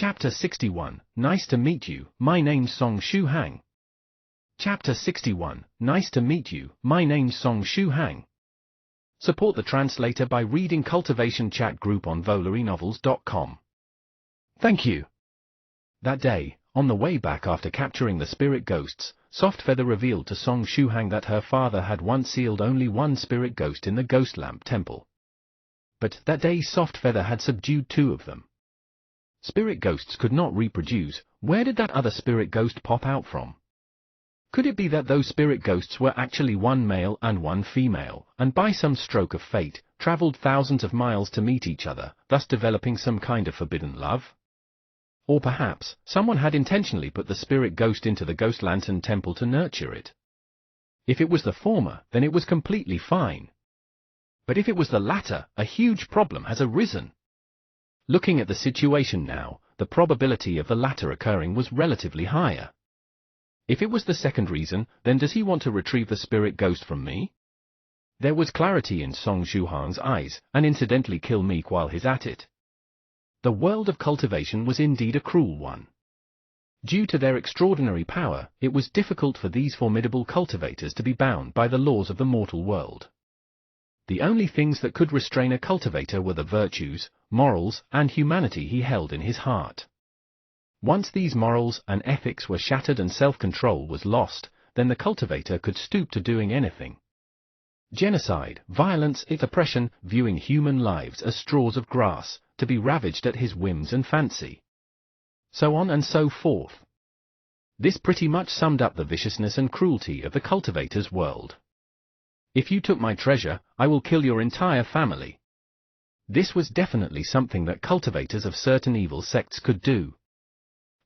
Chapter 61, Nice to meet you, my name's Song Shu Hang. Chapter 61, Nice to meet you, my name's Song Shu Hang. Support the translator by reading Cultivation Chat Group on VoleryNovels.com. Thank you. That day, on the way back after capturing the spirit ghosts, Softfeather revealed to Song Shu Hang that her father had once sealed only one spirit ghost in the Ghost Lamp Temple. But that day Softfeather had subdued 2 of them. Spirit ghosts could not reproduce. Where did that other spirit ghost pop out from? Could it be that those spirit ghosts were actually one male and one female, and by some stroke of fate, traveled thousands of miles to meet each other, thus developing some kind of forbidden love? Or perhaps, someone had intentionally put the spirit ghost into the Ghost Lantern Temple to nurture it. If it was the former, then it was completely fine. But if it was the latter, a huge problem has arisen. Looking at the situation now, the probability of the latter occurring was relatively higher. If it was the second reason, then does he want to retrieve the spirit ghost from me? There was clarity in Song Shu Hang's eyes, and incidentally kill me while he's at it. The world of cultivation was indeed a cruel one. Due to their extraordinary power, it was difficult for these formidable cultivators to be bound by the laws of the mortal world. The only things that could restrain a cultivator were the virtues, morals, and humanity he held in his heart. Once these morals and ethics were shattered and self-control was lost, then the cultivator could stoop to doing anything. Genocide, violence, oppression, viewing human lives as straws of grass, to be ravaged at his whims and fancy. So on and so forth. This pretty much summed up the viciousness and cruelty of the cultivator's world. If you took my treasure, I will kill your entire family. This was definitely something that cultivators of certain evil sects could do.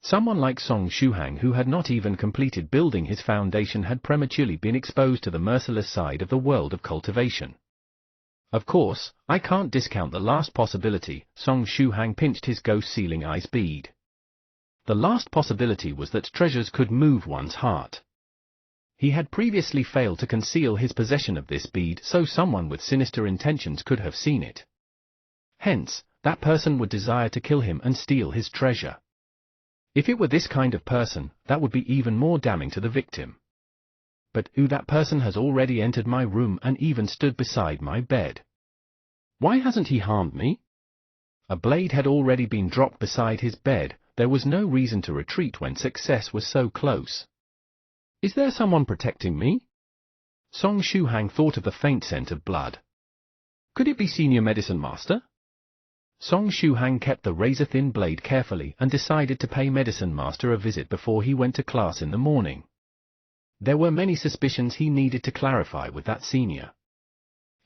Someone like Song Shu Hang, who had not even completed building his foundation, had prematurely been exposed to the merciless side of the world of cultivation. Of course, I can't discount the last possibility. Song Shu Hang pinched his ghost sealing ice bead. The last possibility was that treasures could move one's heart. He had previously failed to conceal his possession of this bead, so someone with sinister intentions could have seen it. Hence, that person would desire to kill him and steal his treasure. If it were this kind of person, that would be even more damning to the victim. But that person has already entered my room and even stood beside my bed. Why hasn't he harmed me? A blade had already been dropped beside his bed. There was no reason to retreat when success was so close. Is there someone protecting me? Song Shu Hang thought of the faint scent of blood. Could it be Senior Medicine Master? Song Shu Hang kept the razor-thin blade carefully and decided to pay Medicine Master a visit before he went to class in the morning. There were many suspicions he needed to clarify with that senior.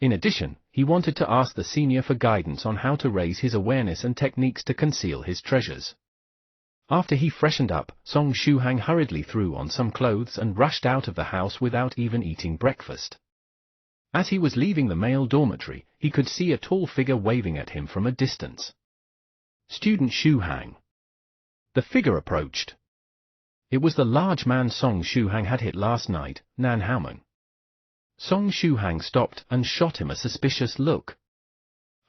In addition, he wanted to ask the senior for guidance on how to raise his awareness and techniques to conceal his treasures. After he freshened up, Song Shu Hang hurriedly threw on some clothes and rushed out of the house without even eating breakfast. As he was leaving the male dormitory, he could see a tall figure waving at him from a distance. Student Shu Hang. The figure approached. It was the large man Song Shu Hang had hit last night, Nan Haoming. Song Shu Hang stopped and shot him a suspicious look.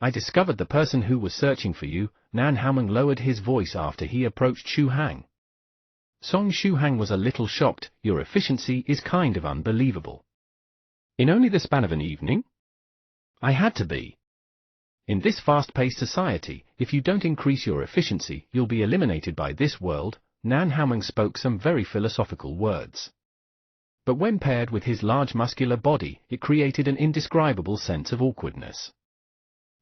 I discovered the person who was searching for you. Nan Haoming lowered his voice after he approached Shu Hang. Song Shu Hang was a little shocked. Your efficiency is kind of unbelievable. In only the span of an evening? I had to be. In this fast-paced society, if you don't increase your efficiency, you'll be eliminated by this world. Nan Haoming spoke some very philosophical words. But when paired with his large muscular body, it created an indescribable sense of awkwardness.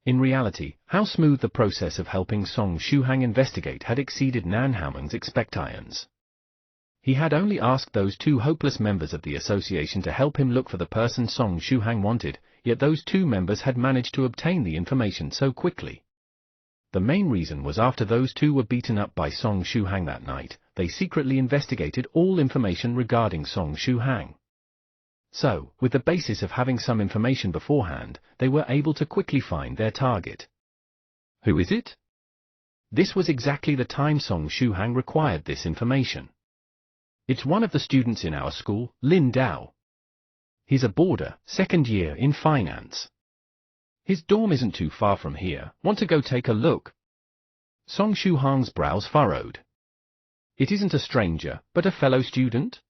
In reality, how smooth the process of helping Song Shu Hang investigate had exceeded Nan Haoming's expectations. He had only asked those 2 hopeless members of the association to help him look for the person Song Shu Hang wanted, yet those 2 members had managed to obtain the information so quickly. The main reason was after those 2 were beaten up by Song Shu Hang that night, they secretly investigated all information regarding Song Shu Hang. So, with the basis of having some information beforehand, they were able to quickly find their target. Who is it? This was exactly the time Song Shu Hang required this information. It's one of the students in our school, Lin Dao. He's a boarder, 2nd year in finance. His dorm isn't too far from here. Want to go take a look? Song Shuhang's brows furrowed. It isn't a stranger, but a fellow student?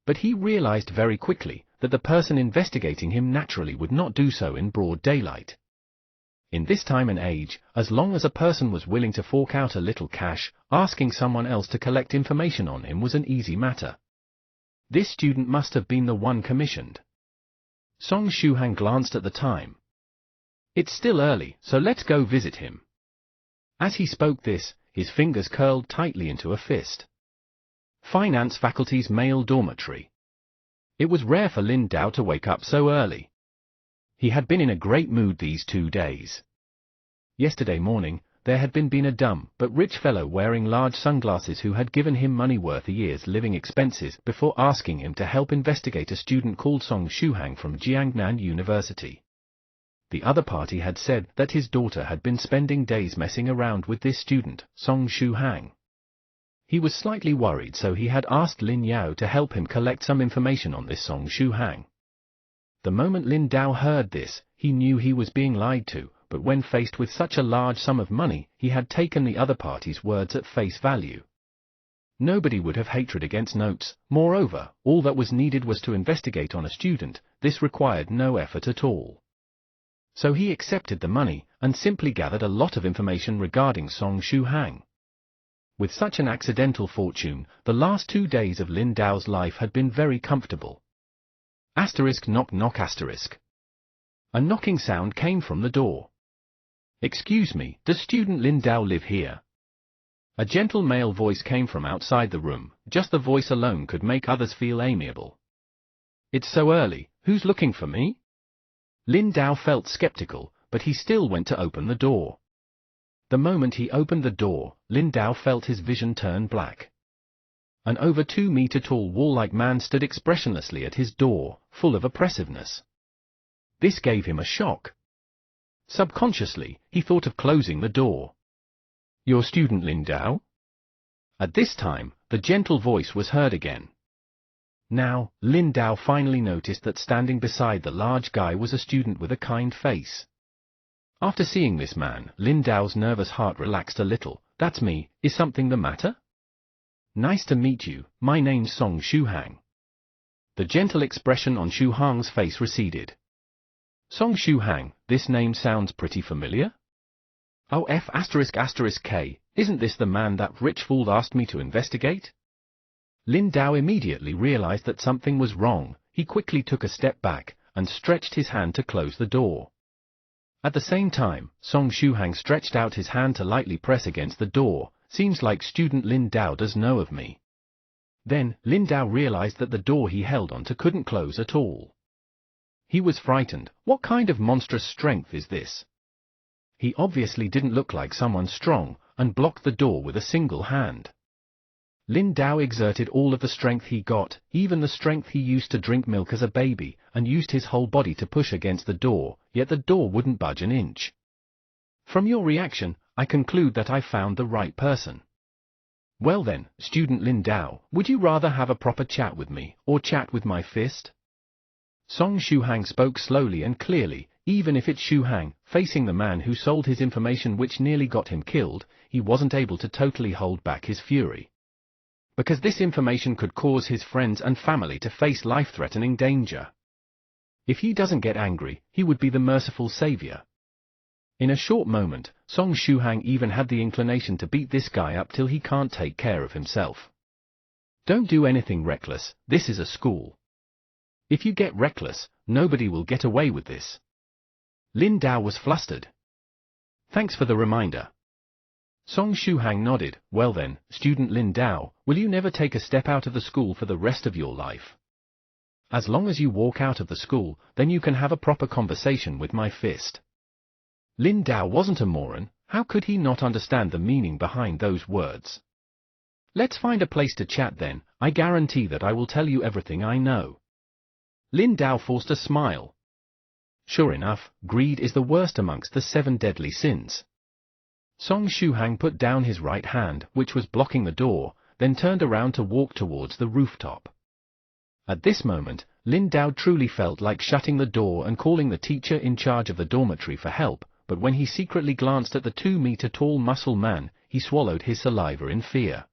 But he realized very quickly that the person investigating him naturally would not do so in broad daylight. In this time and age, as long as a person was willing to fork out a little cash, asking someone else to collect information on him was an easy matter. This student must have been the one commissioned. Song Shuhang glanced at the time. It's still early, so let's go visit him. As he spoke this, his fingers curled tightly into a fist. Finance faculty's male dormitory. It was rare for Lin Dao to wake up so early. He had been in a great mood these 2 days. Yesterday morning, there had been a dumb but rich fellow wearing large sunglasses who had given him money worth a year's living expenses before asking him to help investigate a student called Song Shuhang from Jiangnan University. The other party had said that his daughter had been spending days messing around with this student, Song Shuhang. He was slightly worried, so he had asked Lin Yao to help him collect some information on this Song Shuhang. The moment Lin Dao heard this, he knew he was being lied to, but when faced with such a large sum of money, he had taken the other party's words at face value. Nobody would have hatred against notes. Moreover, all that was needed was to investigate on a student. This required no effort at all. So he accepted the money, and simply gathered a lot of information regarding Song Shuhang. With such an accidental fortune, the last 2 days of Lin Dao's life had been very comfortable. Asterisk knock knock asterisk. A knocking sound came from the door. Excuse me, does student Lin Dao live here? A gentle male voice came from outside the room. Just the voice alone could make others feel amiable. It's so early, who's looking for me? Lin Dao felt skeptical, but he still went to open the door. The moment he opened the door, Lin Dao felt his vision turn black. An over 2-meter tall wall-like man stood expressionlessly at his door, full of oppressiveness. This gave him a shock. Subconsciously, he thought of closing the door. Your student Lin Dao? At this time, the gentle voice was heard again. Now, Lin Dao finally noticed that standing beside the large guy was a student with a kind face. After seeing this man, Lin Dao's nervous heart relaxed a little. That's me, is something the matter? Nice to meet you, my name's Song Shuhang. The gentle expression on Shuhang's face receded. Song Shuhang, this name sounds pretty familiar? Oh F***K, isn't this the man that rich fool asked me to investigate? Lin Dao immediately realized that something was wrong. He quickly took a step back, and stretched his hand to close the door. At the same time, Song Shuhang stretched out his hand to lightly press against the door. Seems like student Lin Dao does know of me. Then, Lin Dao realized that the door he held onto couldn't close at all. He was frightened. What kind of monstrous strength is this? He obviously didn't look like someone strong, and blocked the door with a single hand. Lin Dao exerted all of the strength he got, even the strength he used to drink milk as a baby, and used his whole body to push against the door, yet the door wouldn't budge an inch. From your reaction, I conclude that I found the right person. Well then, student Lin Dao, would you rather have a proper chat with me, or chat with my fist? Song Shuhang spoke slowly and clearly. Even if it's Shuhang, facing the man who sold his information which nearly got him killed, he wasn't able to totally hold back his fury. Because this information could cause his friends and family to face life-threatening danger. If he doesn't get angry, he would be the merciful savior. In a short moment, Song Shuhang even had the inclination to beat this guy up till he can't take care of himself. Don't do anything reckless, this is a school. If you get reckless, nobody will get away with this. Lin Dao was flustered. Thanks for the reminder. Song Shuhang nodded. Well then, student Lin Dao, will you never take a step out of the school for the rest of your life? As long as you walk out of the school, then you can have a proper conversation with my fist. Lin Dao wasn't a moron. How could he not understand the meaning behind those words? Let's find a place to chat then. I guarantee that I will tell you everything I know. Lin Dao forced a smile. Sure enough, greed is the worst amongst the 7 deadly sins. Song Shuhang put down his right hand, which was blocking the door, then turned around to walk towards the rooftop. At this moment, Lin Dao truly felt like shutting the door and calling the teacher in charge of the dormitory for help, but when he secretly glanced at the 2-meter tall muscle man, he swallowed his saliva in fear.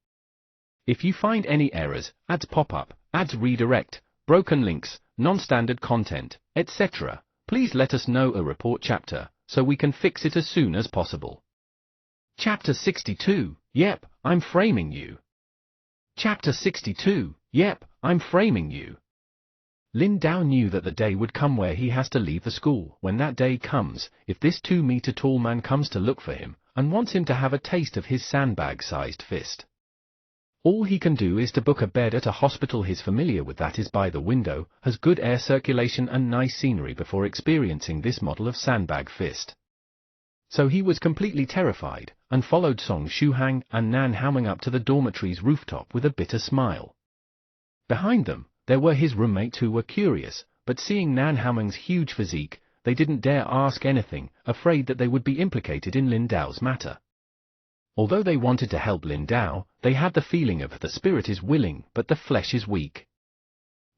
If you find any errors, ads pop up, ads redirect, broken links, non-standard content, etc., please let us know a report chapter, so we can fix it as soon as possible. Chapter 62, Yep, I'm framing you. Chapter 62, Yep, I'm framing you. Lin Dao knew that the day would come where he has to leave the school. When that day comes, if this 2-meter-tall man comes to look for him, and wants him to have a taste of his sandbag-sized fist, all he can do is to book a bed at a hospital he's familiar with that is by the window, has good air circulation and nice scenery before experiencing this model of sandbag fist. So he was completely terrified, and followed Song Shuhang and Nan Haoming up to the dormitory's rooftop with a bitter smile. Behind them, there were his roommates who were curious, but seeing Nan Haoming's huge physique, they didn't dare ask anything, afraid that they would be implicated in Lin Dao's matter. Although they wanted to help Lin Dao, they had the feeling of the spirit is willing but the flesh is weak.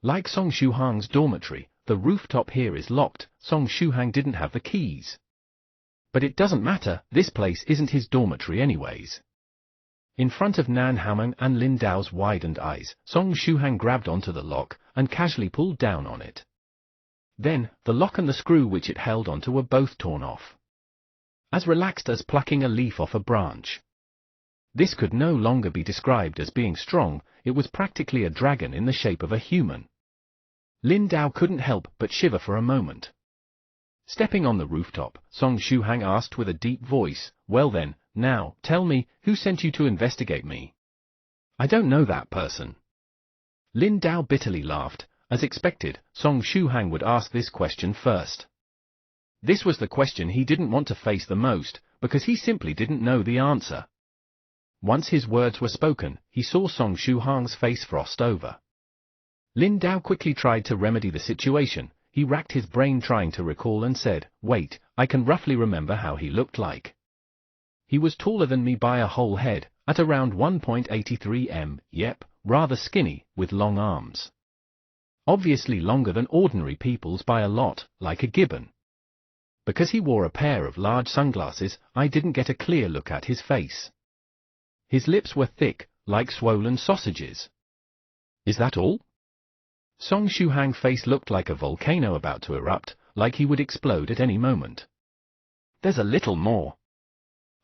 Like Song Shuhang's dormitory, the rooftop here is locked. Song Shuhang didn't have the keys. But it doesn't matter, this place isn't his dormitory anyways. In front of Nan Haoming and Lin Dao's widened eyes, Song Shuhang grabbed onto the lock and casually pulled down on it. Then, the lock and the screw which it held onto were both torn off. As relaxed as plucking a leaf off a branch. This could no longer be described as being strong, it was practically a dragon in the shape of a human. Lin Dao couldn't help but shiver for a moment. Stepping on the rooftop, Song Shuhang asked with a deep voice, "Well then, now, tell me, who sent you to investigate me?" "I don't know that person." Lin Dao bitterly laughed. As expected, Song Shuhang would ask this question first. This was the question he didn't want to face the most, because he simply didn't know the answer. Once his words were spoken, he saw Song Shuhang's face frost over. Lin Dao quickly tried to remedy the situation. He racked his brain trying to recall and said, "Wait, I can roughly remember how he looked like. He was taller than me by a whole head, at around 1.83 m, yep, rather skinny, with long arms. Obviously longer than ordinary people's by a lot, like a gibbon. Because he wore a pair of large sunglasses, I didn't get a clear look at his face. His lips were thick, like swollen sausages." "Is that all?" Song Shuhang's face looked like a volcano about to erupt, like he would explode at any moment. "There's a little more."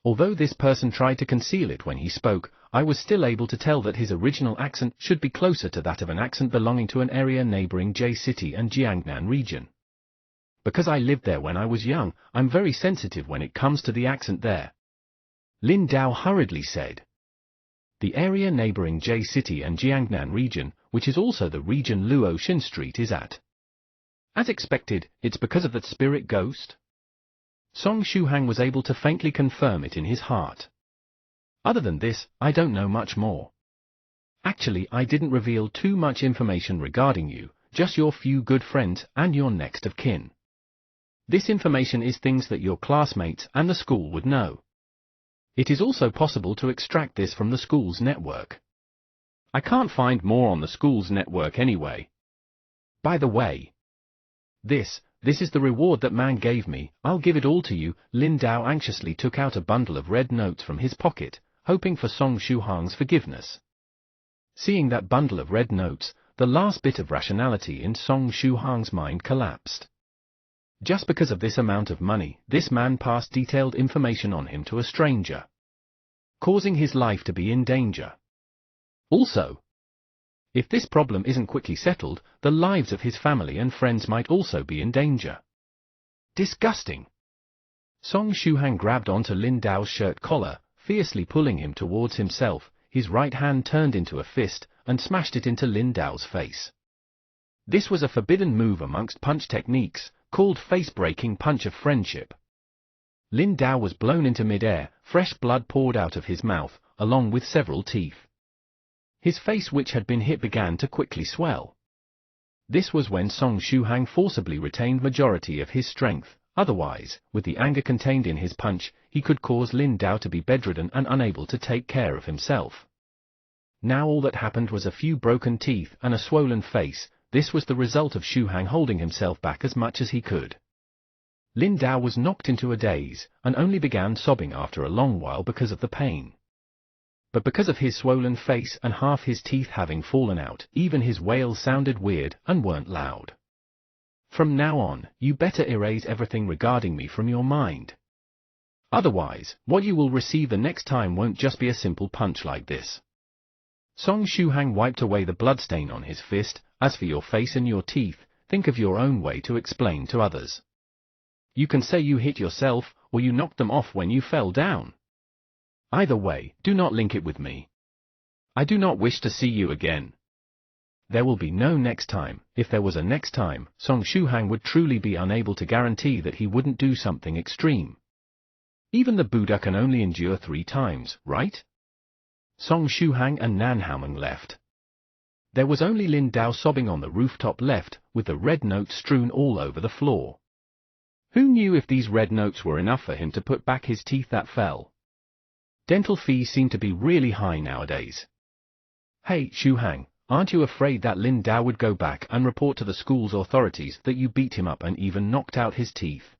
Although this person tried to conceal it when he spoke, I was still able to tell that his original accent should be closer to that of an accent belonging to an area neighboring Jie City and Jiangnan region. Because I lived there when I was young, I'm very sensitive when it comes to the accent there. Lin Dao hurriedly said. The area neighboring Jie City and Jiangnan region, which is also the region Luo Xin Street is at. As expected, it's because of that spirit ghost? Song Shuhang was able to faintly confirm it in his heart. Other than this, I don't know much more. Actually, I didn't reveal too much information regarding you, just your few good friends and your next of kin. This information is things that your classmates and the school would know. It is also possible to extract this from the school's network. I can't find more on the school's network anyway. By the way, this is the reward that man gave me, I'll give it all to you." Lin Dao anxiously took out a bundle of red notes from his pocket, hoping for Song Shuhang's forgiveness. Seeing that bundle of red notes, the last bit of rationality in Song Shuhang's mind collapsed. Just because of this amount of money, this man passed detailed information on him to a stranger, causing his life to be in danger. Also, if this problem isn't quickly settled, the lives of his family and friends might also be in danger. Disgusting! Song Shuhang grabbed onto Lin Dao's shirt collar, fiercely pulling him towards himself. His right hand turned into a fist, and smashed it into Lin Dao's face. This was a forbidden move amongst punch techniques, called face-breaking punch of friendship. Lin Dao was blown into mid-air, fresh blood poured out of his mouth, along with several teeth. His face, which had been hit, began to quickly swell. This was when Song Shuhang forcibly retained majority of his strength. Otherwise, with the anger contained in his punch, he could cause Lin Dao to be bedridden and unable to take care of himself. Now all that happened was a few broken teeth and a swollen face. This was the result of Shuhang holding himself back as much as he could. Lin Dao was knocked into a daze, and only began sobbing after a long while because of the pain. but because of his swollen face and half his teeth having fallen out, even his wails sounded weird and weren't loud. From now on, you better erase everything regarding me from your mind. Otherwise, what you will receive the next time won't just be a simple punch like this. Song Shuhang wiped away the bloodstain on his fist. As for your face and your teeth, think of your own way to explain to others. You can say you hit yourself, or you knocked them off when you fell down. Either way, do not link it with me. I do not wish to see you again. There will be no next time. If there was a next time, Song Shuhang would truly be unable to guarantee that he wouldn't do something extreme. Even the Buddha can only endure 3 times, right? Song Shuhang and Nan Haoming left. There was only Lin Dao sobbing on the rooftop left, with the red notes strewn all over the floor. Who knew if these red notes were enough for him to put back his teeth that fell? Dental fees seem to be really high nowadays. Hey, Shuhang, aren't you afraid that Lin Dao would go back and report to the school's authorities that you beat him up and even knocked out his teeth?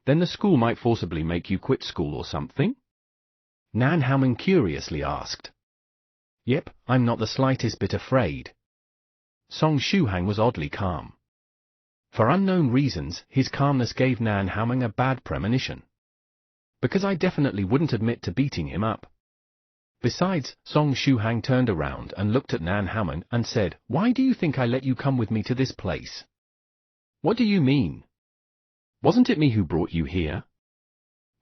Then the school might forcibly make you quit school or something? Nan Haoming curiously asked. Yep, I'm not the slightest bit afraid. Song Shuhang was oddly calm. For unknown reasons, his calmness gave Nan Haoming a bad premonition. Because I definitely wouldn't admit to beating him up. Besides, Song Shuhang turned around and looked at Nan Haoming and said, "Why do you think I let you come with me to this place?" "What do you mean? Wasn't it me who brought you here?"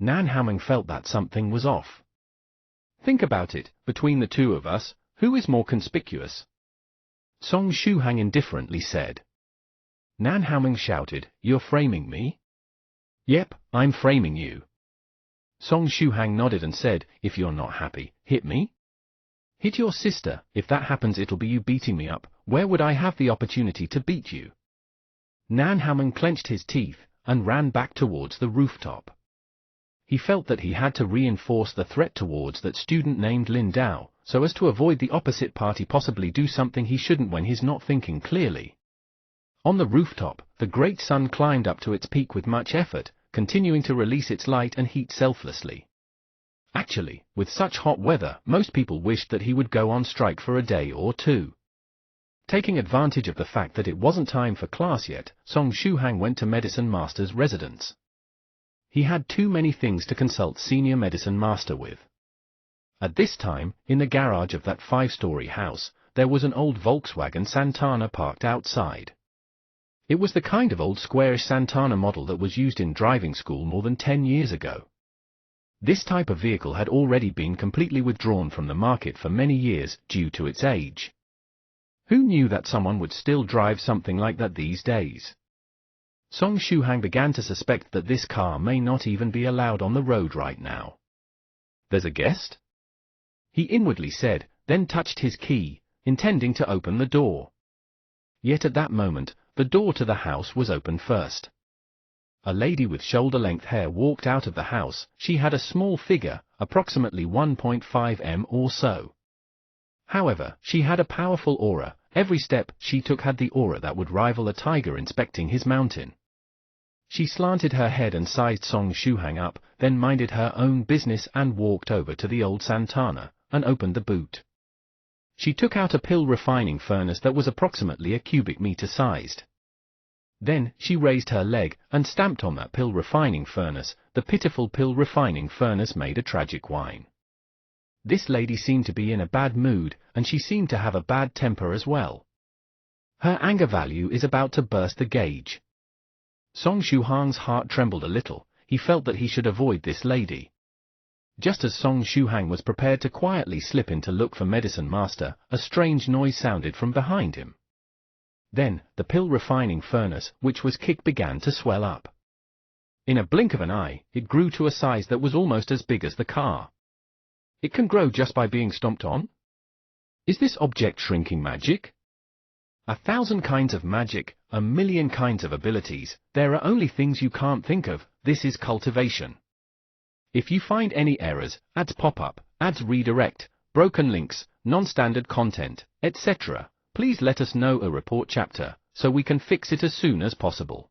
Nan Haoming felt that something was off. Think about it, between the two of us, who is more conspicuous? Song Shuhang indifferently said. Nan Haoming shouted, "You're framing me?" "Yep, I'm framing you." Song Shuhang nodded and said, "If you're not happy, hit me. Hit your sister. If that happens it'll be you beating me up. Where would I have the opportunity to beat you?" Nan Haoming clenched his teeth and ran back towards the rooftop. He felt that he had to reinforce the threat towards that student named Lin Dao, so as to avoid the opposite party possibly do something he shouldn't when he's not thinking clearly. On the rooftop, the great sun climbed up to its peak with much effort, continuing to release its light and heat selflessly. Actually, with such hot weather, most people wished that he would go on strike for a day or two. Taking advantage of the fact that it wasn't time for class yet, Song Shuhang went to Medicine Master's residence. He had too many things to consult Senior Medicine Master with. At this time, in the garage of that 5-story house, there was an old Volkswagen Santana parked outside. It was the kind of old squarish Santana model that was used in driving school more than 10 years ago. This type of vehicle had already been completely withdrawn from the market for many years due to its age. Who knew that someone would still drive something like that these days? Song Shuhang began to suspect that this car may not even be allowed on the road right now. "There's a guest?" he inwardly said, then touched his key, intending to open the door. Yet at that moment, the door to the house was opened first. A lady with shoulder-length hair walked out of the house. She had a small figure, approximately 1.5 m or so. However, she had a powerful aura. Every step she took had the aura that would rival a tiger inspecting his mountain. She slanted her head and sized Song Shuhang up, then minded her own business and walked over to the old Santana and opened the boot. She took out a pill refining furnace that was approximately a cubic meter sized. Then, she raised her leg and stamped on that pill refining furnace. The pitiful pill refining furnace made a tragic whine. This lady seemed to be in a bad mood, and she seemed to have a bad temper as well. Her anger value is about to burst the gauge. Song Shuhang's heart trembled a little. He felt that he should avoid this lady. Just as Song Shuhang was prepared to quietly slip in to look for Medicine Master, a strange noise sounded from behind him. Then, the pill refining furnace, which was kicked, began to swell up. In a blink of an eye, it grew to a size that was almost as big as the car. It can grow just by being stomped on? Is this object shrinking magic? 1,000 kinds of magic, 1,000,000 kinds of abilities. There are only things you can't think of. This is cultivation. If you find any errors, ads pop up, ads redirect, broken links, non-standard content, etc., please let us know. A report chapter, so we can fix it as soon as possible.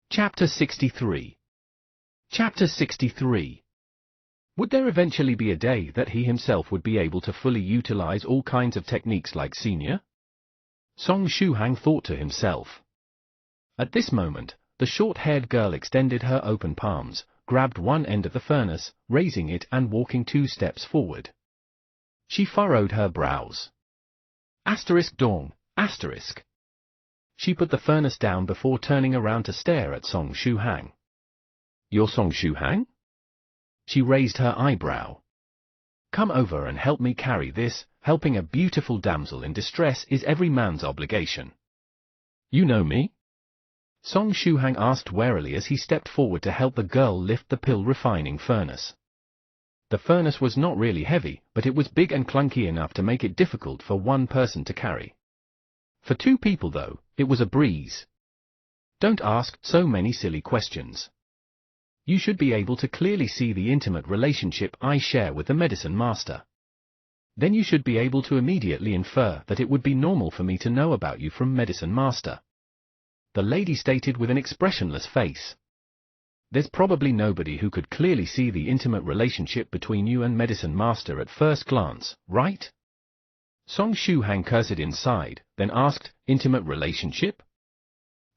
Chapter 63. Chapter 63. Would there eventually be a day that he himself would be able to fully utilize all kinds of techniques like Senior? Song Shuhang thought to himself. At this moment, the short-haired girl extended her open palms, grabbed one end of the furnace, raising it and walking 2 steps forward. She furrowed her brows. Dong, asterisk. She put the furnace down before turning around to stare at Song Shuhang. You're Song Shuhang? She raised her eyebrow. Come over and help me carry this. Helping a beautiful damsel in distress is every man's obligation. You know me? Song Shuhang asked warily as he stepped forward to help the girl lift the pill refining furnace. The furnace was not really heavy, but it was big and clunky enough to make it difficult for one person to carry. For 2 people though, it was a breeze. Don't ask so many silly questions. You should be able to clearly see the intimate relationship I share with the medicine master. Then you should be able to immediately infer that it would be normal for me to know about you from medicine master. The lady stated with an expressionless face. There's probably nobody who could clearly see the intimate relationship between you and medicine master at first glance, right? Song Shuhang cursed inside, then asked, intimate relationship?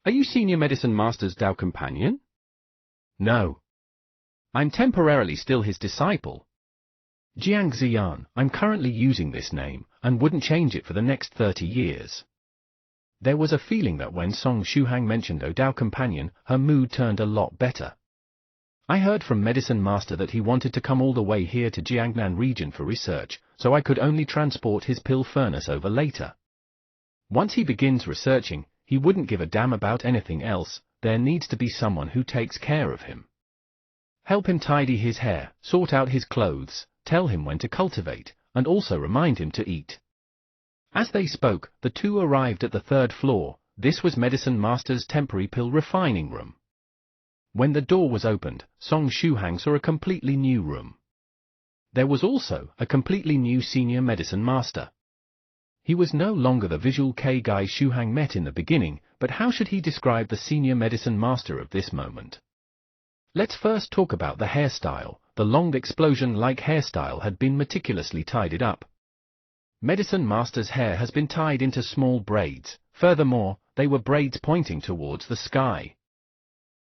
Are you senior medicine master's Dao companion? No. I'm temporarily still his disciple. Jiang Ziyan, I'm currently using this name, and wouldn't change it for the next 30 years. There was a feeling that when Song Shuhang mentioned Dao companion, her mood turned a lot better. I heard from medicine master that he wanted to come all the way here to Jiangnan region for research, so I could only transport his pill furnace over later. Once he begins researching, he wouldn't give a damn about anything else. There needs to be someone who takes care of him. Help him tidy his hair, sort out his clothes, tell him when to cultivate, and also remind him to eat. As they spoke, the 2 arrived at the 3rd floor. This was medicine master's temporary pill refining room. When the door was opened, Song Shuhang saw a completely new room. There was also a completely new senior medicine master. He was no longer the visual K guy Shuhang met in the beginning, but how should he describe the senior medicine master of this moment? Let's first talk about the hairstyle. The long explosion-like hairstyle had been meticulously tidied up. Medicine master's hair has been tied into small braids. Furthermore, they were braids pointing towards the sky.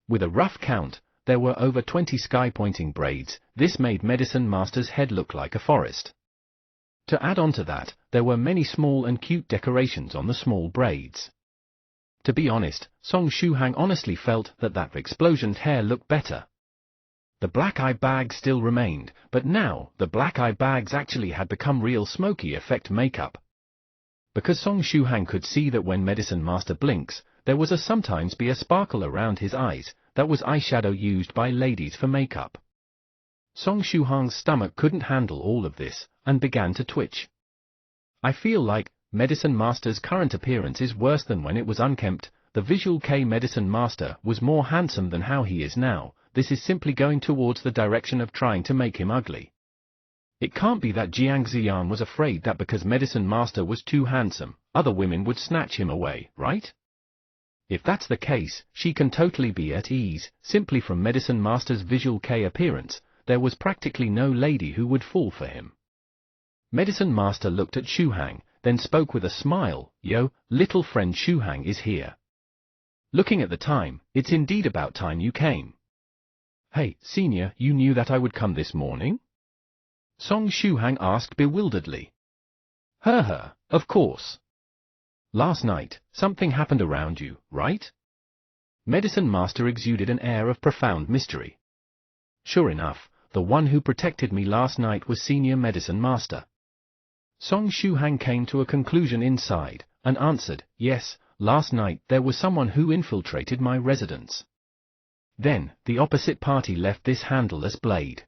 With a rough count, there were over 20 sky-pointing braids. This made medicine master's head look like a forest. To add on to that, there were many small and cute decorations on the small braids. To be honest, Song Shuhang honestly felt that explosioned hair looked better. The black eye bags still remained, but now, the black eye bags actually had become real smoky effect makeup. Because Song Shuhang could see that when medicine master blinks, there was sometimes be a sparkle around his eyes. That was eyeshadow used by ladies for makeup. Song Shuhang's stomach couldn't handle all of this, and began to twitch. I feel like medicine master's current appearance is worse than when it was unkempt. The visual K medicine master was more handsome than how he is now. This is simply going towards the direction of trying to make him ugly. It can't be that Jiang Ziyan was afraid that because medicine master was too handsome, other women would snatch him away, right? If that's the case, she can totally be at ease. Simply from medicine master's visual K appearance, there was practically no lady who would fall for him. Medicine master looked at Shuhang, then spoke with a smile. Yo, little friend Shuhang is here. Looking at the time, it's indeed about time you came. Hey, senior, you knew that I would come this morning? Song Shuhang asked bewilderedly. Of course. Last night, something happened around you, right? Medicine master exuded an air of profound mystery. Sure enough, the one who protected me last night was senior medicine master. Song Shuhang came to a conclusion inside, and answered, yes, last night there was someone who infiltrated my residence. Then, the opposite party left this handleless blade.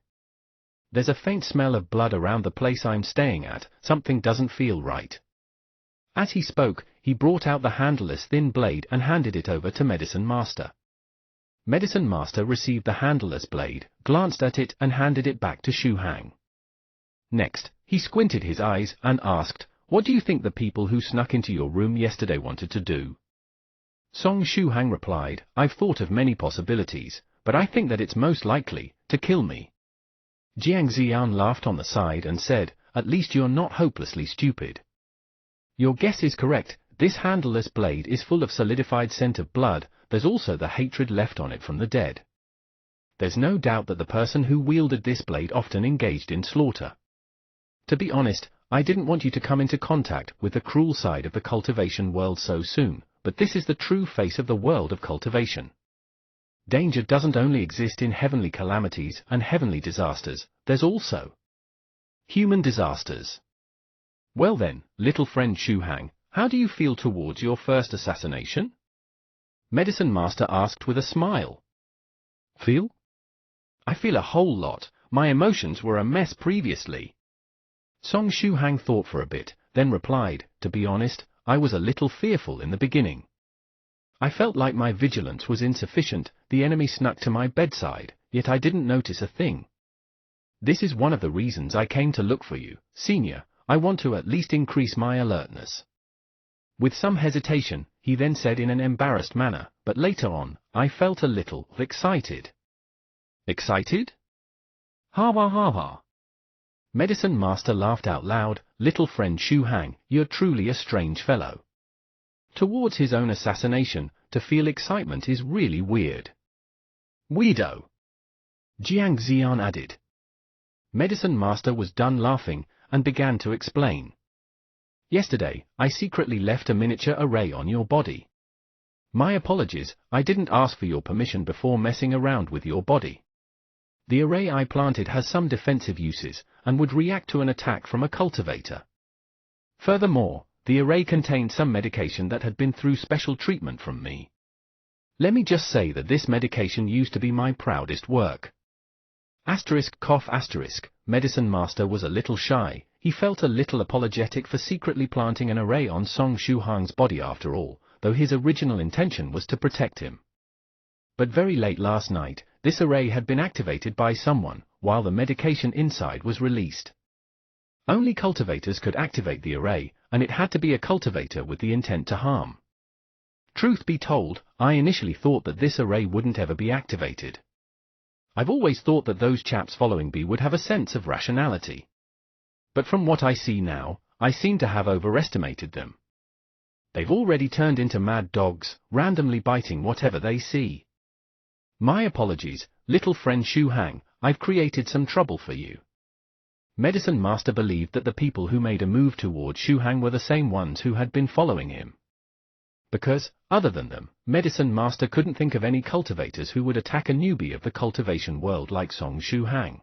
There's a faint smell of blood around the place I'm staying at. Something doesn't feel right. As he spoke, he brought out the handleless thin blade and handed it over to medicine master. Medicine master received the handleless blade, glanced at it and handed it back to Shuhang. Next, he squinted his eyes and asked, what do you think the people who snuck into your room yesterday wanted to do? Song Shuhang replied, I've thought of many possibilities, but I think that it's most likely to kill me. Jiang Ziyan laughed on the side and said, "At least you're not hopelessly stupid. Your guess is correct, this handleless blade is full of solidified scent of blood, there's also the hatred left on it from the dead. There's no doubt that the person who wielded this blade often engaged in slaughter. To be honest, I didn't want you to come into contact with the cruel side of the cultivation world so soon, but this is the true face of the world of cultivation. Danger doesn't only exist in heavenly calamities and heavenly disasters, there's also human disasters. Well then, little friend Shu Hang, how do you feel towards your first assassination?" Medicine Master asked with a smile. "Feel? I feel a whole lot, my emotions were a mess previously." Song Shu Hang thought for a bit, then replied, "To be honest, I was a little fearful in the beginning. I felt like my vigilance was insufficient, the enemy snuck to my bedside, yet I didn't notice a thing. This is one of the reasons I came to look for you, Senior, I want to at least increase my alertness." With some hesitation, he then said in an embarrassed manner, "But later on, I felt a little excited." "Excited? Ha ha ha ha." Medicine Master laughed out loud, "Little friend Shu Hang, you're truly a strange fellow. Towards his own assassination, to feel excitement is really weird." "Weirdo," Jiang Ziyan added. Medicine Master was done laughing, and began to explain. "Yesterday, I secretly left a miniature array on your body. My apologies, I didn't ask for your permission before messing around with your body. The array I planted has some defensive uses, and would react to an attack from a cultivator. Furthermore, the array contained some medication that had been through special treatment from me. Let me just say that this medication used to be my proudest work." Medicine Master was a little shy, he felt a little apologetic for secretly planting an array on Song Shu Hang's body after all, though his original intention was to protect him. But very late last night, this array had been activated by someone, while the medication inside was released. Only cultivators could activate the array, and it had to be a cultivator with the intent to harm. Truth be told, I initially thought that this array wouldn't ever be activated. I've always thought that those chaps following me would have a sense of rationality. But from what I see now, I seem to have overestimated them. They've already turned into mad dogs, randomly biting whatever they see. My apologies, little friend Shu Hang, I've created some trouble for you." Medicine Master believed that the people who made a move toward Shu Hang were the same ones who had been following him. Because, other than them, Medicine Master couldn't think of any cultivators who would attack a newbie of the cultivation world like Song Shu Hang.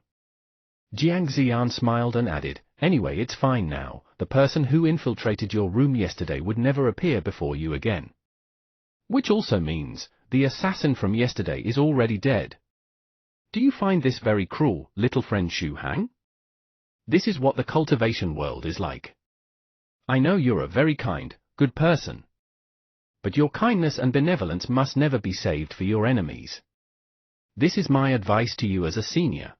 Jiang Ziyan smiled and added, "Anyway, it's fine now, the person who infiltrated your room yesterday would never appear before you again. Which also means, the assassin from yesterday is already dead. Do you find this very cruel, little friend Shu Hang? This is what the cultivation world is like. I know you're a very kind, good person. But your kindness and benevolence must never be saved for your enemies. This is my advice to you as a senior."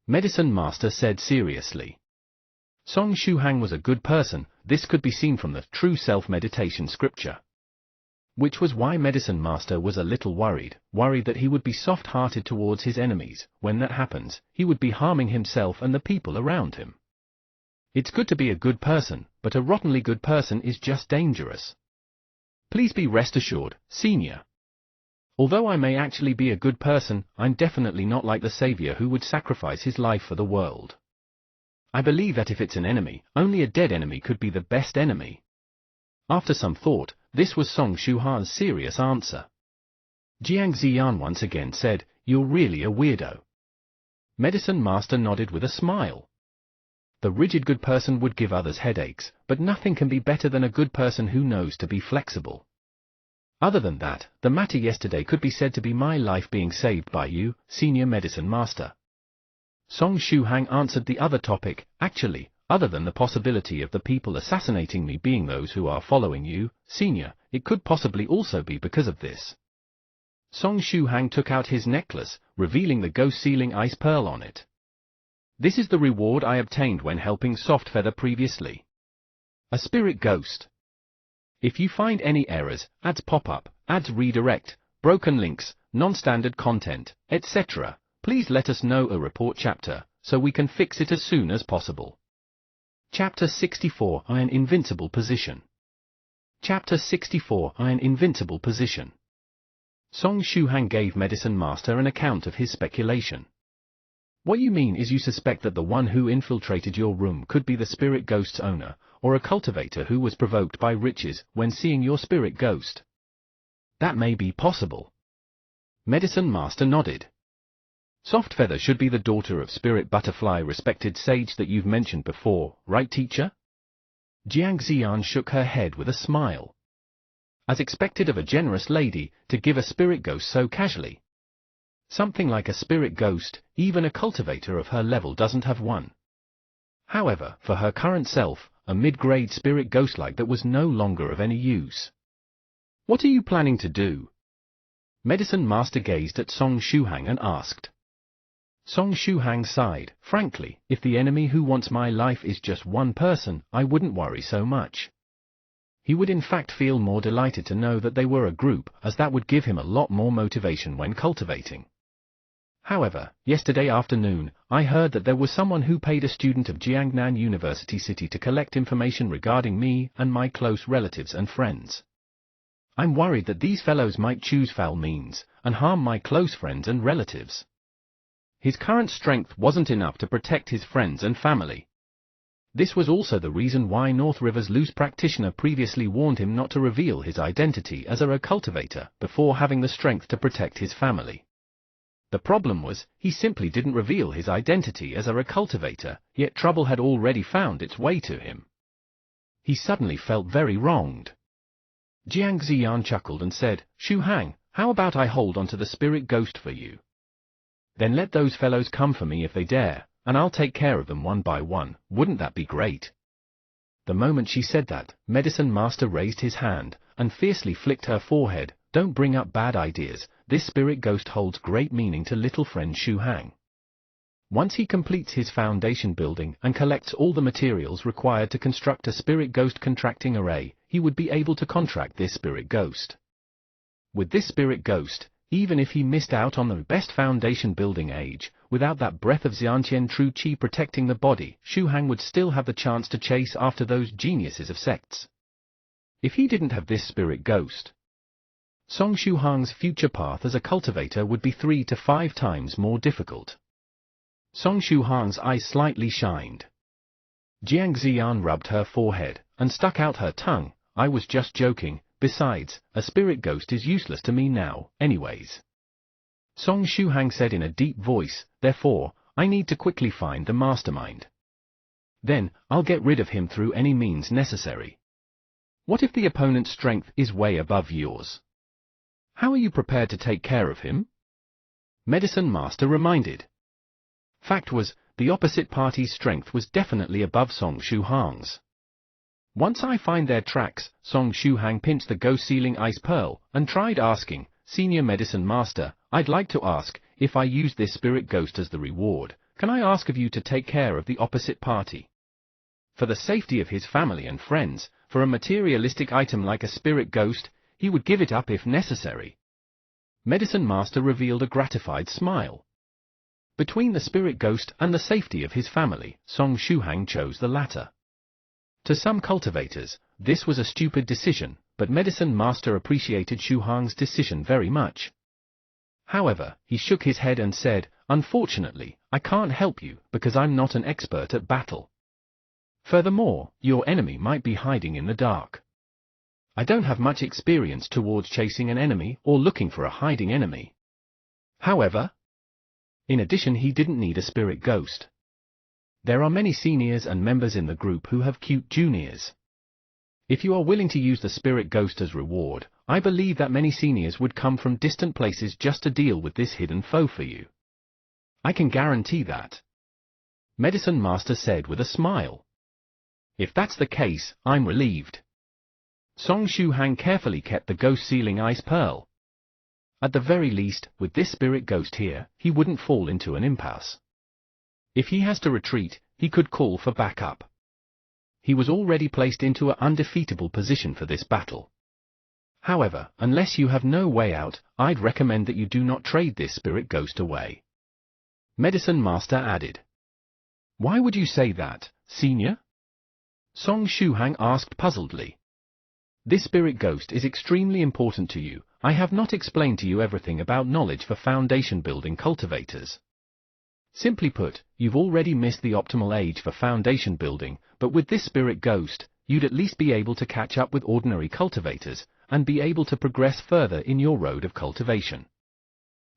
Medicine Master said seriously. Song Shu Hang was a good person, this could be seen from the True Self meditation scripture. Which was why Medicine Master was a little worried that he would be soft-hearted towards his enemies. When that happens, he would be harming himself and the people around him. It's good to be a good person, but a rottenly good person is just dangerous. Please be rest assured, Senior. Although I may actually be a good person, I'm definitely not like the savior who would sacrifice his life for the world. I believe that if it's an enemy, only a dead enemy could be the best enemy." After some thought, this was Song Shu Hang's serious answer. Jiang Ziyan once again said, "You're really a weirdo." Medicine Master nodded with a smile. The rigid good person would give others headaches, but nothing can be better than a good person who knows to be flexible. Other than that, the matter yesterday could be said to be my life being saved by you, Senior Medicine Master. Song Shu Hang answered the other topic, "Actually, other than the possibility of the people assassinating me being those who are following you, Senior, it could possibly also be because of this." Song Shu Hang took out his necklace, revealing the ghost sealing ice pearl on it. "This is the reward I obtained when helping Soft Feather previously. A spirit ghost. If you find any errors, ads pop-up, ads redirect, broken links, non-standard content, etc., please let us know. A report chapter, so we can fix it as soon as possible. Chapter 64 Iron Invincible Position. Chapter 64 Iron Invincible Position. Song Shuhang gave Medicine Master an account of his speculation. What you mean is you suspect that the one who infiltrated your room could be the spirit ghost's owner, or a cultivator who was provoked by riches when seeing your spirit ghost. That may be possible. Medicine Master nodded. Softfeather should be the daughter of Spirit Butterfly, respected sage that you've mentioned before, right, teacher? Jiang Ziyan shook her head with a smile. As expected of a generous lady, to give a spirit ghost so casually. Something like a spirit ghost, even a cultivator of her level doesn't have one. However, for her current self, a mid-grade spirit ghost like that was no longer of any use. What are you planning to do? Medicine Master gazed at Song Shuhang and asked. Song Shuhang sighed. Frankly, if the enemy who wants my life is just one person, I wouldn't worry so much. He would in fact feel more delighted to know that they were a group, as that would give him a lot more motivation when cultivating. However, yesterday afternoon, I heard that there was someone who paid a student of Jiangnan University City to collect information regarding me and my close relatives and friends. I'm worried that these fellows might choose foul means, and harm my close friends and relatives. His current strength wasn't enough to protect his friends and family. This was also the reason why North River's loose practitioner previously warned him not to reveal his identity as a cultivator before having the strength to protect his family. The problem was, he simply didn't reveal his identity as a cultivator, yet trouble had already found its way to him. He suddenly felt very wronged. Jiang Ziyan chuckled and said, Shuhang, how about I hold onto the spirit ghost for you? Then let those fellows come for me if they dare, and I'll take care of them one by one. Wouldn't that be great? The moment she said that, Medicine Master raised his hand, and fiercely flicked her forehead. Don't bring up bad ideas, this spirit ghost holds great meaning to little friend Shuhang. Once he completes his foundation building and collects all the materials required to construct a spirit ghost contracting array, he would be able to contract this spirit ghost. With this spirit ghost, even if he missed out on the best foundation building age, without that breath of Xiantian true qi protecting the body, Shuhang would still have the chance to chase after those geniuses of sects. If he didn't have this spirit ghost, Song Shuhang's future path as a cultivator would be 3 to 5 times more difficult. Song Shuhang's eyes slightly shined. Jiang Ziyan rubbed her forehead, and stuck out her tongue. I was just joking. Besides, a spirit ghost is useless to me now, anyways. Song Shuhang said in a deep voice, therefore, I need to quickly find the mastermind. Then, I'll get rid of him through any means necessary. What if the opponent's strength is way above yours? How are you prepared to take care of him? Medicine Master reminded. Fact was, the opposite party's strength was definitely above Song Shuhang's. Once I find their tracks, Song Shuhang pinched the ghost ceiling ice pearl, and tried asking, Senior Medicine Master, I'd like to ask, if I use this spirit ghost as the reward, can I ask of you to take care of the opposite party? For the safety of his family and friends, for a materialistic item like a spirit ghost, he would give it up if necessary. Medicine Master revealed a gratified smile. Between the spirit ghost and the safety of his family, Song Shuhang chose the latter. To some cultivators, this was a stupid decision, but Medicine Master appreciated Shuhang's decision very much. However, he shook his head and said, Unfortunately, I can't help you, because I'm not an expert at battle. Furthermore, your enemy might be hiding in the dark. I don't have much experience towards chasing an enemy or looking for a hiding enemy. However, in addition, he didn't need a spirit ghost. There are many seniors and members in the group who have cute juniors. If you are willing to use the spirit ghost as reward, I believe that many seniors would come from distant places just to deal with this hidden foe for you. I can guarantee that. Medicine Master said with a smile. If that's the case, I'm relieved. Song Shuhang carefully kept the ghost ceiling ice pearl. At the very least, with this spirit ghost here, he wouldn't fall into an impasse. If he has to retreat, he could call for backup. He was already placed into an undefeatable position for this battle. However, unless you have no way out, I'd recommend that you do not trade this spirit ghost away. Medicine Master added. Why would you say that, Senior? Song Shuhang asked puzzledly. This spirit ghost is extremely important to you. I have not explained to you everything about knowledge for foundation building cultivators. Simply put, you've already missed the optimal age for foundation building, but with this spirit ghost, you'd at least be able to catch up with ordinary cultivators, and be able to progress further in your road of cultivation.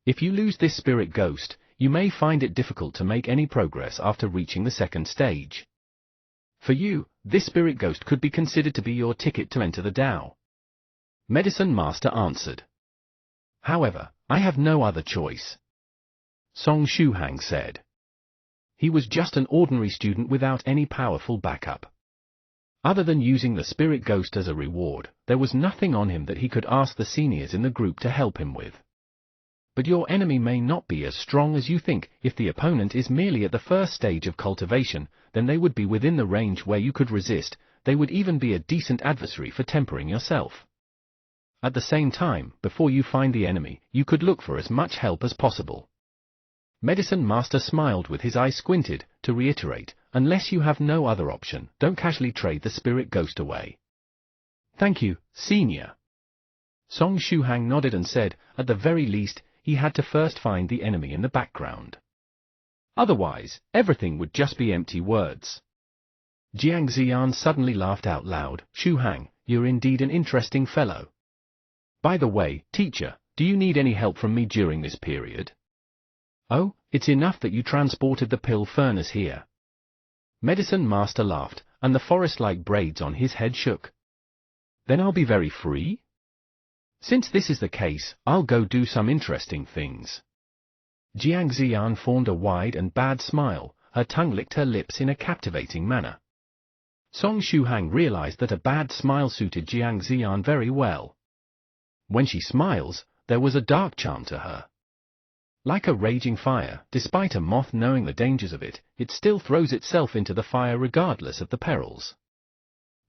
If you lose this spirit ghost, you may find it difficult to make any progress after reaching the second stage. For you, this spirit ghost could be considered to be your ticket to enter the Dao. Medicine Master answered. However, I have no other choice. Song Shuhang said. He was just an ordinary student without any powerful backup. Other than using the spirit ghost as a reward, there was nothing on him that he could ask the seniors in the group to help him with. But your enemy may not be as strong as you think. If the opponent is merely at the first stage of cultivation, then they would be within the range where you could resist. They would even be a decent adversary for tempering yourself. At the same time, before you find the enemy, you could look for as much help as possible. Medicine Master smiled with his eyes squinted, to reiterate, unless you have no other option, don't casually trade the spirit ghost away. Thank you, Senior. Song Shuhang nodded and said, at the very least, he had to first find the enemy in the background. Otherwise, everything would just be empty words. Jiang Ziyan suddenly laughed out loud. Shuhang, you're indeed an interesting fellow. By the way, teacher, do you need any help from me during this period? Oh, it's enough that you transported the pill furnace here. Medicine Master laughed, and the forest-like braids on his head shook. Then I'll be very free? Since this is the case, I'll go do some interesting things. Jiang Ziyan formed a wide and bad smile, her tongue licked her lips in a captivating manner. Song Shuhang realized that a bad smile suited Jiang Ziyan very well. When she smiles, there was a dark charm to her. Like a raging fire, despite a moth knowing the dangers of it, it still throws itself into the fire regardless of the perils.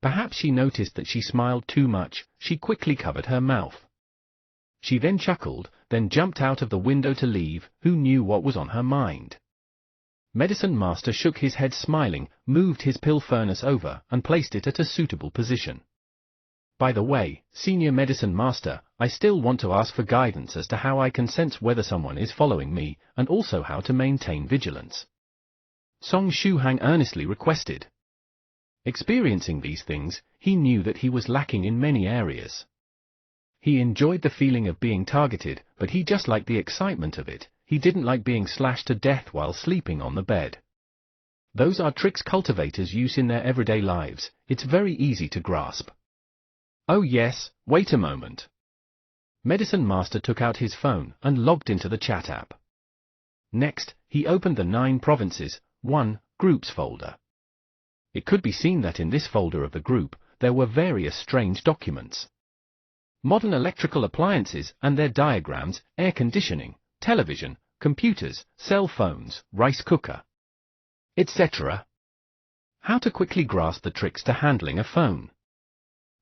Perhaps she noticed that she smiled too much. She quickly covered her mouth. She then chuckled, then jumped out of the window to leave. Who knew what was on her mind? Medicine Master shook his head smiling, moved his pill furnace over, and placed it at a suitable position. By the way, Senior Medicine Master, I still want to ask for guidance as to how I can sense whether someone is following me, and also how to maintain vigilance. Song Shuhang earnestly requested. Experiencing these things, he knew that he was lacking in many areas. He enjoyed the feeling of being targeted, but he just liked the excitement of it. He didn't like being slashed to death while sleeping on the bed. Those are tricks cultivators use in their everyday lives. It's very easy to grasp. Oh yes, wait a moment. Medicine Master took out his phone and logged into the chat app. Next, he opened the 9 Provinces, 1, Groups folder. It could be seen that in this folder of the group, there were various strange documents. Modern electrical appliances and their diagrams, air conditioning, television, computers, cell phones, rice cooker, etc. How to quickly grasp the tricks to handling a phone.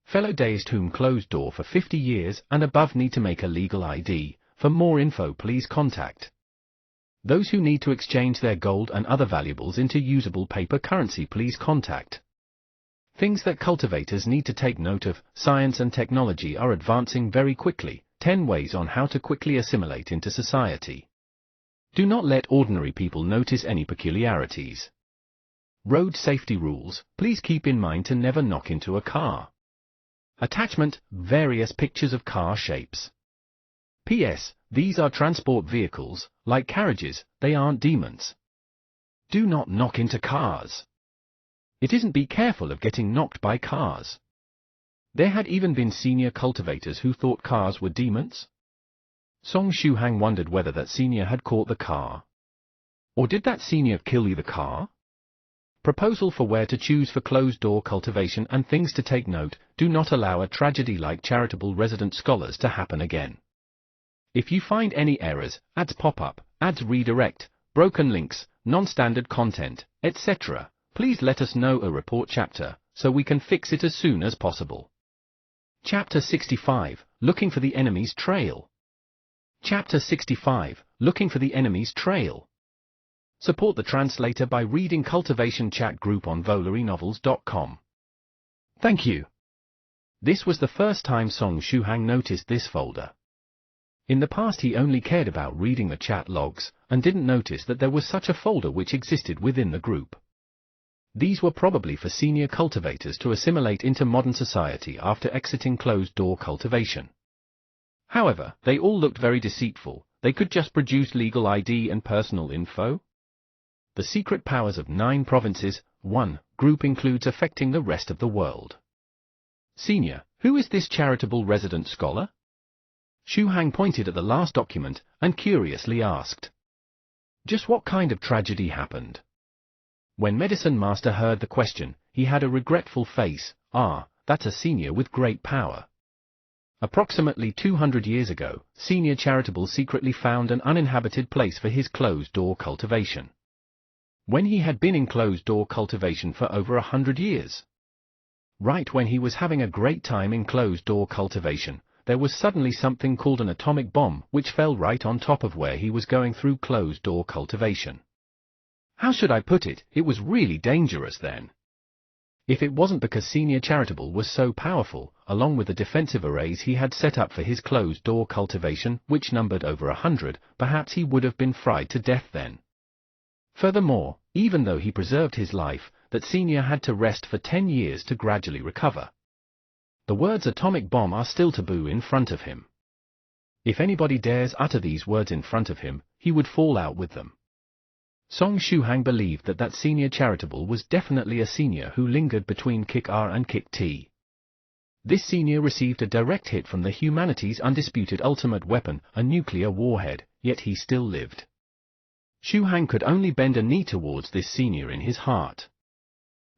Fellow dazed whom closed door for 50 years and above need to make a legal ID. For more info please contact. Those who need to exchange their gold and other valuables into usable paper currency please contact. Things that cultivators need to take note of. Science and technology are advancing very quickly. 10 ways on how to quickly assimilate into society. Do not let ordinary people notice any peculiarities. Road safety rules. Please keep in mind to never knock into a car. Attachment, various pictures of car shapes. P.S. These are transport vehicles, like carriages, they aren't demons. Do not knock into cars. It isn't be careful of getting knocked by cars. There had even been senior cultivators who thought cars were demons. Song Shuhang wondered whether that senior had caught the car. Or did that senior kill the car? Proposal for where to choose for closed-door cultivation and things to take note. Do not allow a tragedy like charitable resident scholars to happen again. If you find any errors, ads pop up, ads redirect, broken links, non-standard content, etc., please let us know a report chapter, so we can fix it as soon as possible. Chapter 65, Looking for the Enemy's Trail. Chapter 65, Looking for the Enemy's Trail. Support the translator by reading Cultivation Chat Group on VolaryNovels.com. Thank you. This was the first time Song Shuhang noticed this folder. In the past he only cared about reading the chat logs, and didn't notice that there was such a folder which existed within the group. These were probably for senior cultivators to assimilate into modern society after exiting closed-door cultivation. However, they all looked very deceitful. They could just produce legal ID and personal info. The secret powers of 9 provinces, 1 group includes affecting the rest of the world. Senior, who is this charitable resident scholar? Shuhang pointed at the last document and curiously asked. Just what kind of tragedy happened? When Medicine Master heard the question, he had a regretful face. That's a senior with great power. Approximately 200 years ago, Senior Charitable secretly found an uninhabited place for his closed-door cultivation. When he had been in closed-door cultivation for over 100 years. Right when he was having a great time in closed-door cultivation, there was suddenly something called an atomic bomb which fell right on top of where he was going through closed-door cultivation. How should I put it? It was really dangerous then. If it wasn't because Senior Charitable was so powerful, along with the defensive arrays he had set up for his closed-door cultivation, which numbered over 100, perhaps he would have been fried to death then. Furthermore, even though he preserved his life, that Senior had to rest for 10 years to gradually recover. The words atomic bomb are still taboo in front of him. If anybody dares utter these words in front of him, he would fall out with them. Song Shuhang believed that Senior Charitable was definitely a senior who lingered between Kick R and Kick T. This senior received a direct hit from the humanity's undisputed ultimate weapon, a nuclear warhead, yet he still lived. Shuhang could only bend a knee towards this senior in his heart.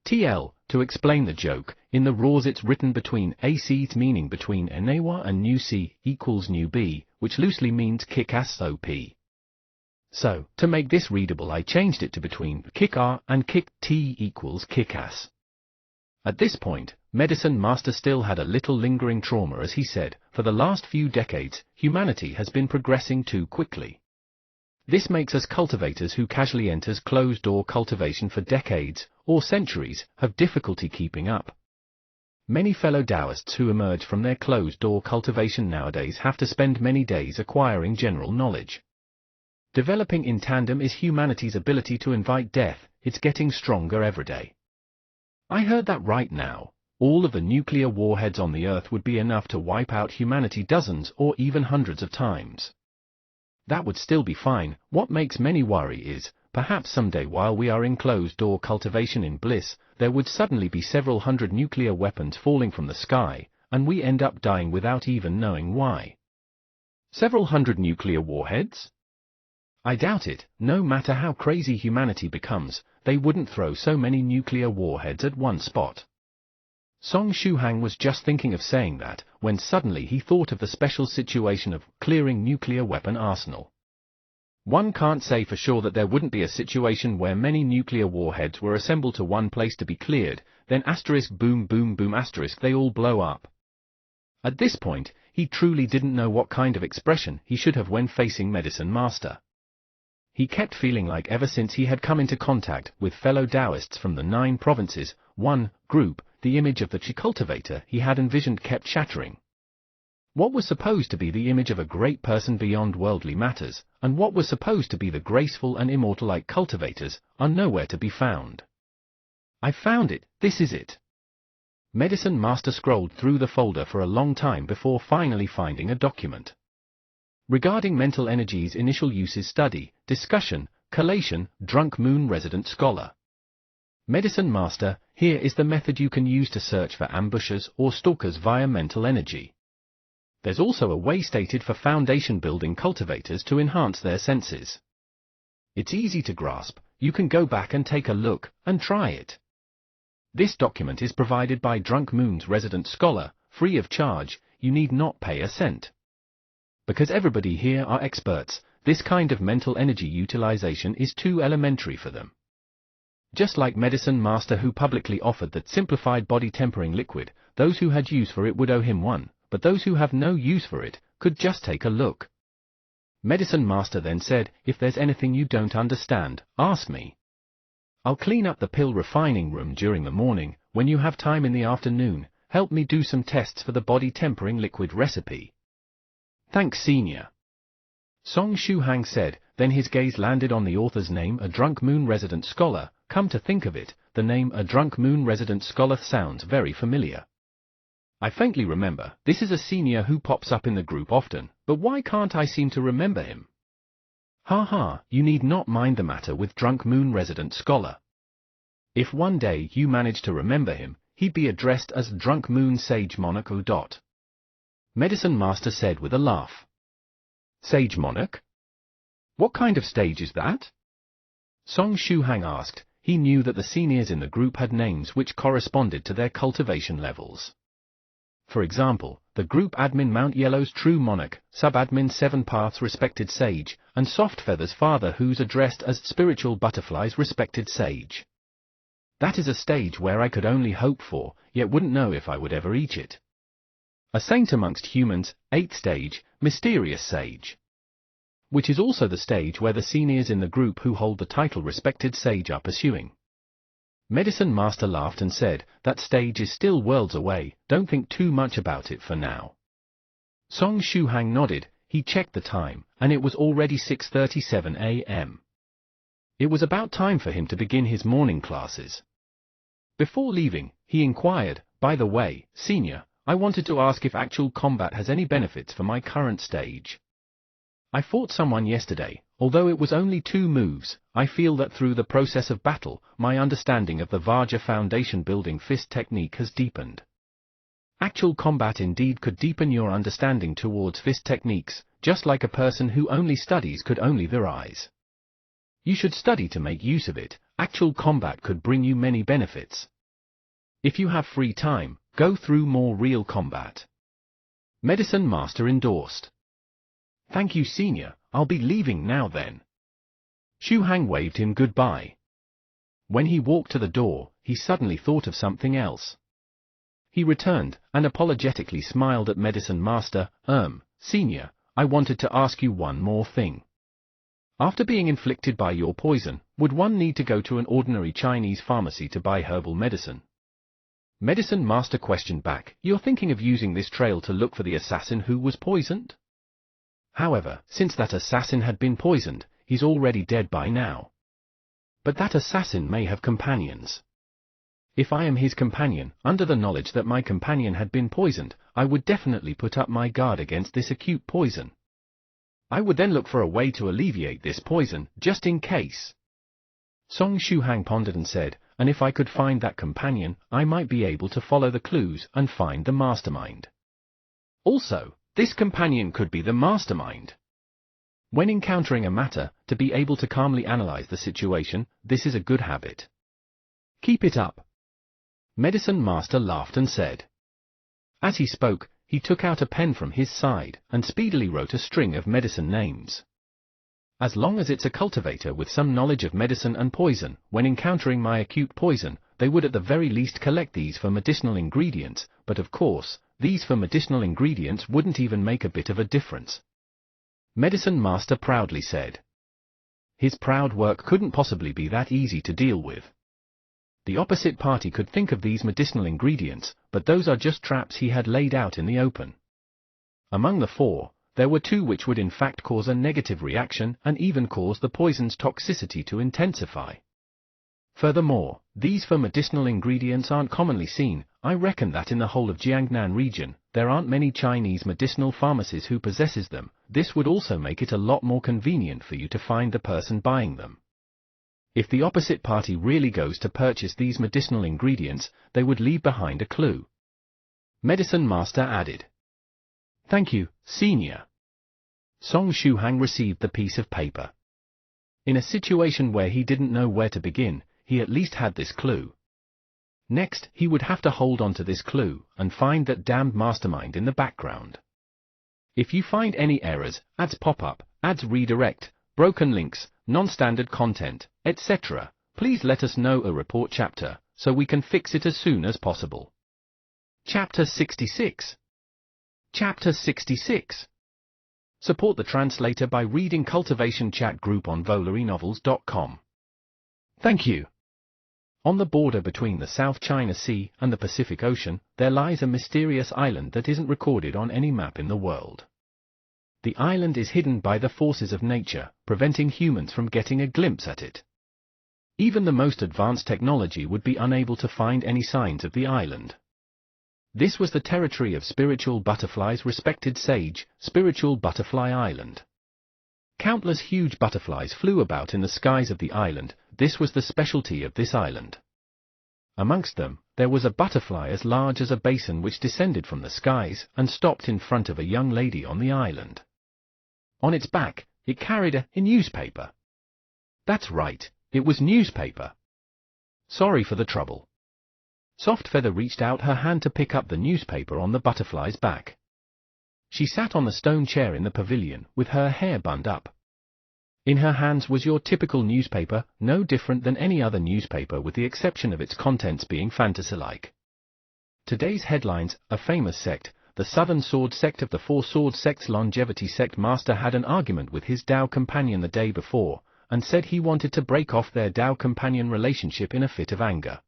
TL, to explain the joke, in the rules it's written between AC's meaning between Enewa and New C equals New B, which loosely means kick-ass OP. So, to make this readable I changed it to between Kick R and Kick T equals kick-ass. At this point, Medicine Master still had a little lingering trauma as he said, for the last few decades, humanity has been progressing too quickly. This makes us cultivators who casually enters closed-door cultivation for decades, or centuries, have difficulty keeping up. Many fellow Taoists who emerge from their closed-door cultivation nowadays have to spend many days acquiring general knowledge. Developing in tandem is humanity's ability to invite death, it's getting stronger every day. I heard that right now. All of the nuclear warheads on the Earth would be enough to wipe out humanity dozens or even hundreds of times. That would still be fine. What makes many worry is, perhaps someday while we are in closed-door cultivation in bliss, there would suddenly be several hundred nuclear weapons falling from the sky, and we end up dying without even knowing why. Several hundred nuclear warheads? I doubt it. No matter how crazy humanity becomes, they wouldn't throw so many nuclear warheads at one spot. Song Shuhang was just thinking of saying that, when suddenly he thought of the special situation of clearing nuclear weapon arsenal. One can't say for sure that there wouldn't be a situation where many nuclear warheads were assembled to one place to be cleared, then asterisk boom boom boom asterisk they all blow up. At this point, he truly didn't know what kind of expression he should have when facing Medicine Master. He kept feeling like ever since he had come into contact with fellow Taoists from the 9 provinces, 1 group, the image of the Chi cultivator he had envisioned kept shattering. What was supposed to be the image of a great person beyond worldly matters, and what was supposed to be the graceful and immortal-like cultivators, are nowhere to be found. I found it, this is it. Medicine Master scrolled through the folder for a long time before finally finding a document. Regarding mental energies initial uses study, discussion, collation, Drunk Moon resident scholar. Medicine Master, here is the method you can use to search for ambushers or stalkers via mental energy. There's also a way stated for foundation building cultivators to enhance their senses. It's easy to grasp, you can go back and take a look, and try it. This document is provided by Drunk Moon's resident scholar, free of charge, you need not pay a cent. Because everybody here are experts, this kind of mental energy utilization is too elementary for them. Just like Medicine Master who publicly offered that simplified body tempering liquid, those who had use for it would owe him one, but those who have no use for it, could just take a look. Medicine Master then said, if there's anything you don't understand, ask me. I'll clean up the pill refining room during the morning. When you have time in the afternoon, help me do some tests for the body tempering liquid recipe. Thanks, Senior. Song Shuhang said, then his gaze landed on the author's name, A Drunk Moon Resident Scholar. Come to think of it, the name A Drunk Moon Resident Scholar sounds very familiar. I faintly remember, this is a senior who pops up in the group often, but why can't I seem to remember him? Ha ha, you need not mind the matter with Drunk Moon Resident Scholar. If one day you manage to remember him, he'd be addressed as Drunk Moon Sage Monarch O. Medicine Master said with a laugh. Sage Monarch? What kind of stage is that? Song Shuhang asked. He knew that the seniors in the group had names which corresponded to their cultivation levels. For example, the group admin Mount Yellow's True Monarch, sub-admin Seven Paths Respected Sage, and Soft Feather's father who's addressed as Spiritual Butterfly's Respected Sage. That is a stage where I could only hope for, yet wouldn't know if I would ever reach it. A saint amongst humans, 8th stage, Mysterious Sage. Which is also the stage where the seniors in the group who hold the title Respected Sage are pursuing. Medicine Master laughed and said, that stage is still worlds away, don't think too much about it for now. Song Shuhang nodded. He checked the time, and it was already 6:37 a.m. It was about time for him to begin his morning classes. Before leaving, he inquired, by the way, Senior, I wanted to ask if actual combat has any benefits for my current stage. I fought someone yesterday. Although it was only 2 moves, I feel that through the process of battle, my understanding of the Vajra Foundation building fist technique has deepened. Actual combat indeed could deepen your understanding towards fist techniques, just like a person who only studies could only their eyes. You should study to make use of it. Actual combat could bring you many benefits. If you have free time, go through more real combat. Medicine Master endorsed. Thank you, Senior. I'll be leaving now then. Shuhang waved him goodbye. When he walked to the door, he suddenly thought of something else. He returned, and apologetically smiled at Medicine Master. Senior, I wanted to ask you one more thing. After being inflicted by your poison, would one need to go to an ordinary Chinese pharmacy to buy herbal medicine? Medicine Master questioned back. You're thinking of using this trail to look for the assassin who was poisoned? However, since that assassin had been poisoned, he's already dead by now. But that assassin may have companions. If I am his companion, under the knowledge that my companion had been poisoned, I would definitely put up my guard against this acute poison. I would then look for a way to alleviate this poison, just in case. Song Shuhang pondered and said, and if I could find that companion, I might be able to follow the clues and find the mastermind. Also, this companion could be the mastermind. When encountering a matter, to be able to calmly analyze the situation, this is a good habit. Keep it up. Medicine Master laughed and said. As he spoke, he took out a pen from his side and speedily wrote a string of medicine names. As long as it's a cultivator with some knowledge of medicine and poison, when encountering my acute poison, they would at the very least collect these for medicinal ingredients, but of course, these for medicinal ingredients wouldn't even make a bit of a difference. Medicine Master proudly said. His proud work couldn't possibly be that easy to deal with. The opposite party could think of these medicinal ingredients, but those are just traps he had laid out in the open. Among the 4, there were 2 which would in fact cause a negative reaction and even cause the poison's toxicity to intensify. Furthermore, these for medicinal ingredients aren't commonly seen. I reckon that in the whole of Jiangnan region, there aren't many Chinese medicinal pharmacies who possesses them. This would also make it a lot more convenient for you to find the person buying them. If the opposite party really goes to purchase these medicinal ingredients, they would leave behind a clue. Medicine Master added. Thank you, Senior. Song Shuhang received the piece of paper. In a situation where he didn't know where to begin, he at least had this clue. Next, he would have to hold on to this clue and find that damned mastermind in the background. If you find any errors, ads pop-up, ads redirect, broken links, non-standard content, etc., please let us know a report chapter, so we can fix it as soon as possible. Chapter 66. Chapter 66. Support the translator by reading Cultivation chat group on VolariNovels.com. Thank you. On the border between the South China Sea and the Pacific Ocean, there lies a mysterious island that isn't recorded on any map in the world. The island is hidden by the forces of nature, preventing humans from getting a glimpse at it. Even the most advanced technology would be unable to find any signs of the island. This was the territory of Spiritual Butterfly's respected sage, Spiritual Butterfly Island. Countless huge butterflies flew about in the skies of the island. This was the specialty of this island. Amongst them, there was a butterfly as large as a basin which descended from the skies and stopped in front of a young lady on the island. On its back, it carried a newspaper. That's right, it was newspaper. Sorry for the trouble. Softfeather reached out her hand to pick up the newspaper on the butterfly's back. She sat on the stone chair in the pavilion, with her hair bunned up. In her hands was your typical newspaper, no different than any other newspaper with the exception of its contents being fantasy-like. Today's headlines: a famous sect, the Southern Sword Sect of the Four Sword Sect's longevity sect master had an argument with his Tao companion the day before, and said he wanted to break off their Tao companion relationship in a fit of anger.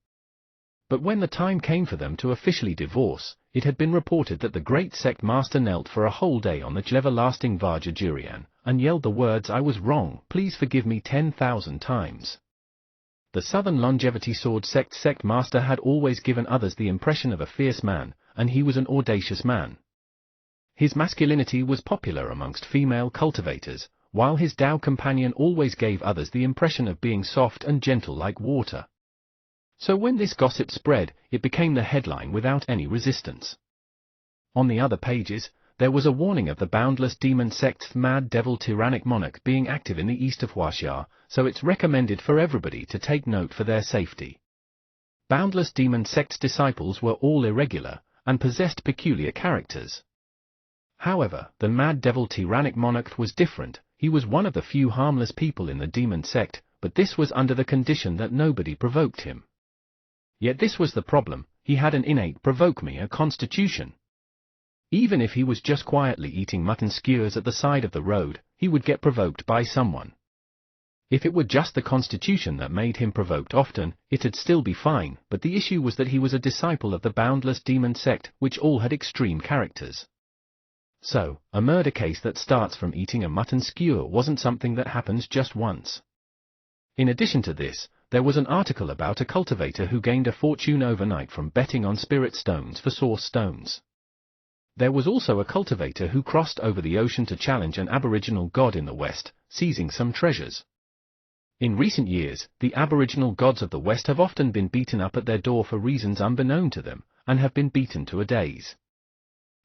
But when the time came for them to officially divorce, it had been reported that the great sect master knelt for a whole day on the everlasting Vajrayana, and yelled the words, "I was wrong, please forgive me," 10,000 times. The Southern Longevity Sword sect master had always given others the impression of a fierce man, and he was an audacious man. His masculinity was popular amongst female cultivators, while his Tao companion always gave others the impression of being soft and gentle like water. So when this gossip spread, it became the headline without any resistance. On the other pages, there was a warning of the boundless demon sect's mad devil tyrannic monarch being active in the east of Huaxia, so it's recommended for everybody to take note for their safety. Boundless demon sect's disciples were all irregular, and possessed peculiar characters. However, the mad devil tyrannic monarch was different. He was one of the few harmless people in the demon sect, but this was under the condition that nobody provoked him. Yet this was the problem: he had an innate provoke-me constitution. Even if he was just quietly eating mutton skewers at the side of the road, he would get provoked by someone. If it were just the constitution that made him provoked often, it'd still be fine, but the issue was that he was a disciple of the boundless demon sect, which all had extreme characters. So, a murder case that starts from eating a mutton skewer wasn't something that happens just once. In addition to this, there was an article about a cultivator who gained a fortune overnight from betting on spirit stones for source stones. There was also a cultivator who crossed over the ocean to challenge an Aboriginal god in the West, seizing some treasures. In recent years, the Aboriginal gods of the West have often been beaten up at their door for reasons unbeknown to them, and have been beaten to a daze.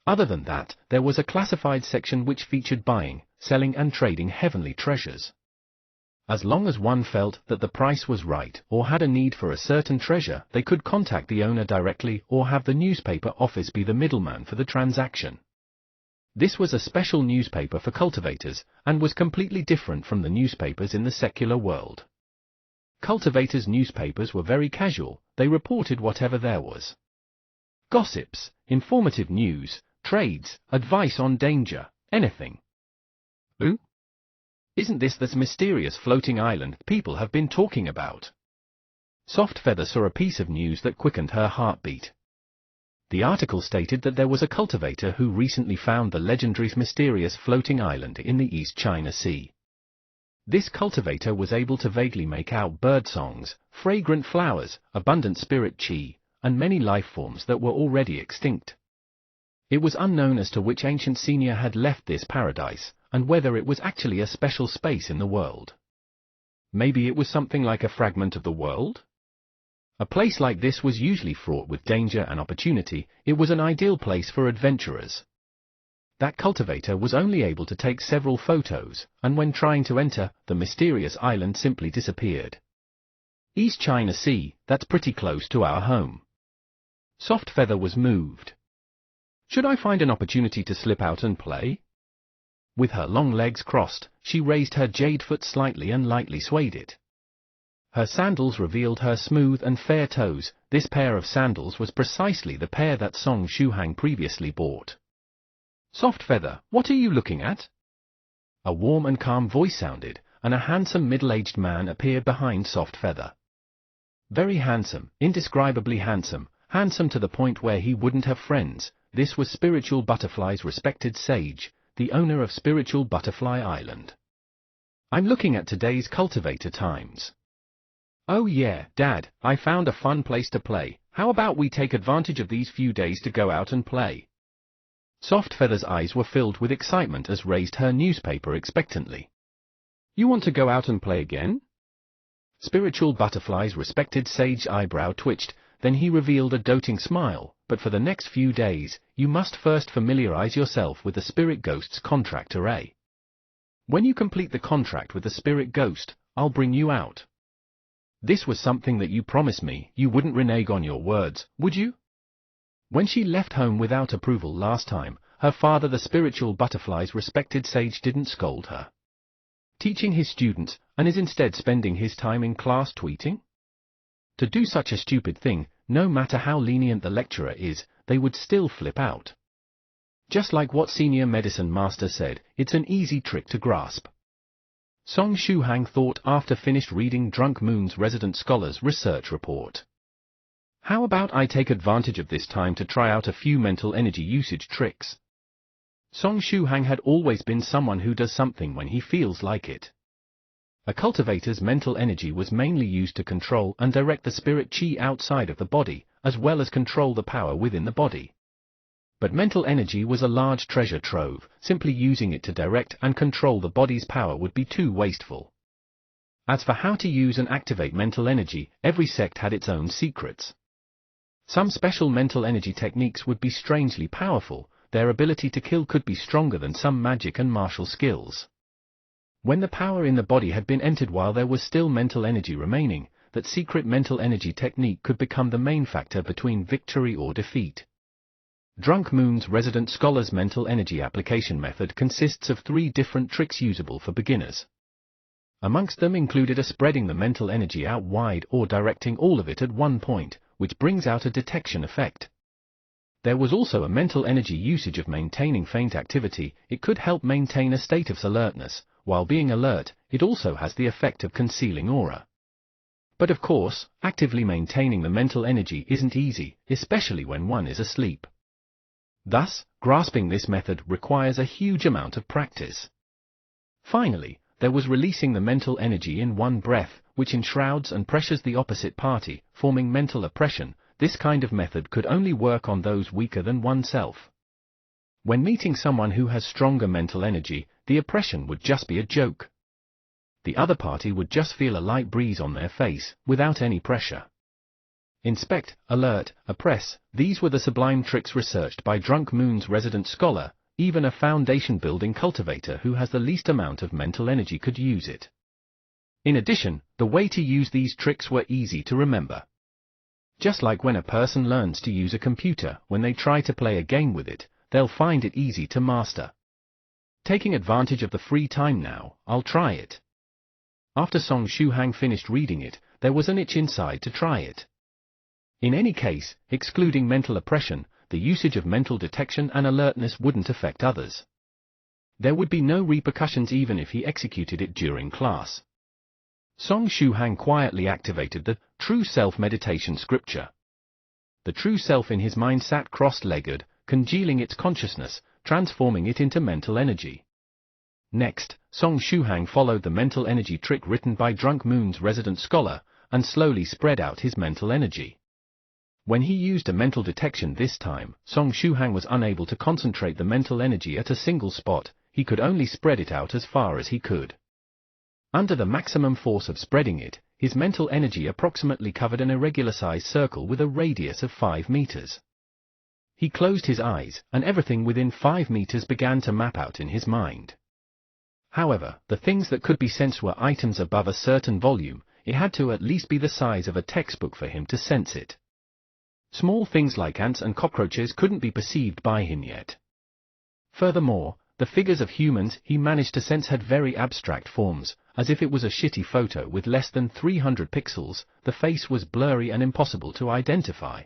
Other than that, there was a classified section which featured buying, selling and trading heavenly treasures. As long as one felt that the price was right or had a need for a certain treasure, they could contact the owner directly or have the newspaper office be the middleman for the transaction. This was a special newspaper for cultivators, and was completely different from the newspapers in the secular world. Cultivators' newspapers were very casual, they reported whatever there was. Gossips, informative news, trades, advice on danger, anything. Who? Isn't this the mysterious floating island people have been talking about? Softfeather saw a piece of news that quickened her heartbeat. The article stated that there was a cultivator who recently found the legendary mysterious floating island in the East China Sea. This cultivator was able to vaguely make out bird songs, fragrant flowers, abundant spirit chi, and many life forms that were already extinct. It was unknown as to which ancient senior had left this paradise, and whether it was actually a special space in the world. Maybe it was something like a fragment of the world? A place like this was usually fraught with danger and opportunity. It was an ideal place for adventurers. That cultivator was only able to take several photos, and when trying to enter, the mysterious island simply disappeared. East China Sea, that's pretty close to our home. Softfeather was moved. Should I find an opportunity to slip out and play? With her long legs crossed, she raised her jade foot slightly and lightly swayed it. Her sandals revealed her smooth and fair toes. This pair of sandals was precisely the pair that Song Shuhang previously bought. Softfeather, what are you looking at? A warm and calm voice sounded, and a handsome middle-aged man appeared behind Soft Feather. Very handsome, indescribably handsome, handsome to the point where he wouldn't have friends. This was Spiritual Butterfly's respected sage, the owner of Spiritual Butterfly Island. I'm looking at today's Cultivator Times. Oh yeah, Dad, I found a fun place to play. How about we take advantage of these few days to go out and play? Soft Feather's eyes were filled with excitement as raised her newspaper expectantly. You want to go out and play again? Spiritual Butterfly's respected sage eyebrow twitched, then he revealed a doting smile. But for the next few days, you must first familiarize yourself with the Spirit Ghost's contract array. When you complete the contract with the Spirit Ghost, I'll bring you out. This was something that you promised me. You wouldn't renege on your words, would you? When she left home without approval last time, her father, the Spiritual Butterfly's respected sage, didn't scold her. Teaching his students, and is instead spending his time in class tweeting? To do such a stupid thing, no matter how lenient the lecturer is, they would still flip out. Just like what Senior Medicine Master said, it's an easy trick to grasp. Song Shuhang thought after finished reading Drunk Moon's resident scholar's research report. How about I take advantage of this time to try out a few mental energy usage tricks? Song Shuhang had always been someone who does something when he feels like it. A cultivator's mental energy was mainly used to control and direct the spirit chi outside of the body, as well as control the power within the body. But mental energy was a large treasure trove. Simply using it to direct and control the body's power would be too wasteful. As for how to use and activate mental energy, every sect had its own secrets. Some special mental energy techniques would be strangely powerful. Their ability to kill could be stronger than some magic and martial skills. When the power in the body had been entered while there was still mental energy remaining, that secret mental energy technique could become the main factor between victory or defeat. Drunk Moon's resident scholar's mental energy application method consists of 3 different tricks usable for beginners. Amongst them included a spreading the mental energy out wide or directing all of it at one point, which brings out a detection effect. There was also a mental energy usage of maintaining faint activity. It could help maintain a state of alertness. While being alert, it also has the effect of concealing aura. But of course, actively maintaining the mental energy isn't easy, especially when one is asleep. Thus, grasping this method requires a huge amount of practice. Finally, there was releasing the mental energy in one breath, which enshrouds and pressures the opposite party, forming mental oppression. This kind of method could only work on those weaker than oneself. When meeting someone who has stronger mental energy, the oppression would just be a joke. The other party would just feel a light breeze on their face, without any pressure. Inspect, alert, oppress, these were the sublime tricks researched by Drunk Moon's resident scholar. Even a foundation-building cultivator who has the least amount of mental energy could use it. In addition, the way to use these tricks were easy to remember. Just like when a person learns to use a computer, when they try to play a game with it, they'll find it easy to master. Taking advantage of the free time now, I'll try it. After Song Shuhang finished reading it, there was an itch inside to try it. In any case, excluding mental oppression, the usage of mental detection and alertness wouldn't affect others. There would be no repercussions even if he executed it during class. Song Shuhang quietly activated the True Self meditation scripture. The true self in his mind sat cross-legged, congealing its consciousness, transforming it into mental energy. Next, Song Shuhang followed the mental energy trick written by Drunk Moon's resident scholar, and slowly spread out his mental energy. When he used a mental detection this time, Song Shuhang was unable to concentrate the mental energy at a single spot. He could only spread it out as far as he could. Under the maximum force of spreading it, his mental energy approximately covered an irregular-sized circle with a radius of 5 meters. He closed his eyes, and everything within 5 meters began to map out in his mind. However, the things that could be sensed were items above a certain volume. It had to at least be the size of a textbook for him to sense it. Small things like ants and cockroaches couldn't be perceived by him yet. Furthermore, the figures of humans he managed to sense had very abstract forms, as if it was a shitty photo with less than 300 pixels. The face was blurry and impossible to identify.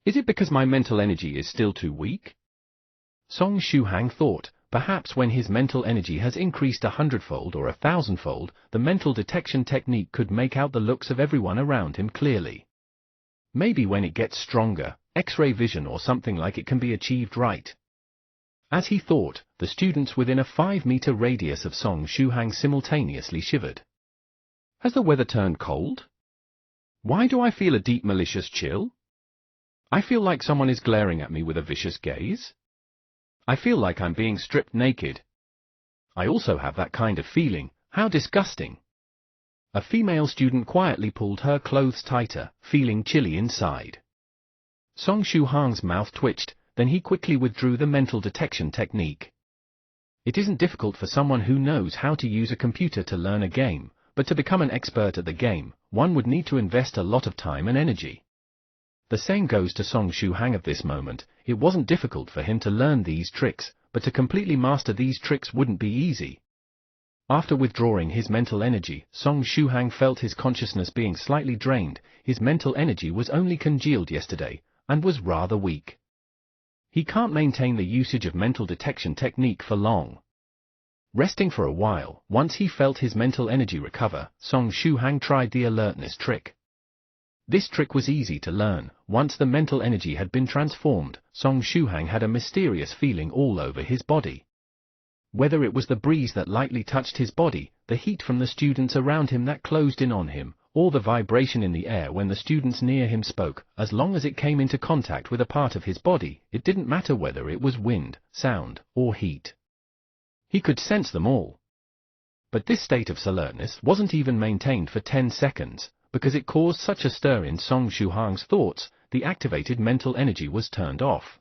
Is it because my mental energy is still too weak? Song Shuhang thought, perhaps when his mental energy has increased 100-fold or 1,000-fold, the mental detection technique could make out the looks of everyone around him clearly. Maybe when it gets stronger, X-ray vision or something like it can be achieved, right? As he thought, the students within a 5-meter radius of Song Shuhang simultaneously shivered. Has the weather turned cold? Why do I feel a deep malicious chill? I feel like someone is glaring at me with a vicious gaze. I feel like I'm being stripped naked. I also have that kind of feeling. How disgusting. A female student quietly pulled her clothes tighter, feeling chilly inside. Song Shuhang's mouth twitched, then he quickly withdrew the mental detection technique. It isn't difficult for someone who knows how to use a computer to learn a game, but to become an expert at the game, one would need to invest a lot of time and energy. The same goes to Song Shuhang at this moment. It wasn't difficult for him to learn these tricks, but to completely master these tricks wouldn't be easy. After withdrawing his mental energy, Song Shuhang felt his consciousness being slightly drained. His mental energy was only congealed yesterday, and was rather weak. He can't maintain the usage of mental detection technique for long. Resting for a while, once he felt his mental energy recover, Song Shuhang tried the alertness trick. This trick was easy to learn. Once the mental energy had been transformed, Song Shuhang had a mysterious feeling all over his body. Whether it was the breeze that lightly touched his body, the heat from the students around him that closed in on him, or the vibration in the air when the students near him spoke, as long as it came into contact with a part of his body, it didn't matter whether it was wind, sound, or heat. He could sense them all. But this state of alertness wasn't even maintained for 10 seconds. Because it caused such a stir in Song Shuhang's thoughts, the activated mental energy was turned off.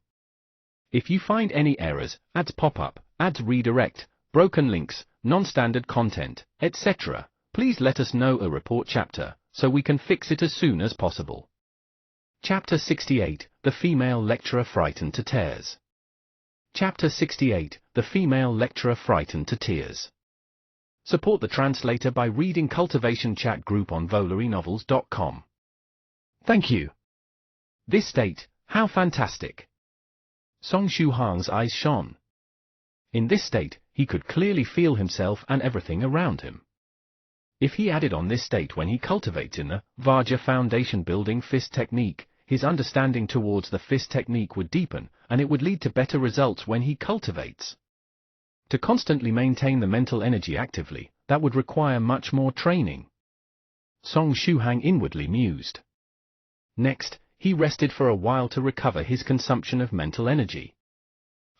If you find any errors, ads pop up, ads redirect, broken links, non-standard content, etc., please let us know a report chapter, so we can fix it as soon as possible. Chapter 68, The Female Lecturer Frightened to Tears. Chapter 68, The Female Lecturer Frightened to Tears. Support the translator by reading Cultivation chat group on VolariNovels.com. Thank you. This state, how fantastic. Song Shuhang's eyes shone. In this state, he could clearly feel himself and everything around him. If he added on this state when he cultivates in the Vajra Foundation building fist technique, his understanding towards the fist technique would deepen, and it would lead to better results when he cultivates. To constantly maintain the mental energy actively, that would require much more training. Song Shuhang inwardly mused. Next, he rested for a while to recover his consumption of mental energy.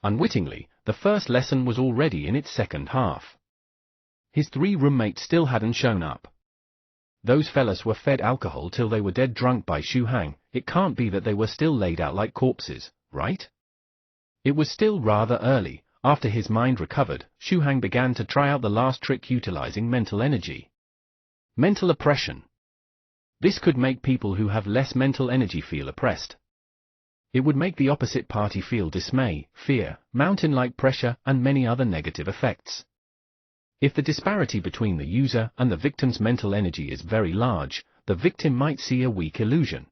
Unwittingly, the first lesson was already in its second half. His 3 roommates still hadn't shown up. Those fellas were fed alcohol till they were dead drunk by Shuhang. It can't be that they were still laid out like corpses, right? It was still rather early. After his mind recovered, Shuhang began to try out the last trick utilizing mental energy. Mental oppression. This could make people who have less mental energy feel oppressed. It would make the opposite party feel dismay, fear, mountain-like pressure, and many other negative effects. If the disparity between the user and the victim's mental energy is very large, the victim might see a weak illusion.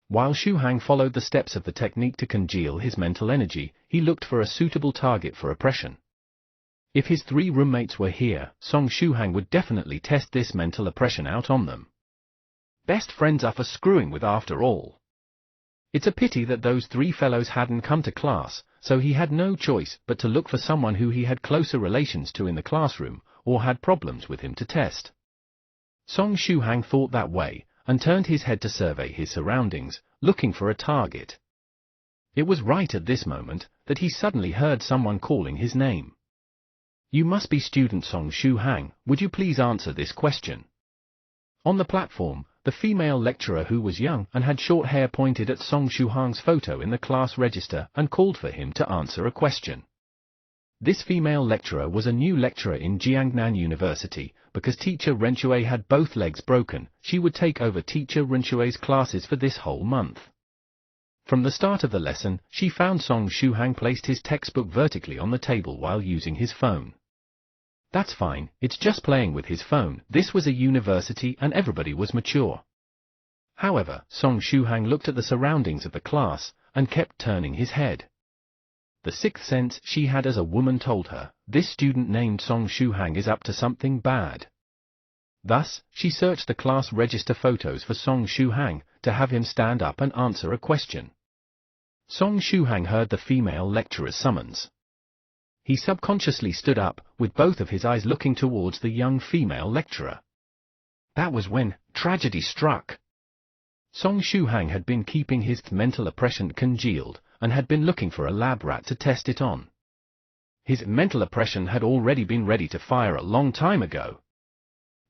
While Shuhang followed the steps of the technique to congeal his mental energy, he looked for a suitable target for oppression. If his 3 roommates were here, Song Shuhang would definitely test this mental oppression out on them. Best friends are for screwing with after all. It's a pity that those 3 fellows hadn't come to class, so he had no choice but to look for someone who he had closer relations to in the classroom, or had problems with him to test. Song Shuhang thought that way, and turned his head to survey his surroundings, looking for a target. It was right at this moment that he suddenly heard someone calling his name. You must be student Song Shuhang, would you please answer this question? On the platform, the female lecturer who was young and had short hair pointed at Song Shuhang's photo in the class register and called for him to answer a question. This female lecturer was a new lecturer in Jiangnan University. Because teacher Renshui had both legs broken, she would take over teacher Renshui's classes for this whole month. From the start of the lesson, she found Song Shuhang placed his textbook vertically on the table while using his phone. That's fine, it's just playing with his phone. This was a university and everybody was mature. However, Song Shuhang looked at the surroundings of the class, and kept turning his head. The sixth sense she had as a woman told her, this student named Song Shuhang is up to something bad. Thus, she searched the class register photos for Song Shuhang, to have him stand up and answer a question. Song Shuhang heard the female lecturer's summons. He subconsciously stood up, with both of his eyes looking towards the young female lecturer. That was when tragedy struck. Song Shuhang had been keeping his mental oppression congealed, and had been looking for a lab rat to test it on. His mental oppression had already been ready to fire a long time ago.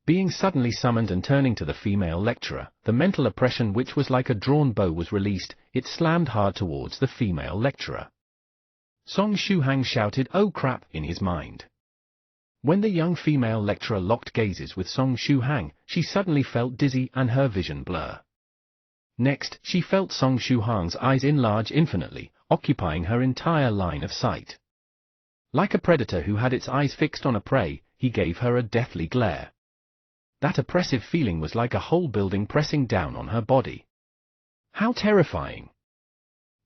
Being suddenly summoned and turning to the female lecturer, the mental oppression which was like a drawn bow was released, it slammed hard towards the female lecturer. Song Shuhang shouted, "Oh crap," in his mind. When the young female lecturer locked gazes with Song Shuhang, she suddenly felt dizzy and her vision blur. Next, she felt Song Shuhang's eyes enlarge infinitely, occupying her entire line of sight. Like a predator who had its eyes fixed on a prey, he gave her a deathly glare. That oppressive feeling was like a whole building pressing down on her body. How terrifying!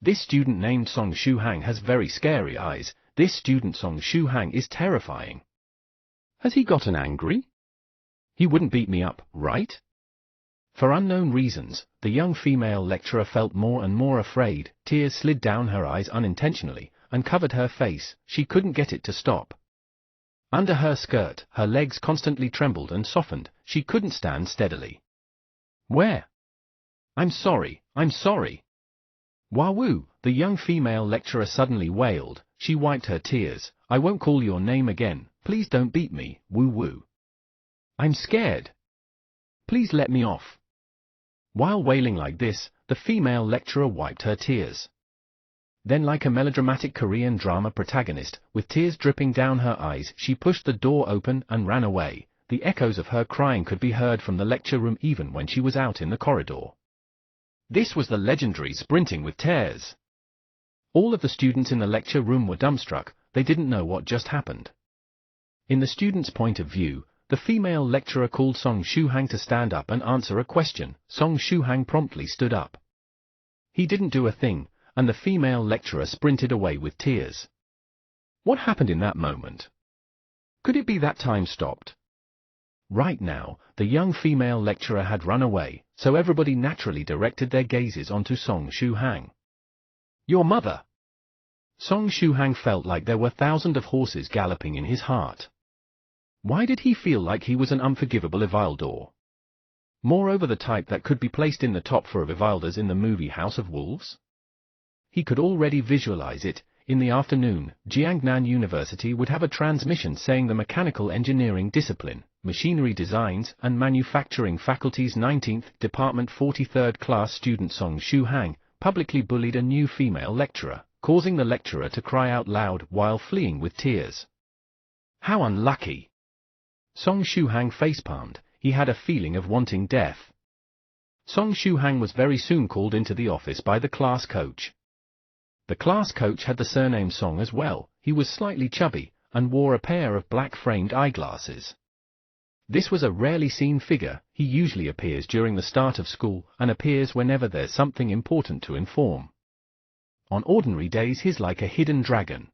This student named Song Shuhang has very scary eyes. This student Song Shuhang is terrifying. Has he gotten angry? He wouldn't beat me up, right? For unknown reasons, the young female lecturer felt more and more afraid. Tears slid down her eyes unintentionally, and covered her face. She couldn't get it to stop. Under her skirt, her legs constantly trembled and softened. She couldn't stand steadily. Where? I'm sorry, I'm sorry. Wahwoo, the young female lecturer suddenly wailed. She wiped her tears. I won't call your name again. Please don't beat me, woo-woo. I'm scared. Please let me off. While wailing like this, the female lecturer wiped her tears. Then, like a melodramatic Korean drama protagonist, with tears dripping down her eyes, she pushed the door open and ran away. The echoes of her crying could be heard from the lecture room even when she was out in the corridor. This was the legendary sprinting with tears. All of the students in the lecture room were dumbstruck. They didn't know what just happened. In the students' point of view, the female lecturer called Song Shuhang to stand up and answer a question. Song Shuhang promptly stood up. He didn't do a thing, and the female lecturer sprinted away with tears. What happened in that moment? Could it be that time stopped? Right now, the young female lecturer had run away, so everybody naturally directed their gazes onto Song Shuhang. Your mother! Song Shuhang felt like there were thousands of horses galloping in his heart. Why did he feel like he was an unforgivable Evildor? Moreover, the type that could be placed in the top 4 of Evildors in the movie House of Wolves? He could already visualize it. In the afternoon, Jiangnan University would have a transmission saying the mechanical engineering discipline, machinery designs and manufacturing faculty's 19th Department 43rd class student Song Shuhang publicly bullied a new female lecturer, causing the lecturer to cry out loud while fleeing with tears. How unlucky! Song Shuhang facepalmed. He had a feeling of wanting death. Song Shuhang was very soon called into the office by the class coach. The class coach had the surname Song as well. He was slightly chubby, and wore a pair of black-framed eyeglasses. This was a rarely seen figure. He usually appears during the start of school, and appears whenever there's something important to inform. On ordinary days he's like a hidden dragon.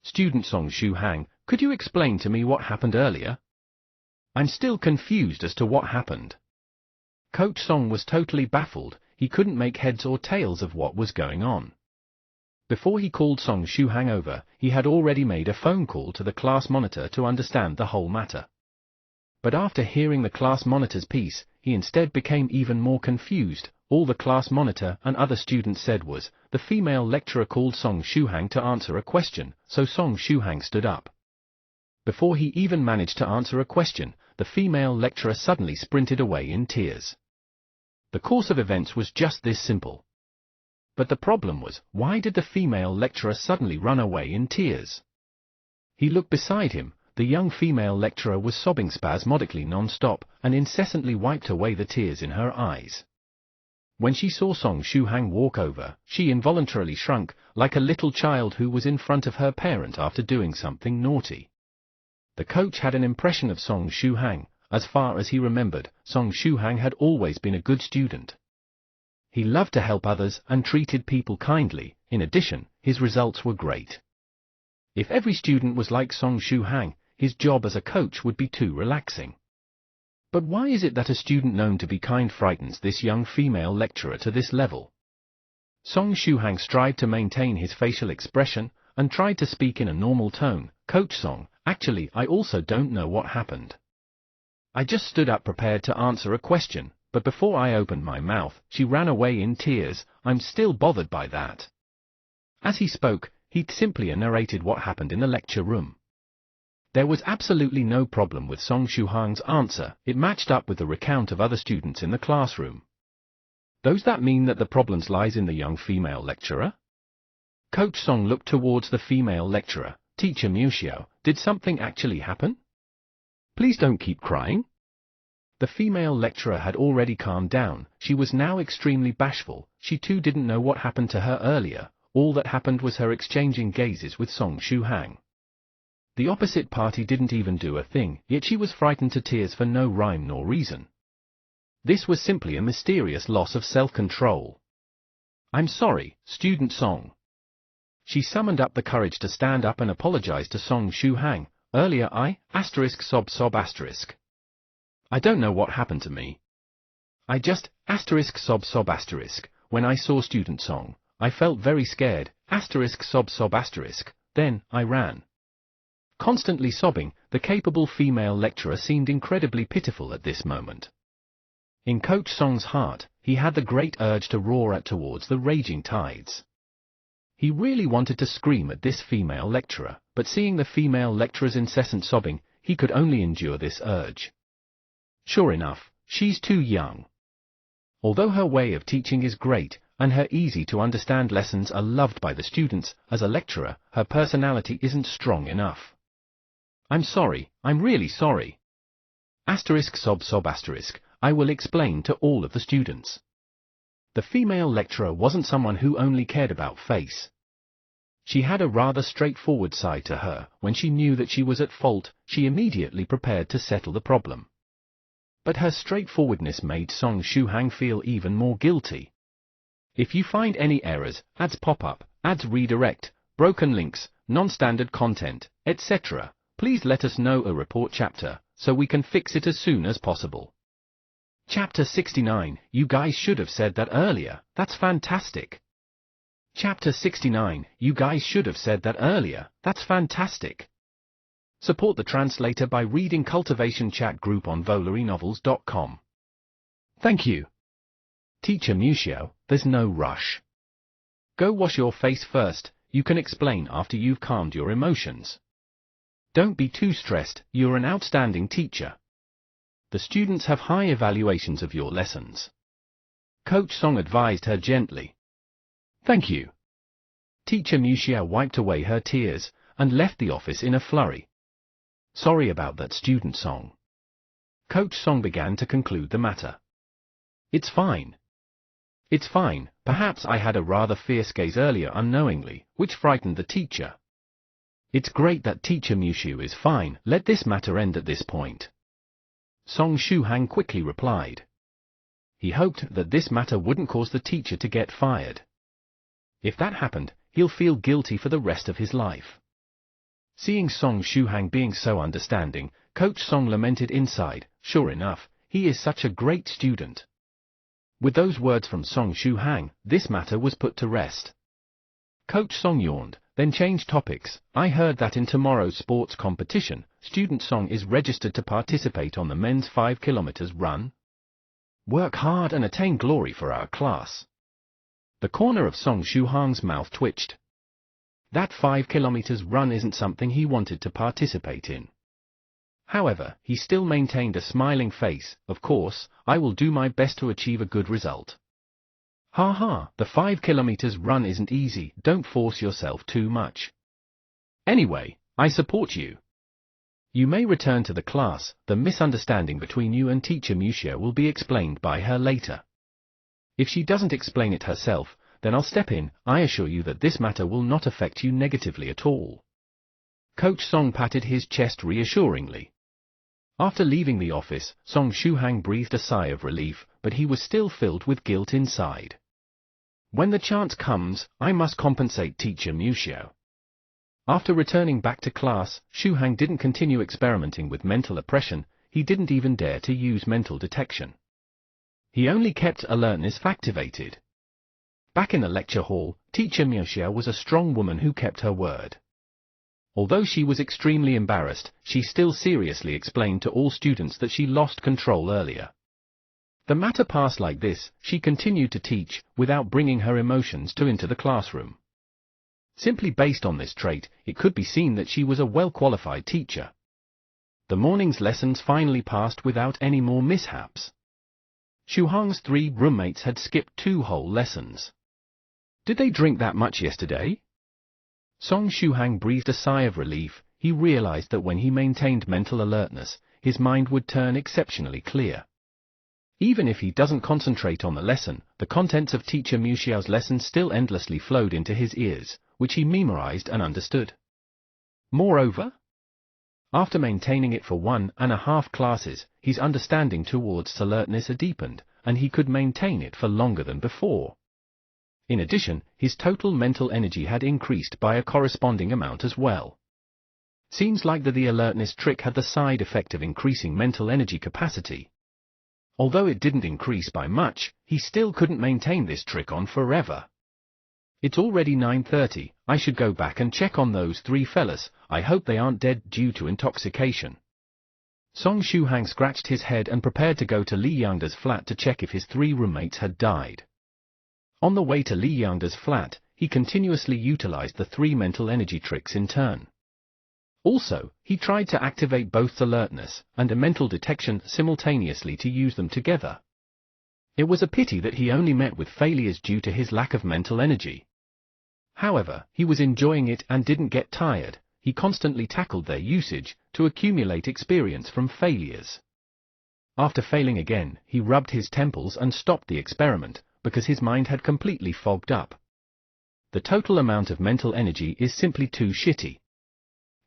Student Song Shuhang, could you explain to me what happened earlier? I'm still confused as to what happened. Coach Song was totally baffled. He couldn't make heads or tails of what was going on. Before he called Song Shuhang over, he had already made a phone call to the class monitor to understand the whole matter. But after hearing the class monitor's piece, he instead became even more confused. All the class monitor and other students said was, the female lecturer called Song Shuhang to answer a question, so Song Shuhang stood up. Before he even managed to answer a question, the female lecturer suddenly sprinted away in tears. The course of events was just this simple. But the problem was, why did the female lecturer suddenly run away in tears? He looked beside him. The young female lecturer was sobbing spasmodically non-stop, and incessantly wiped away the tears in her eyes. When she saw Song Shuhang walk over, she involuntarily shrunk, like a little child who was in front of her parent after doing something naughty. The coach had an impression of Song Shuhang. As far as he remembered, Song Shuhang had always been a good student. He loved to help others and treated people kindly. In addition, his results were great. If every student was like Song Shu-hang, his job as a coach would be too relaxing. But why is it that a student known to be kind frightens this young female lecturer to this level? Song Shu-hang strived to maintain his facial expression and tried to speak in a normal tone. Coach Song, actually, I also don't know what happened. I just stood up prepared to answer a question, but before I opened my mouth, she ran away in tears. I'm still bothered by that. As he spoke, he simply narrated what happened in the lecture room. There was absolutely no problem with Song Shu-hang's answer. It matched up with the recount of other students in the classroom. Does that mean that the problem lies in the young female lecturer? Coach Song looked towards the female lecturer. Teacher Mu Xiao, did something actually happen? Please don't keep crying. The female lecturer had already calmed down. She was now extremely bashful. She too didn't know what happened to her earlier. All that happened was her exchanging gazes with Song Shu-hang. The opposite party didn't even do a thing, yet she was frightened to tears for no rhyme nor reason. This was simply a mysterious loss of self-control. I'm sorry, student Song. She summoned up the courage to stand up and apologize to Song Shu-hang. Earlier I, sob. I don't know what happened to me. I just, sob. When I saw student Song, I felt very scared, sob. Then, I ran. Constantly sobbing, the capable female lecturer seemed incredibly pitiful at this moment. In Coach Song's heart, he had the great urge to roar towards the raging tides. He really wanted to scream at this female lecturer, but seeing the female lecturer's incessant sobbing, he could only endure this urge. Sure enough, she's too young. Although her way of teaching is great, and her easy-to-understand lessons are loved by the students, as a lecturer, her personality isn't strong enough. I'm sorry, I'm really sorry. Sob. I will explain to all of the students. The female lecturer wasn't someone who only cared about face. She had a rather straightforward side to her. When she knew that she was at fault, she immediately prepared to settle the problem. But her straightforwardness made Song Shu-hang feel even more guilty. If you find any errors, ads pop up, ads redirect, broken links, non-standard content, etc., please let us know a report chapter, so we can fix it as soon as possible. Chapter 69, you guys should have said that earlier, that's fantastic. Chapter 69, you guys should have said that earlier, that's fantastic. Support the translator by reading Cultivation chat group on VolaryNovels.com. Thank you. Teacher Mu Xiao, there's no rush. Go wash your face first, you can explain after you've calmed your emotions. Don't be too stressed, you're an outstanding teacher. The students have high evaluations of your lessons. Coach Song advised her gently. Thank you. Teacher Mu Xiao wiped away her tears and left the office in a flurry. Sorry about that, student Song. Coach Song began to conclude the matter. It's fine. It's fine, perhaps I had a rather fierce gaze earlier unknowingly, which frightened the teacher. It's great that Teacher Mu Xiao is fine, let this matter end at this point. Song Shu-hang quickly replied. He hoped that this matter wouldn't cause the teacher to get fired. If that happened, he'll feel guilty for the rest of his life. Seeing Song Shu-hang being so understanding, Coach Song lamented inside, sure enough, he is such a great student. With those words from Song Shu-hang, this matter was put to rest. Coach Song yawned, then changed topics. I heard that in tomorrow's sports competition, student Song is registered to participate on the men's 5 kilometers run. Work hard and attain glory for our class. The corner of Song Shu-hang's mouth twitched. That 5 kilometers run isn't something he wanted to participate in. However, he still maintained a smiling face. Of course, I will do my best to achieve a good result. Ha ha, the 5 kilometers run isn't easy, don't force yourself too much. Anyway, I support you. You may return to the class, the misunderstanding between you and Teacher Mu Xiao will be explained by her later. If she doesn't explain it herself, then I'll step in. I assure you that this matter will not affect you negatively at all. Coach Song patted his chest reassuringly. After leaving the office, Song Shu-hang breathed a sigh of relief, but he was still filled with guilt inside. When the chance comes, I must compensate teacher Mu Xiao. After returning back to class, Xu Hang didn't continue experimenting with mental oppression, he didn't even dare to use mental detection. He only kept alertness activated. Back in the lecture hall, teacher Mu Xiao was a strong woman who kept her word. Although she was extremely embarrassed, she still seriously explained to all students that she lost control earlier. The matter passed like this, she continued to teach, without bringing her emotions into the classroom. Simply based on this trait, it could be seen that she was a well-qualified teacher. The morning's lessons finally passed without any more mishaps. Xu Hang's 3 roommates had skipped 2 whole lessons. Did they drink that much yesterday? Song Xu Hang breathed a sigh of relief. He realized that when he maintained mental alertness, his mind would turn exceptionally clear. Even if he doesn't concentrate on the lesson, the contents of teacher Mu Xiao's lesson still endlessly flowed into his ears, which he memorized and understood. Moreover, after maintaining it for 1.5 classes, his understanding towards alertness had deepened, and he could maintain it for longer than before. In addition, his total mental energy had increased by a corresponding amount as well. Seems like the alertness trick had the side effect of increasing mental energy capacity. Although it didn't increase by much, he still couldn't maintain this trick on forever. It's already 9:30, I should go back and check on those 3 fellas, I hope they aren't dead due to intoxication. Song Xu Hang scratched his head and prepared to go to Li Yangda's flat to check if his 3 roommates had died. On the way to Li Yangda's flat, he continuously utilized the 3 mental energy tricks in turn. Also, he tried to activate both alertness and a mental detection simultaneously to use them together. It was a pity that he only met with failures due to his lack of mental energy. However, he was enjoying it and didn't get tired. He constantly tackled their usage to accumulate experience from failures. After failing again, he rubbed his temples and stopped the experiment, because his mind had completely fogged up. The total amount of mental energy is simply too shitty.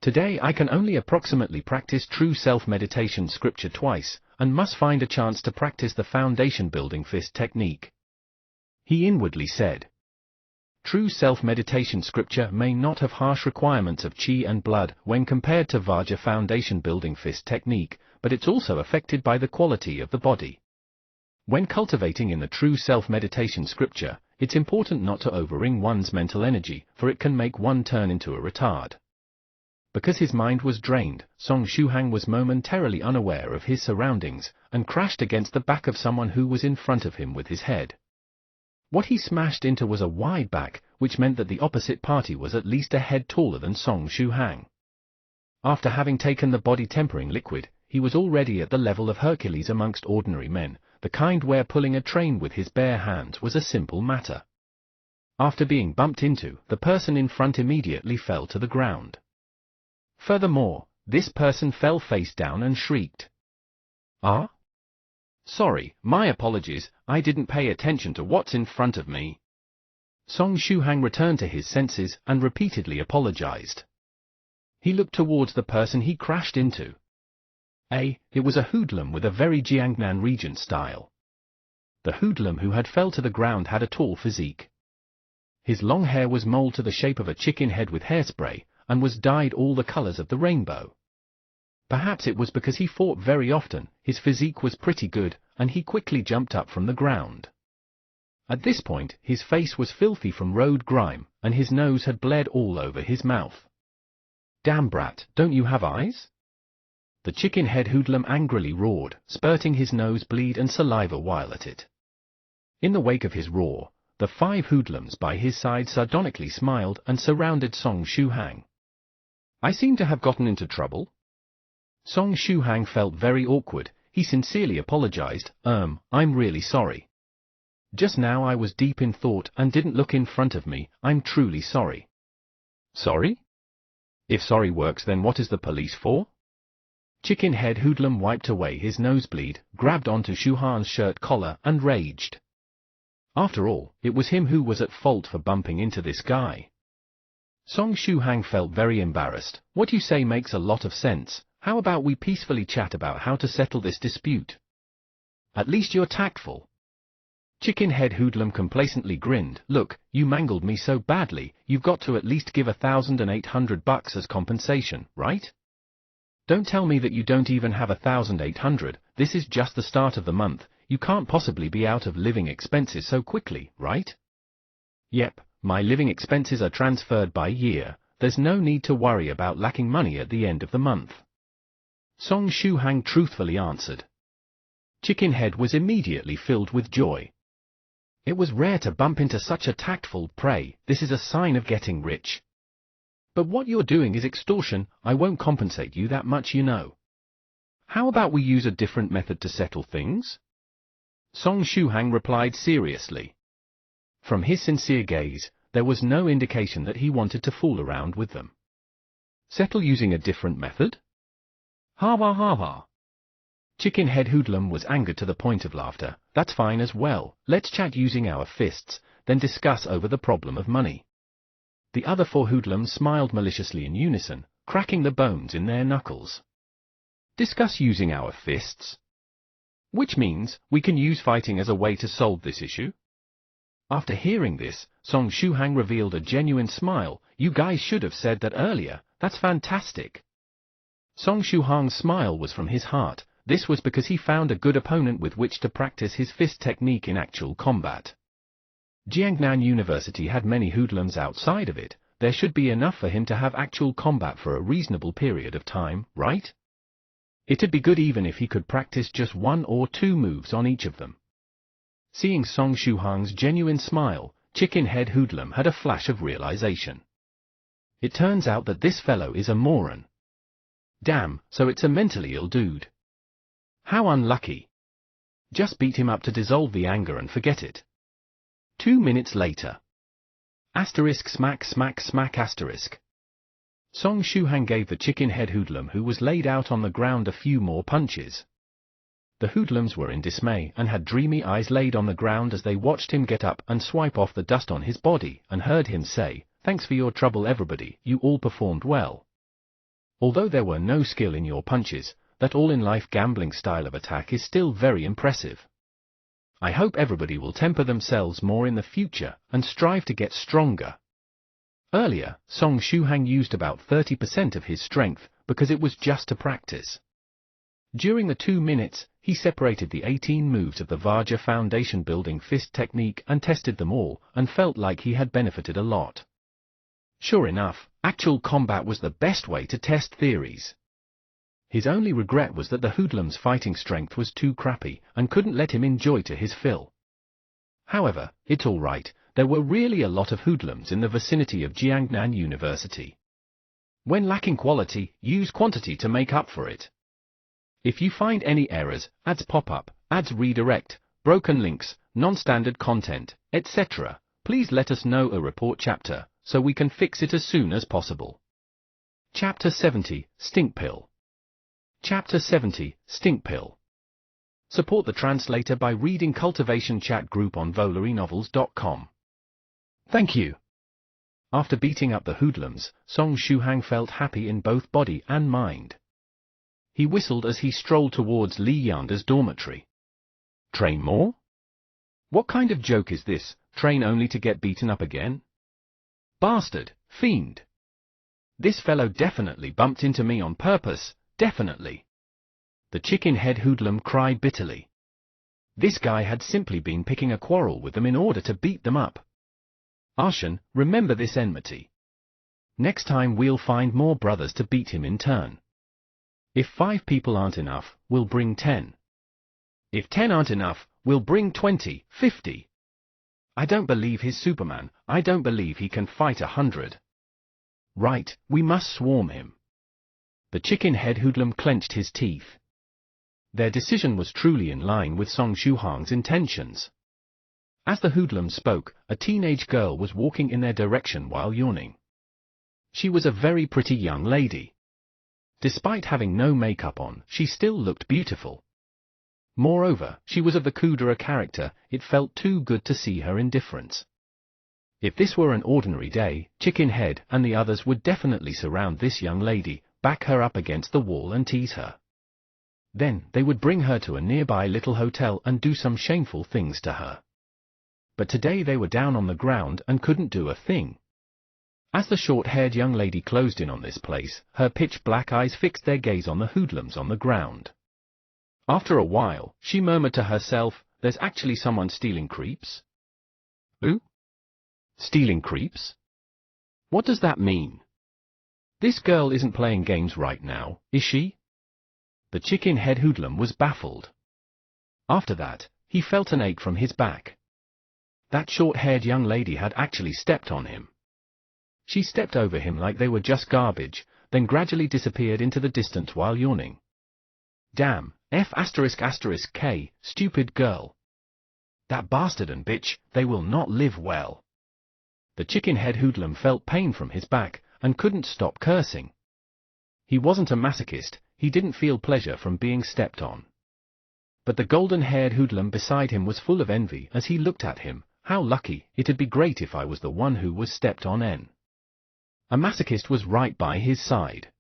Today I can only approximately practice true self-meditation scripture twice, and must find a chance to practice the foundation building fist technique. He inwardly said. True self-meditation scripture may not have harsh requirements of chi and blood when compared to Vajra foundation building fist technique, but it's also affected by the quality of the body. When cultivating in the true self-meditation scripture, it's important not to overwring one's mental energy, for it can make one turn into a retard. Because his mind was drained, Song Xu Hang was momentarily unaware of his surroundings, and crashed against the back of someone who was in front of him with his head. What he smashed into was a wide back, which meant that the opposite party was at least a head taller than Song Xu Hang. After having taken the body-tempering liquid, he was already at the level of Hercules amongst ordinary men, the kind where pulling a train with his bare hands was a simple matter. After being bumped into, the person in front immediately fell to the ground. Furthermore, this person fell face down and shrieked. Ah? Sorry, my apologies, I didn't pay attention to what's in front of me. Song Xu Hang returned to his senses and repeatedly apologized. He looked towards the person he crashed into. It was a hoodlum with a very Jiangnan regent style. The hoodlum who had fell to the ground had a tall physique. His long hair was molded to the shape of a chicken head with hairspray, and was dyed all the colors of the rainbow. Perhaps it was because he fought very often, his physique was pretty good, and he quickly jumped up from the ground. At this point, his face was filthy from road grime, and his nose had bled all over his mouth. Damn brat, don't you have eyes? The chicken head hoodlum angrily roared, spurting his nose bleed and saliva while at it. In the wake of his roar, the 5 hoodlums by his side sardonically smiled and surrounded Song Xu Hang. I seem to have gotten into trouble? Song Xu Hang felt very awkward. He sincerely apologized. I'm really sorry. Just now I was deep in thought and didn't look in front of me. I'm truly sorry. Sorry? If sorry works, then what is the police for? Chicken head hoodlum wiped away his nosebleed, grabbed onto Xu Hang's shirt collar and raged. After all, it was him who was at fault for bumping into this guy. Song Xu Hang felt very embarrassed. What you say makes a lot of sense. How about we peacefully chat about how to settle this dispute? At least you're tactful. Chicken Head Hoodlum complacently grinned. Look, you mangled me so badly, you've got to at least give $1,800 as compensation, right? Don't tell me that you don't even have 1,800, this is just the start of the month, you can't possibly be out of living expenses so quickly, right? Yep, my living expenses are transferred by year, there's no need to worry about lacking money at the end of the month. Song Shuhang truthfully answered. Chicken Head was immediately filled with joy. It was rare to bump into such a tactful prey, this is a sign of getting rich. But what you're doing is extortion, I won't compensate you that much, you know. How about we use a different method to settle things? Song Shuhang replied seriously. From his sincere gaze, there was no indication that he wanted to fool around with them. Settle using a different method? Ha ha ha ha. Chicken Head Hoodlum was angered to the point of laughter. That's fine as well, let's chat using our fists, then discuss over the problem of money. The other four hoodlums smiled maliciously in unison, cracking the bones in their knuckles. Discuss using our fists? Which means, we can use fighting as a way to solve this issue? After hearing this, Song Shuhang revealed a genuine smile. You guys should have said that earlier, that's fantastic. Song Shuhang's smile was from his heart, this was because he found a good opponent with which to practice his fist technique in actual combat. Jiangnan University had many hoodlums outside of it, there should be enough for him to have actual combat for a reasonable period of time, right? It'd be good even if he could practice just 1 or 2 moves on each of them. Seeing Song Shuhang's genuine smile, Chicken Head Hoodlum had a flash of realization. It turns out that this fellow is a moron. Damn, so it's a mentally ill dude. How unlucky. Just beat him up to dissolve the anger and forget it. 2 minutes later. Asterisk smack smack smack asterisk. Song Shuhang gave the Chicken Head Hoodlum who was laid out on the ground a few more punches. The hoodlums were in dismay and had dreamy eyes laid on the ground as they watched him get up and swipe off the dust on his body and heard him say, "Thanks for your trouble everybody, you all performed well. Although there were no skill in your punches, that all-in-life gambling style of attack is still very impressive. I hope everybody will temper themselves more in the future and strive to get stronger." Earlier, Song Shuhang used about 30% of his strength because it was just to practice. During the 2 minutes, he separated the 18 moves of the Vajra Foundation building fist technique and tested them all and felt like he had benefited a lot. Sure enough, actual combat was the best way to test theories. His only regret was that the hoodlum's fighting strength was too crappy and couldn't let him enjoy to his fill. However, it's alright, there were really a lot of hoodlums in the vicinity of Jiangnan University. When lacking quality, use quantity to make up for it. If you find any errors, ads pop up, ads redirect, broken links, non-standard content, etc., please let us know a report chapter, so we can fix it as soon as possible. Chapter 70, Stink Pill. Chapter 70, Stink Pill. Support the translator by reading Cultivation Chat Group on VolaryNovels.com. Thank you. After beating up the hoodlums, Song Shuhang felt happy in both body and mind. He whistled as he strolled towards Li Yanda's dormitory. Train more? What kind of joke is this, train only to get beaten up again? Bastard, fiend. This fellow definitely bumped into me on purpose, definitely. The Chicken Head Hoodlum cried bitterly. This guy had simply been picking a quarrel with them in order to beat them up. Arshan, remember this enmity. Next time we'll find more brothers to beat him in turn. If 5 people aren't enough, we'll bring 10. If 10 aren't enough, we'll bring 20, 50. I don't believe he's Superman, I don't believe he can fight 100. Right, we must swarm him. The Chicken Head Hoodlum clenched his teeth. Their decision was truly in line with Song Shuhang's intentions. As the hoodlum spoke, a teenage girl was walking in their direction while yawning. She was a very pretty young lady. Despite having no makeup on, she still looked beautiful. Moreover, she was of the Kudara character, it felt too good to see her indifference. If this were an ordinary day, Chicken Head and the others would definitely surround this young lady, back her up against the wall and tease her. Then, they would bring her to a nearby little hotel and do some shameful things to her. but today they were down on the ground and couldn't do a thing. As the short-haired young lady closed in on this place, her pitch-black eyes fixed their gaze on the hoodlums on the ground. After a while, she murmured to herself, "There's actually someone stealing creeps?" "Who? Stealing creeps? What does that mean? This girl isn't playing games right now, is she?" The chicken-head hoodlum was baffled. After that, he felt an ache from his back. That short-haired young lady had actually stepped on him. She stepped over him like they were just garbage, then gradually disappeared into the distance while yawning. "Damn, F***K, stupid girl. That bastard and bitch, they will not live well." The chicken-head hoodlum felt pain from his back, and couldn't stop cursing. He wasn't a masochist, he didn't feel pleasure from being stepped on. But the golden-haired hoodlum beside him was full of envy as he looked at him. "How lucky, it'd be great if I was the one who was stepped on n." A masochist was right by his side.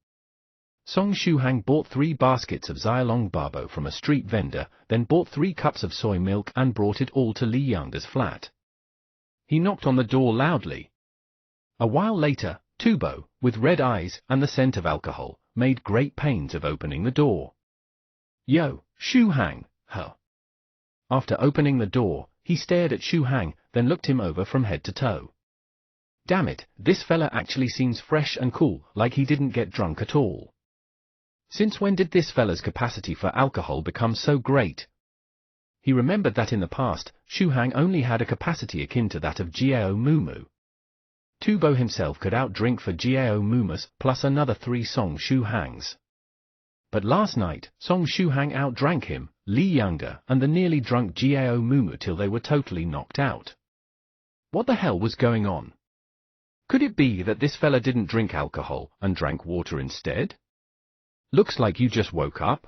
Song Shuhang bought 3 baskets of Xiaolong Babo from a street vendor, then bought 3 cups of soy milk and brought it all to Li Yangda's flat. He knocked on the door loudly. A while later, Tubo, with red eyes and the scent of alcohol, made great pains of opening the door. "Yo, Shuhang, huh?" After opening the door, he stared at Shuhang, then looked him over from head to toe. Damn it, this fella actually seems fresh and cool, like he didn't get drunk at all. Since when did this fella's capacity for alcohol become so great? He remembered that in the past, Shuhang only had a capacity akin to that of Jiao Mumu. Tubo himself could outdrink for Jiao Mumus plus another 3 Song Shuhangs. But last night, Song Shuhang outdrank him, Li Yangda, and the nearly drunk Jiao Mumu till they were totally knocked out. What the hell was going on? Could it be that this fella didn't drink alcohol and drank water instead? Looks like you just woke up.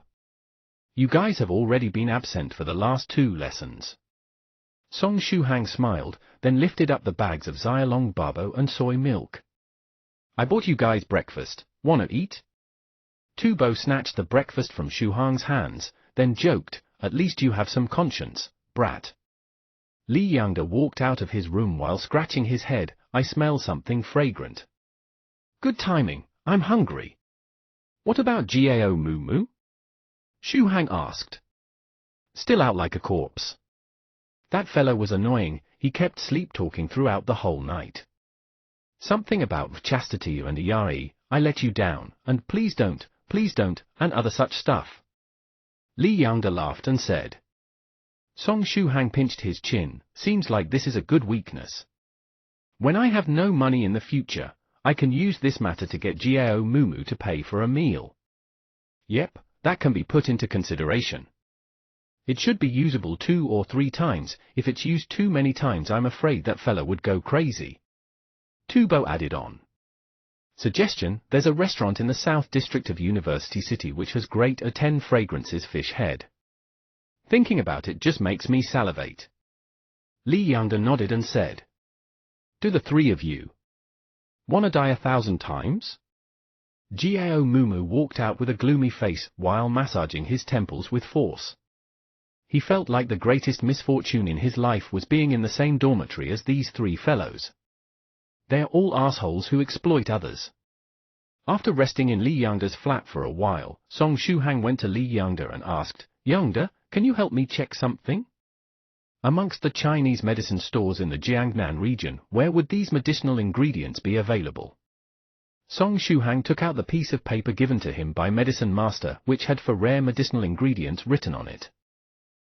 You guys have already been absent for the last 2 lessons. Song Shuhang smiled, then lifted up the bags of Xiaolong Babo and soy milk. "I bought you guys breakfast, wanna eat?" Tubo snatched the breakfast from Shuhang's hands, then joked, "At least you have some conscience, brat." Li Yangda walked out of his room while scratching his head. "I smell something fragrant." "Good timing, I'm hungry." "What about Jiao Mumu?" Shuhang asked. "Still out like a corpse." That fella was annoying, he kept sleep-talking throughout the whole night. Something about chastity and Yari, "I let you down," and please don't, and other such stuff. Li Yangda laughed and said. Song Shuhang pinched his chin, "Seems like this is a good weakness. When I have no money in the future, I can use this matter to get Jiao Mumu to pay for a meal." Yep, that can be put into consideration. It should be usable 2 or 3 times, if it's used too many times I'm afraid that fella would go crazy. Tubo added on. Suggestion, there's a restaurant in the South District of University City which has great 10 fragrances fish head. Thinking about it just makes me salivate. Li Yangda nodded and said. "Do the 3 of you wanna die 1,000 times?" Jiao Mumu walked out with a gloomy face while massaging his temples with force. He felt like the greatest misfortune in his life was being in the same dormitory as these 3 fellows. They're all assholes who exploit others. After resting in Li Yangda's flat for a while, Song Shuhang went to Li Yangda and asked, "Yangda, can you help me check something?" Amongst the Chinese medicine stores in the Jiangnan region, where would these medicinal ingredients be available? Song Shuhang took out the piece of paper given to him by Medicine Master, which had for rare medicinal ingredients written on it.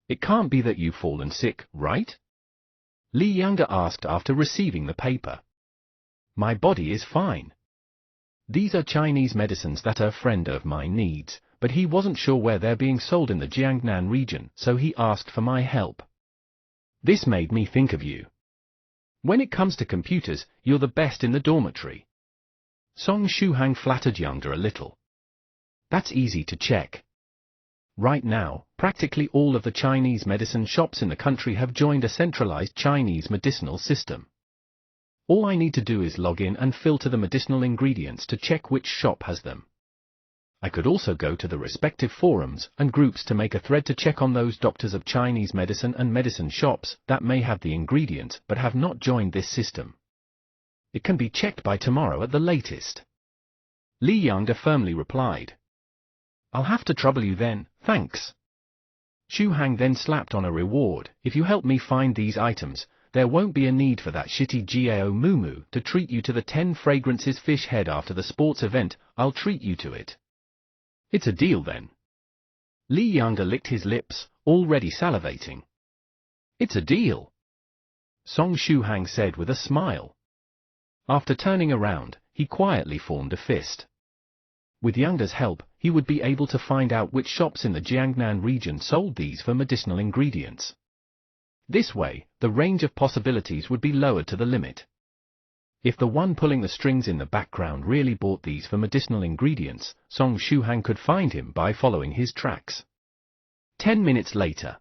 "It can't be that you've fallen sick, right?" Li Yangda asked after receiving the paper. "My body is fine. These are Chinese medicines that a friend of mine needs, but he wasn't sure where they're being sold in the Jiangnan region, so he asked for my help. This made me think of you. When it comes to computers, you're the best in the dormitory." Song Shuhang flattered Yangda a little. "That's easy to check. Right now, practically all of the Chinese medicine shops in the country have joined a centralized Chinese medicinal system. All I need to do is log in and filter the medicinal ingredients to check which shop has them. I could also go to the respective forums and groups to make a thread to check on those doctors of Chinese medicine and medicine shops that may have the ingredients but have not joined this system. It can be checked by tomorrow at the latest. Li Yangde firmly replied. I'll have to trouble you then, thanks. Xu Hang then slapped on a reward. If you help me find these items, there won't be a need for that shitty Gao Mumu to treat you to the 10 fragrances fish head after the sports event. I'll treat you to it. It's a deal then. Li Yangde licked his lips, already salivating. It's a deal, Song Xu Hang said with a smile. After turning around, he quietly formed a fist. With Yangde's help, he would be able to find out which shops in the Jiangnan region sold these for medicinal ingredients. This way, the range of possibilities would be lowered to the limit. If the one pulling the strings in the background really bought these for medicinal ingredients, Song Xu Hang could find him by following his tracks. 10 minutes later,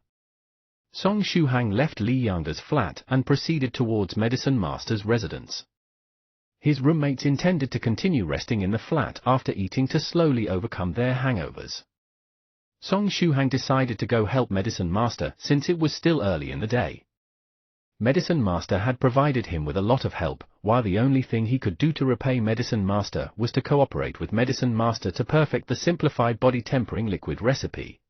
Song Xu Hang left Li Yangde's flat and proceeded towards Medicine Master's residence. His roommates intended to continue resting in the flat after eating to slowly overcome their hangovers. Song Xu Hang decided to go help Medicine Master since it was still early in the day. Medicine Master had provided him with a lot of help, while the only thing he could do to repay Medicine Master was to cooperate with Medicine Master to perfect the simplified body tempering liquid recipe.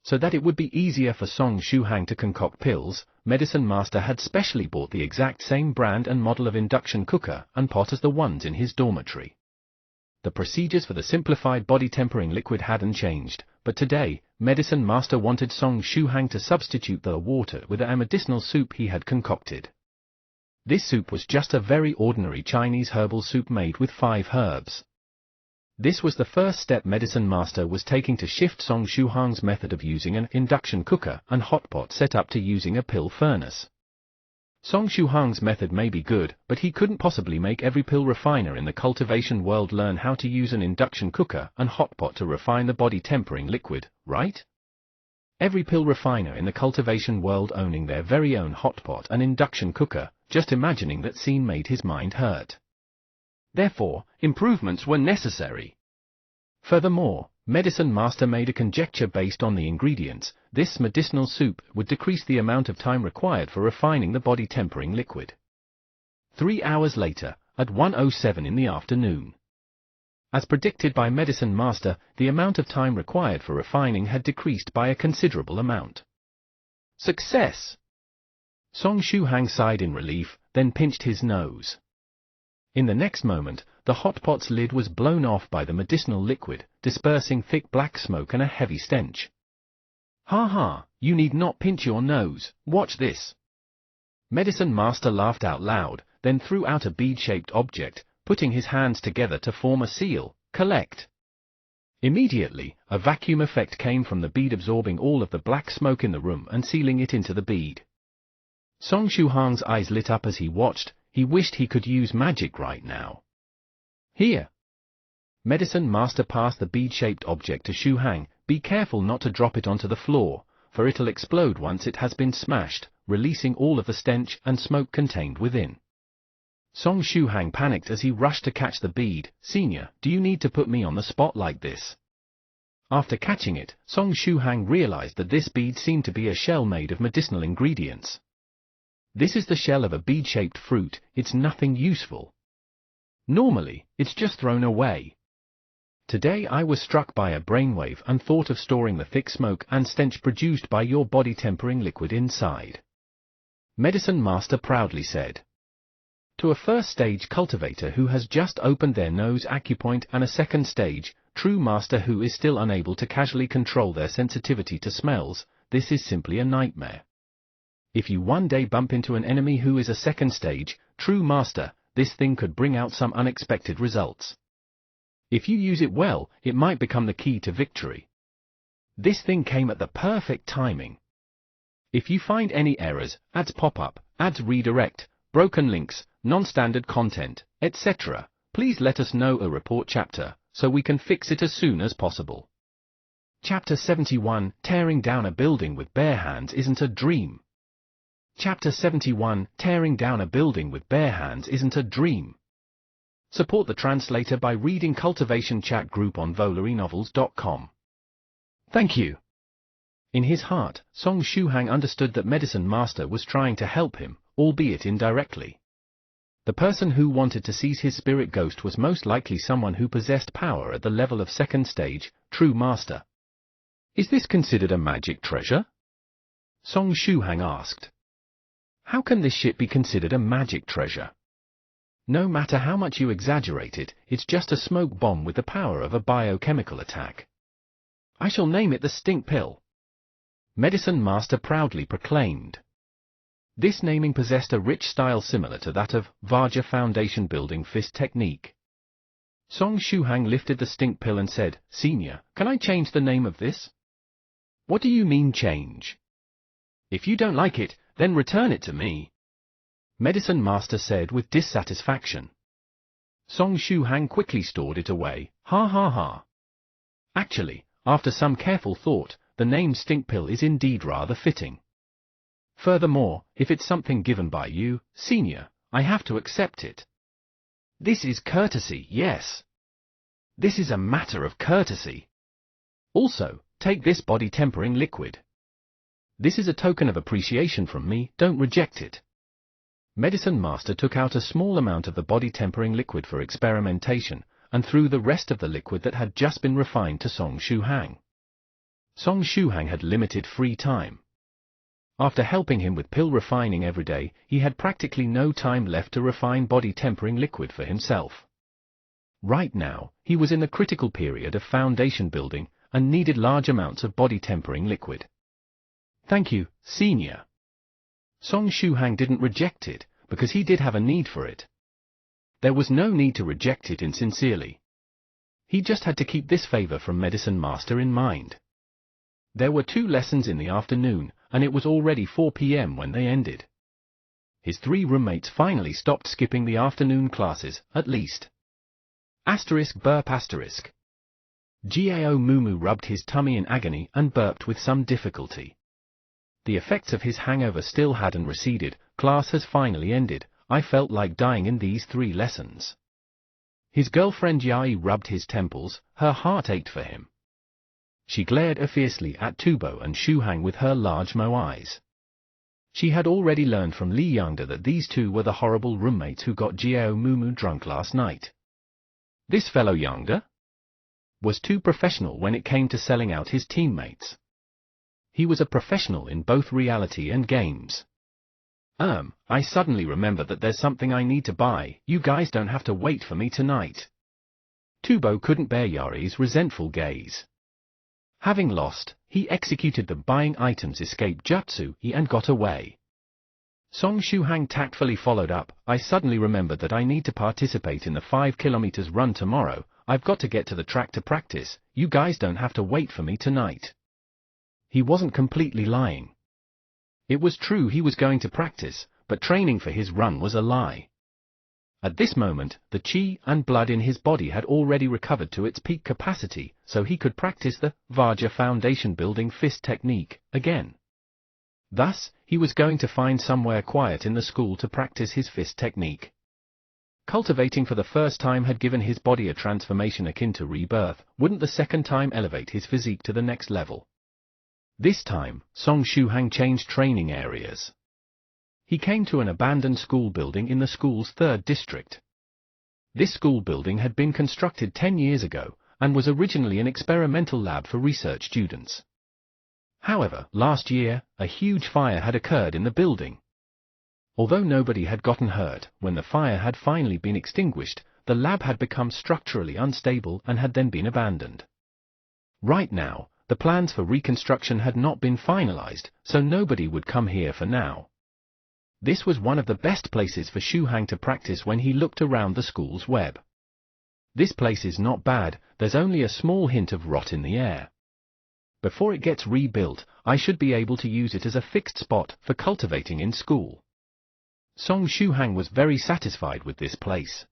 So that it would be easier for Song Xu Hang to concoct pills, Medicine Master had specially bought the exact same brand and model of induction cooker and pot as the ones in his dormitory. The procedures for the simplified body tempering liquid hadn't changed, but today, Medicine Master wanted Song Xu Hang to substitute the water with a medicinal soup he had concocted. This soup was just a very ordinary Chinese herbal soup made with 5 herbs. This was the first step Medicine Master was taking to shift Song Xu Hang's method of using an induction cooker and hotpot set up to using a pill furnace. Song Xu Hang's method may be good, but he couldn't possibly make every pill refiner in the cultivation world learn how to use an induction cooker and hotpot to refine the body tempering liquid, right? Every pill refiner in the cultivation world owning their very own hotpot and induction cooker, just imagining that scene made his mind hurt. Therefore, improvements were necessary. Furthermore, Medicine Master made a conjecture based on the ingredients. This medicinal soup would decrease the amount of time required for refining the body tempering liquid. 3 hours later, at 1:07 in the afternoon. As predicted by Medicine Master, the amount of time required for refining had decreased by a considerable amount. Success! Song Xu Hang sighed in relief, then pinched his nose. In the next moment, the hotpot's lid was blown off by the medicinal liquid, dispersing thick black smoke and a heavy stench. Ha ha, you need not pinch your nose, watch this. Medicine Master laughed out loud, then threw out a bead-shaped object, putting his hands together to form a seal. Collect. Immediately, a vacuum effect came from the bead, absorbing all of the black smoke in the room and sealing it into the bead. Song Xu Hang's eyes lit up as he watched. He wished he could use magic right now. Here. Medicine Master passed the bead-shaped object to Xu Hang. Be careful not to drop it onto the floor, for it'll explode once it has been smashed, releasing all of the stench and smoke contained within. Song Xu Hang panicked as he rushed to catch the bead. Senior, do you need to put me on the spot like this? After catching it, Song Xu Hang realized that this bead seemed to be a shell made of medicinal ingredients. This is the shell of a bead-shaped fruit. It's nothing useful. Normally, it's just thrown away. Today I was struck by a brainwave and thought of storing the thick smoke and stench produced by your body tempering liquid inside. Medicine Master proudly said. To a first-stage cultivator who has just opened their nose acupoint and a second-stage, true master who is still unable to casually control their sensitivity to smells, this is simply a nightmare. If you one day bump into an enemy who is a second-stage, true master, this thing could bring out some unexpected results. If you use it well, it might become the key to victory. This thing came at the perfect timing. If you find any errors, ads pop up, ads redirect, broken links, non-standard content, etc., please let us know a report chapter, so we can fix it as soon as possible. Chapter 71, Tearing Down a Building with Bare Hands Isn't a Dream. Chapter 71, Tearing Down a Building with Bare Hands Isn't a Dream. Support the translator by reading Cultivation Chat Group on VolariNovels.com. Thank you. In his heart, Song Shuhang understood that Medicine Master was trying to help him, albeit indirectly. The person who wanted to seize his spirit ghost was most likely someone who possessed power at the level of second stage, True Master. Is this considered a magic treasure? Song Shuhang asked. How can this shit be considered a magic treasure? No matter how much you exaggerate it, it's just a smoke bomb with the power of a biochemical attack. I shall name it the Stink Pill. Medicine Master proudly proclaimed. This naming possessed a rich style similar to that of Vajra Foundation building fist technique. Song Shuhang lifted the Stink Pill and said, Senior, can I change the name of this? What do you mean change? If you don't like it, then return it to me. Medicine Master said with dissatisfaction. Song Shuhang quickly stored it away, ha ha ha. Actually, after some careful thought, the name Stink Pill is indeed rather fitting. Furthermore, if it's something given by you, Senior, I have to accept it. This is courtesy, yes. This is a matter of courtesy. Also, take this body tempering liquid. This is a token of appreciation from me, don't reject it. Medicine Master took out a small amount of the body tempering liquid for experimentation, and threw the rest of the liquid that had just been refined to Song Shuhang. Song Shuhang had limited free time. After helping him with pill refining every day, he had practically no time left to refine body tempering liquid for himself. Right now, he was in the critical period of foundation building, and needed large amounts of body tempering liquid. Thank you, Senior. Song Shuhang didn't reject it, because he did have a need for it. There was no need to reject it insincerely. He just had to keep this favor from Medicine Master in mind. There were 2 lessons in the afternoon, and it was already 4 p.m. when they ended. His 3 roommates finally stopped skipping the afternoon classes, at least. Burp. Gao Mumu rubbed his tummy in agony and burped with some difficulty. The effects of his hangover still hadn't receded. Class has finally ended. I felt like dying in these 3 lessons. His girlfriend Yai rubbed his temples. Her heart ached for him. She glared fiercely at Tubo and Shuhang with her large mo eyes. She had already learned from Li Yangda that these 2 were the horrible roommates who got Gao Mumu drunk last night. This fellow Yangda was too professional when it came to selling out his teammates. He was a professional in both reality and games. I suddenly remember that there's something I need to buy. You guys don't have to wait for me tonight. Tubo couldn't bear Yari's resentful gaze. Having lost, he executed the buying items escape jutsu and got away. Song Shuhang tactfully followed up. I suddenly remembered that I need to participate in the 5 kilometers run tomorrow. I've got to get to the track to practice. You guys don't have to wait for me tonight. He wasn't completely lying. It was true he was going to practice, but training for his run was a lie. At this moment, the chi and blood in his body had already recovered to its peak capacity, so he could practice the Vajra Foundation building fist technique again. Thus, he was going to find somewhere quiet in the school to practice his fist technique. Cultivating for the first time had given his body a transformation akin to rebirth. Wouldn't the second time elevate his physique to the next level? This time, Song Shuhang changed training areas. He came to an abandoned school building in the school's 3rd district. This school building had been constructed 10 years ago, and was originally an experimental lab for research students. However, last year, a huge fire had occurred in the building. Although nobody had gotten hurt, when the fire had finally been extinguished, the lab had become structurally unstable and had then been abandoned. Right now, the plans for reconstruction had not been finalized, so nobody would come here for now. This was one of the best places for Shuhang to practice when he looked around the school's web. This place is not bad, there's only a small hint of rot in the air. Before it gets rebuilt, I should be able to use it as a fixed spot for cultivating in school. Song Shuhang was very satisfied with this place.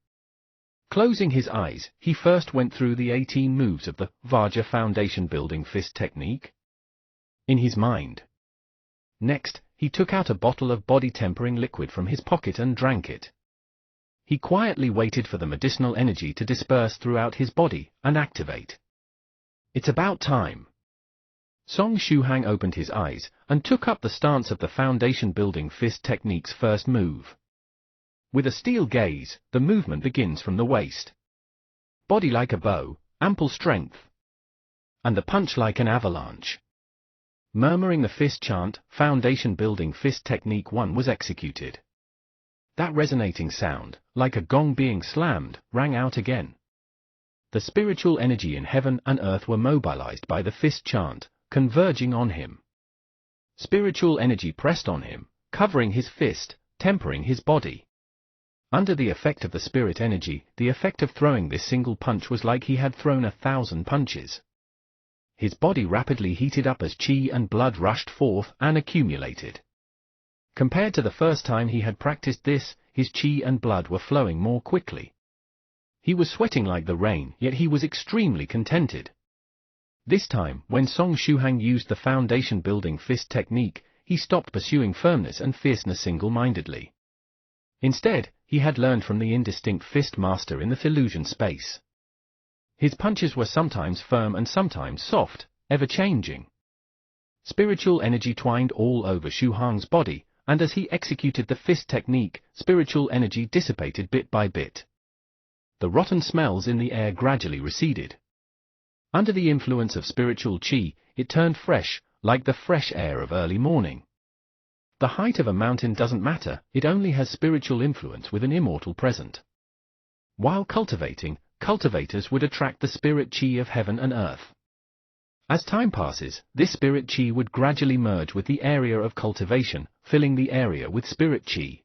Closing his eyes, he first went through the 18 moves of the Vajra Foundation building fist technique in his mind. Next, he took out a bottle of body tempering liquid from his pocket and drank it. He quietly waited for the medicinal energy to disperse throughout his body and activate. It's about time. Song Shuhang opened his eyes and took up the stance of the foundation-building fist technique's first move. With a steel gaze, the movement begins from the waist. Body like a bow, ample strength. And the punch like an avalanche. Murmuring the fist chant, foundation-building fist technique 1 was executed. That resonating sound, like a gong being slammed, rang out again. The spiritual energy in heaven and earth were mobilized by the fist chant, converging on him. Spiritual energy pressed on him, covering his fist, tempering his body. Under the effect of the spirit energy, the effect of throwing this single punch was like he had thrown 1,000 punches. His body rapidly heated up as qi and blood rushed forth and accumulated. Compared to the first time he had practiced this, his qi and blood were flowing more quickly. He was sweating like the rain, yet he was extremely contented. This time, when Song Shuhang used the foundation-building fist technique, he stopped pursuing firmness and fierceness single-mindedly. Instead, he had learned from the indistinct fist master in the Thelusian space. His punches were sometimes firm and sometimes soft, ever-changing. Spiritual energy twined all over Shuhang's body, and as he executed the fist technique, spiritual energy dissipated bit by bit. The rotten smells in the air gradually receded. Under the influence of spiritual qi, it turned fresh, like the fresh air of early morning. The height of a mountain doesn't matter, it only has spiritual influence with an immortal present. While cultivating, cultivators would attract the spirit qi of heaven and earth. As time passes, this spirit qi would gradually merge with the area of cultivation, filling the area with spirit qi.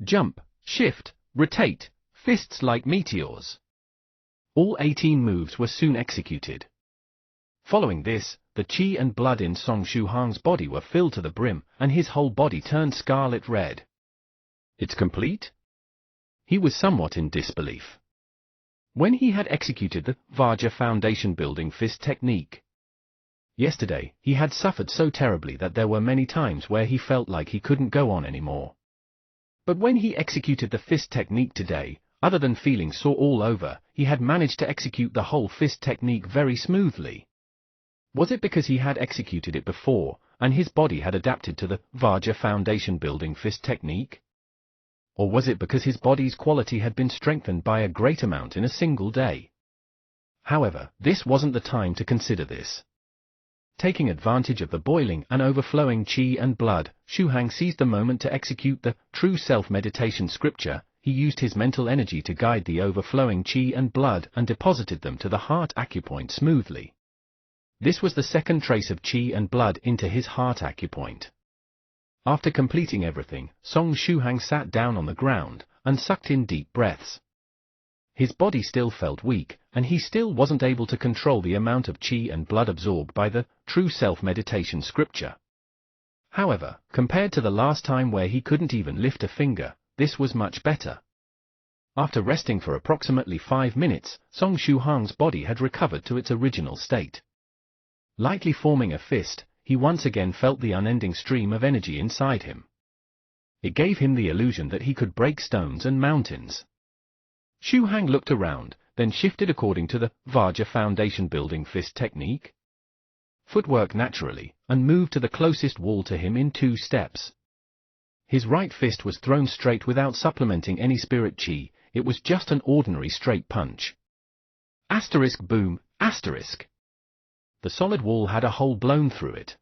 Jump, shift, rotate, fists like meteors. All 18 moves were soon executed. Following this, the qi and blood in Song Shuhang's body were filled to the brim, and his whole body turned scarlet red. It's complete? He was somewhat in disbelief. When he had executed the Vajra foundation-building fist technique. Yesterday, he had suffered so terribly that there were many times where he felt like he couldn't go on anymore. But when he executed the fist technique today, other than feeling sore all over, he had managed to execute the whole fist technique very smoothly. Was it because he had executed it before, and his body had adapted to the Vajra foundation-building fist technique? Or was it because his body's quality had been strengthened by a great amount in a single day? However, this wasn't the time to consider this. Taking advantage of the boiling and overflowing qi and blood, Shuhang seized the moment to execute the true self meditation scripture. He used his mental energy to guide the overflowing qi and blood and deposited them to the heart acupoint smoothly. This was the second trace of qi and blood into his heart acupoint. After completing everything, Song Shuhang sat down on the ground and sucked in deep breaths. His body still felt weak, and he still wasn't able to control the amount of qi and blood absorbed by the true self-meditation scripture. However, compared to the last time where he couldn't even lift a finger, this was much better. After resting for approximately 5 minutes, Song Shuhang's body had recovered to its original state. Lightly forming a fist, he once again felt the unending stream of energy inside him. It gave him the illusion that he could break stones and mountains. Shuhang looked around, then shifted according to the Vajra foundation-building fist technique. Footwork naturally, and moved to the closest wall to him in 2 steps. His right fist was thrown straight without supplementing any spirit qi, it was just an ordinary straight punch. Asterisk boom, asterisk. The solid wall had a hole blown through it.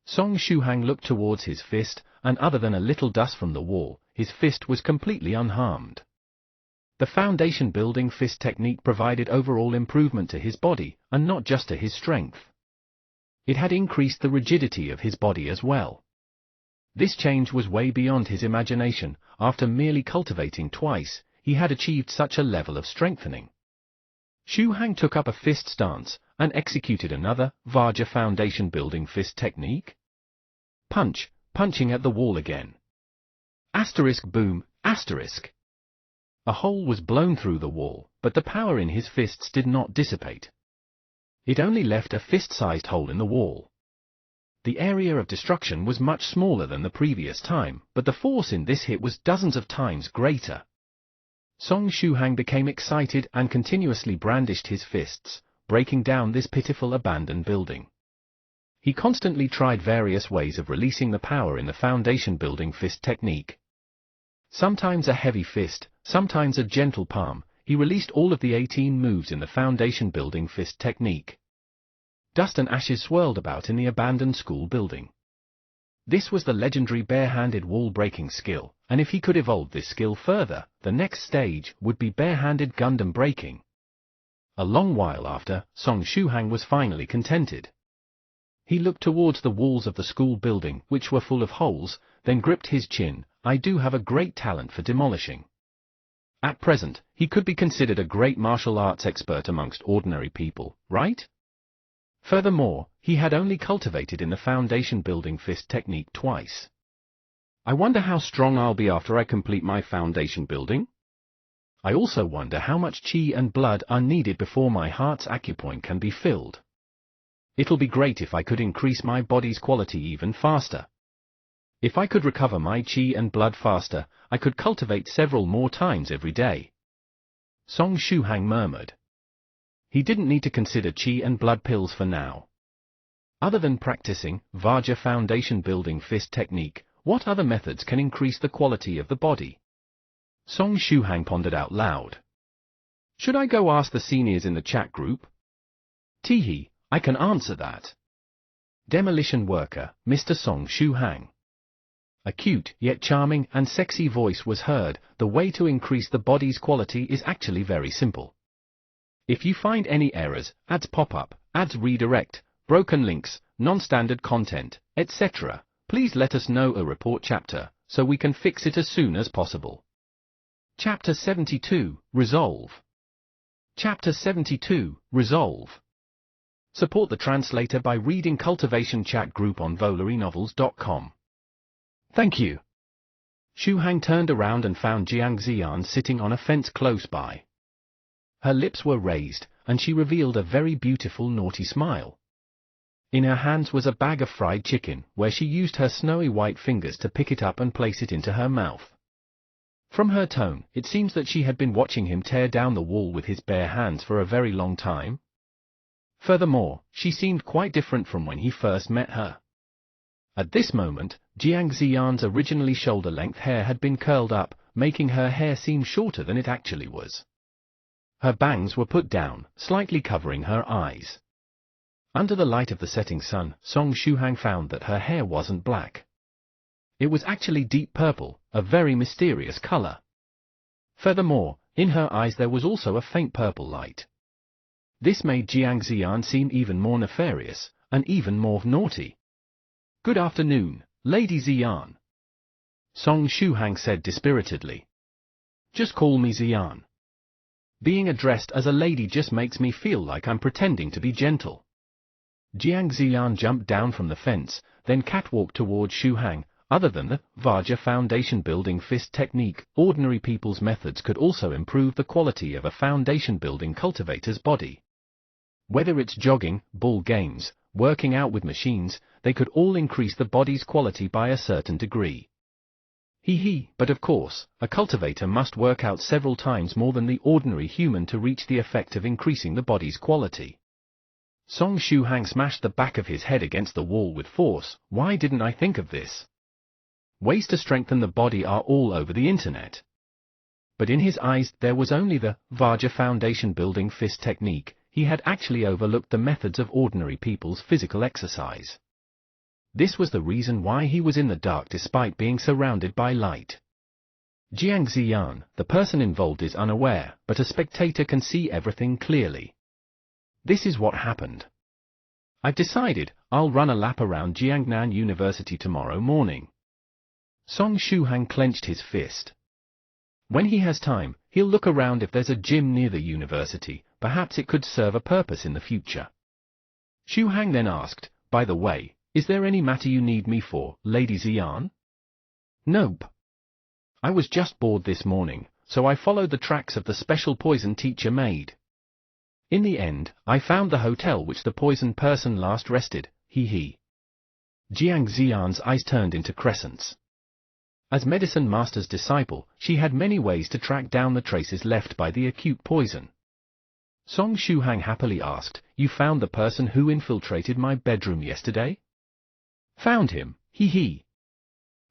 Song Shuhang looked towards his fist, and other than a little dust from the wall, his fist was completely unharmed. The foundation-building fist technique provided overall improvement to his body, and not just to his strength. It had increased the rigidity of his body as well. This change was way beyond his imagination. After merely cultivating twice, he had achieved such a level of strengthening. Shuhang took up a fist stance, and executed another Vajra foundation-building fist technique. Punch, punching at the wall again. Asterisk boom, asterisk. A hole was blown through the wall, but the power in his fists did not dissipate. It only left a fist-sized hole in the wall. The area of destruction was much smaller than the previous time, but the force in this hit was dozens of times greater. Song Shuhang became excited and continuously brandished his fists, breaking down this pitiful abandoned building. He constantly tried various ways of releasing the power in the foundation building fist technique. Sometimes a heavy fist, sometimes a gentle palm, he released all of the 18 moves in the foundation building fist technique. Dust and ashes swirled about in the abandoned school building. This was the legendary bare-handed wall-breaking skill, and if he could evolve this skill further, the next stage would be bare-handed Gundam breaking. A long while after, Song Shuhang was finally contented. He looked towards the walls of the school building, which were full of holes, then gripped his chin. I do have a great talent for demolishing. At present, he could be considered a great martial arts expert amongst ordinary people, right? Furthermore, he had only cultivated in the foundation building fist technique twice. I wonder how strong I'll be after I complete my foundation building? I also wonder how much chi and blood are needed before my heart's acupoint can be filled. It'll be great if I could increase my body's quality even faster. If I could recover my chi and blood faster, I could cultivate several more times every day. Song Shuhang murmured. He didn't need to consider chi and blood pills for now. Other than practicing Vajra foundation building fist technique, what other methods can increase the quality of the body? Song Shuhang pondered out loud. Should I go ask the seniors in the chat group? Teehee, I can answer that. Demolition worker, Mr. Song Shuhang. A cute, yet charming and sexy voice was heard. The way to increase the body's quality is actually very simple. If you find any errors, ads pop up, ads redirect, broken links, non-standard content, etc., please let us know a report chapter, so we can fix it as soon as possible. Chapter 72, Resolve. Chapter 72, Resolve. Support the translator by reading Cultivation chat group on VolaryNovels.com. Thank you. Shuhang turned around and found Jiang Ziyan sitting on a fence close by. Her lips were raised, and she revealed a very beautiful naughty smile. In her hands was a bag of fried chicken, where she used her snowy white fingers to pick it up and place it into her mouth. From her tone, it seems that she had been watching him tear down the wall with his bare hands for a very long time. Furthermore, she seemed quite different from when he first met her. At this moment, Jiang Ziyan's originally shoulder-length hair had been curled up, making her hair seem shorter than it actually was. Her bangs were put down, slightly covering her eyes. Under the light of the setting sun, Song Shuhang found that her hair wasn't black. It was actually deep purple, a very mysterious color. Furthermore, in her eyes there was also a faint purple light. This made Jiang Ziyan seem even more nefarious, and even more naughty. Good afternoon, Lady Ziyan. Song Shuhang said dispiritedly. Just call me Ziyan. Being addressed as a lady just makes me feel like I'm pretending to be gentle. Jiang Ziyan jumped down from the fence, then catwalked towards Shuhang. Other than the Vajra foundation building fist technique, ordinary people's methods could also improve the quality of a foundation building cultivator's body. Whether it's jogging, ball games, working out with machines, they could all increase the body's quality by a certain degree. But of course, a cultivator must work out several times more than the ordinary human to reach the effect of increasing the body's quality. Song Shuhang smashed the back of his head against the wall with force. Why didn't I think of this? Ways to strengthen the body are all over the internet. But in his eyes there was only the Vajra foundation building fist technique. He had actually overlooked the methods of ordinary people's physical exercise. This was the reason why he was in the dark despite being surrounded by light. Jiang Ziyan, the person involved, is unaware, but a spectator can see everything clearly. This is what happened. I've decided I'll run a lap around Jiangnan University tomorrow morning. Song Shuhang clenched his fist. When he has time, he'll look around if there's a gym near the university. Perhaps it could serve a purpose in the future. Shuhang then asked, by the way, is there any matter you need me for, Lady Ziyan? Nope. I was just bored this morning, so I followed the tracks of the special poison teacher made. In the end, I found the hotel which the poison person last rested, Jiang Ziyan's eyes turned into crescents. As Medicine Master's disciple, she had many ways to track down the traces left by the acute poison. Song Shuhang happily asked, "You found the person who infiltrated my bedroom yesterday?" "Found him, he.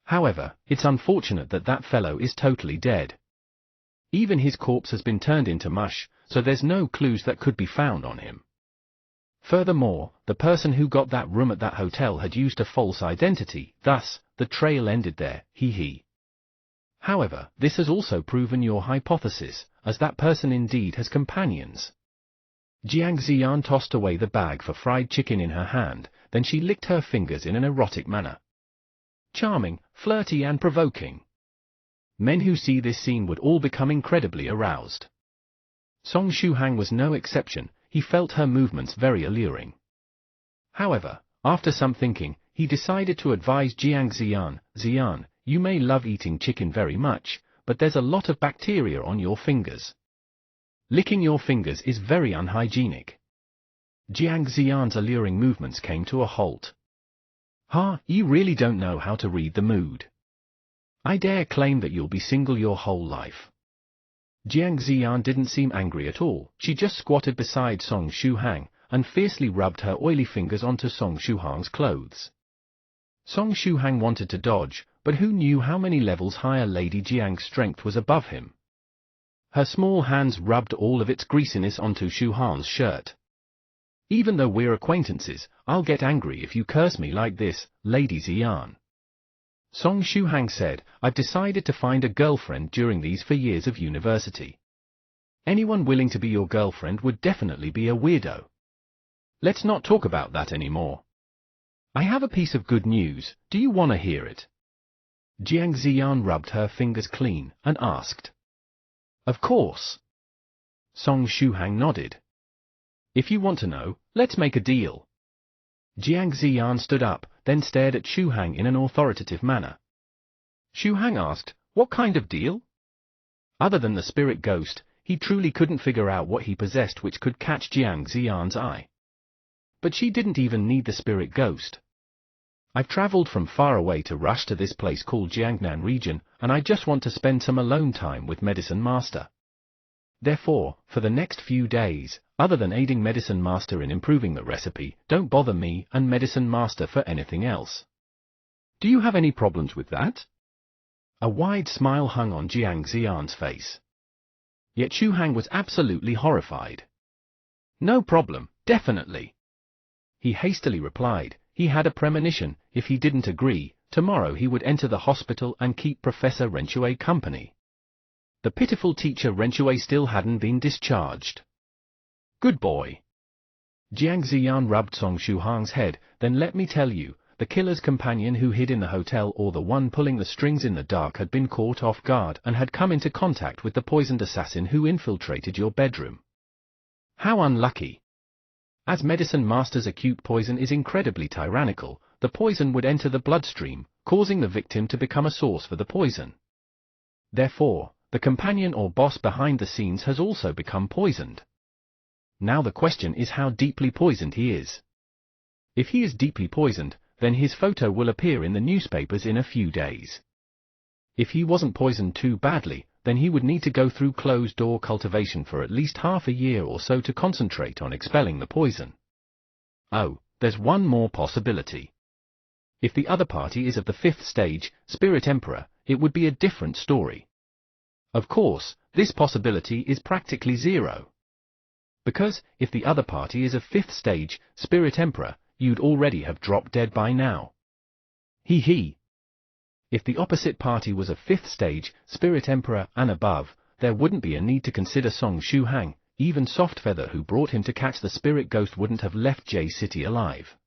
However, it's unfortunate that that fellow is totally dead. Even his corpse has been turned into mush, so there's no clues that could be found on him. Furthermore, the person who got that room at that hotel had used a false identity, thus, the trail ended there, he. However, this has also proven your hypothesis, as that person indeed has companions." Jiang Ziyan tossed away the bag for fried chicken in her hand, then she licked her fingers in an erotic manner. Charming, flirty and provoking. Men who see this scene would all become incredibly aroused. Song Shuhang was no exception. He felt her movements very alluring. However, after some thinking, he decided to advise Jiang Ziyan, "Ziyan, you may love eating chicken very much, but there's a lot of bacteria on your fingers. Licking your fingers is very unhygienic." Jiang Ziyan's alluring movements came to a halt. You really don't know how to read the mood. I dare claim that you'll be single your whole life." Jiang Ziyan didn't seem angry at all. She just squatted beside Song Shuhang and fiercely rubbed her oily fingers onto Song Shuhang's clothes. Song Shuhang wanted to dodge, but who knew how many levels higher Lady Jiang's strength was above him. Her small hands rubbed all of its greasiness onto Shuhang's shirt. "Even though we're acquaintances, I'll get angry if you curse me like this, Lady Ziyan." Song Shuhang said, "I've decided to find a girlfriend during these 4 years of university. Anyone willing to be your girlfriend would definitely be a weirdo. Let's not talk about that anymore. I have a piece of good news, do you want to hear it?" Jiang Ziyan rubbed her fingers clean and asked. "Of course." Song Shuhang nodded. "If you want to know, let's make a deal." Jiang Ziyan stood up, then stared at Shuhang in an authoritative manner. Shuhang asked, "What kind of deal?" Other than the spirit ghost, he truly couldn't figure out what he possessed which could catch Jiang Ziyan's eye. But she didn't even need the spirit ghost. "I've traveled from far away to rush to this place called Jiangnan region, and I just want to spend some alone time with Medicine Master. Therefore, for the next few days, other than aiding Medicine Master in improving the recipe, don't bother me and Medicine Master for anything else. Do you have any problems with that?" A wide smile hung on Jiang Ziyan's face. Yet Shuhang was absolutely horrified. "No problem, definitely." He hastily replied. He had a premonition, if he didn't agree, tomorrow he would enter the hospital and keep Professor Renshui company. The pitiful teacher Renshui still hadn't been discharged. "Good boy." Jiang Ziyan rubbed Song Shuhang's head, "Then let me tell you, the killer's companion who hid in the hotel or the one pulling the strings in the dark had been caught off guard and had come into contact with the poisoned assassin who infiltrated your bedroom. How unlucky. As Medicine Master's acute poison is incredibly tyrannical, the poison would enter the bloodstream, causing the victim to become a source for the poison. Therefore, the companion or boss behind the scenes has also become poisoned. Now the question is how deeply poisoned he is. If he is deeply poisoned, then his photo will appear in the newspapers in a few days. If he wasn't poisoned too badly, then he would need to go through closed-door cultivation for at least half a year or so to concentrate on expelling the poison. Oh, there's one more possibility. If the other party is of the 5th stage, Spirit Emperor, it would be a different story. Of course, this possibility is practically zero. Because, if the other party is of 5th stage, Spirit Emperor, you'd already have dropped dead by now. He. If the opposite party was of 5th stage, Spirit Emperor, and above, there wouldn't be a need to consider Song Shuhang. Even Softfeather who brought him to catch the spirit ghost wouldn't have left J City alive.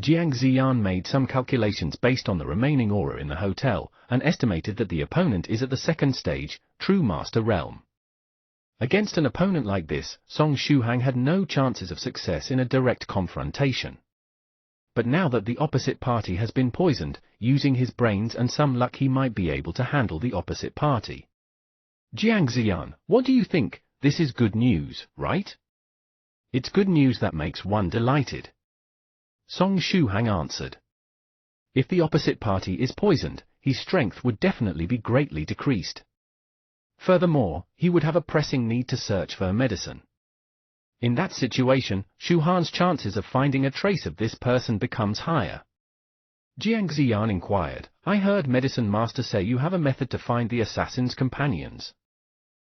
Jiang Ziyan made some calculations based on the remaining aura in the hotel, and estimated that the opponent is at the 2nd stage, True Master Realm. Against an opponent like this, Song Shuhang had no chances of success in a direct confrontation. But now that the opposite party has been poisoned, using his brains and some luck he might be able to handle the opposite party. Jiang Ziyan, what do you think? This is good news, right? It's good news that makes one delighted. Song Shuhang answered. If the opposite party is poisoned, his strength would definitely be greatly decreased. Furthermore, he would have a pressing need to search for a medicine. In that situation, Shu Han's chances of finding a trace of this person becomes higher. Jiang Ziyan inquired, I heard Medicine Master say you have a method to find the assassin's companions.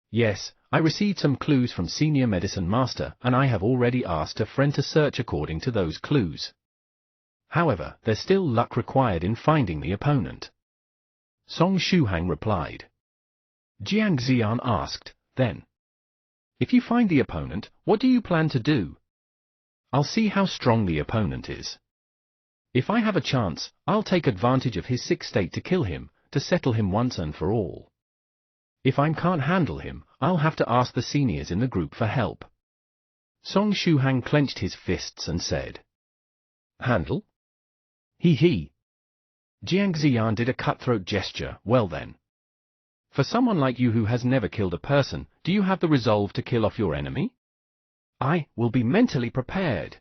Yes, I received some clues from Senior Medicine Master, and I have already asked a friend to search according to those clues. However, there's still luck required in finding the opponent. Song Shuhang replied. Jiang Ziyan asked, then, if you find the opponent, what do you plan to do? I'll see how strong the opponent is. If I have a chance, I'll take advantage of his sick state to kill him, to settle him once and for all. If I can't handle him, I'll have to ask the seniors in the group for help. Song Shuhang clenched his fists and said, handle? He. Jiang Ziyan did a cutthroat gesture. Well then. For someone like you who has never killed a person, do you have the resolve to kill off your enemy? I will be mentally prepared.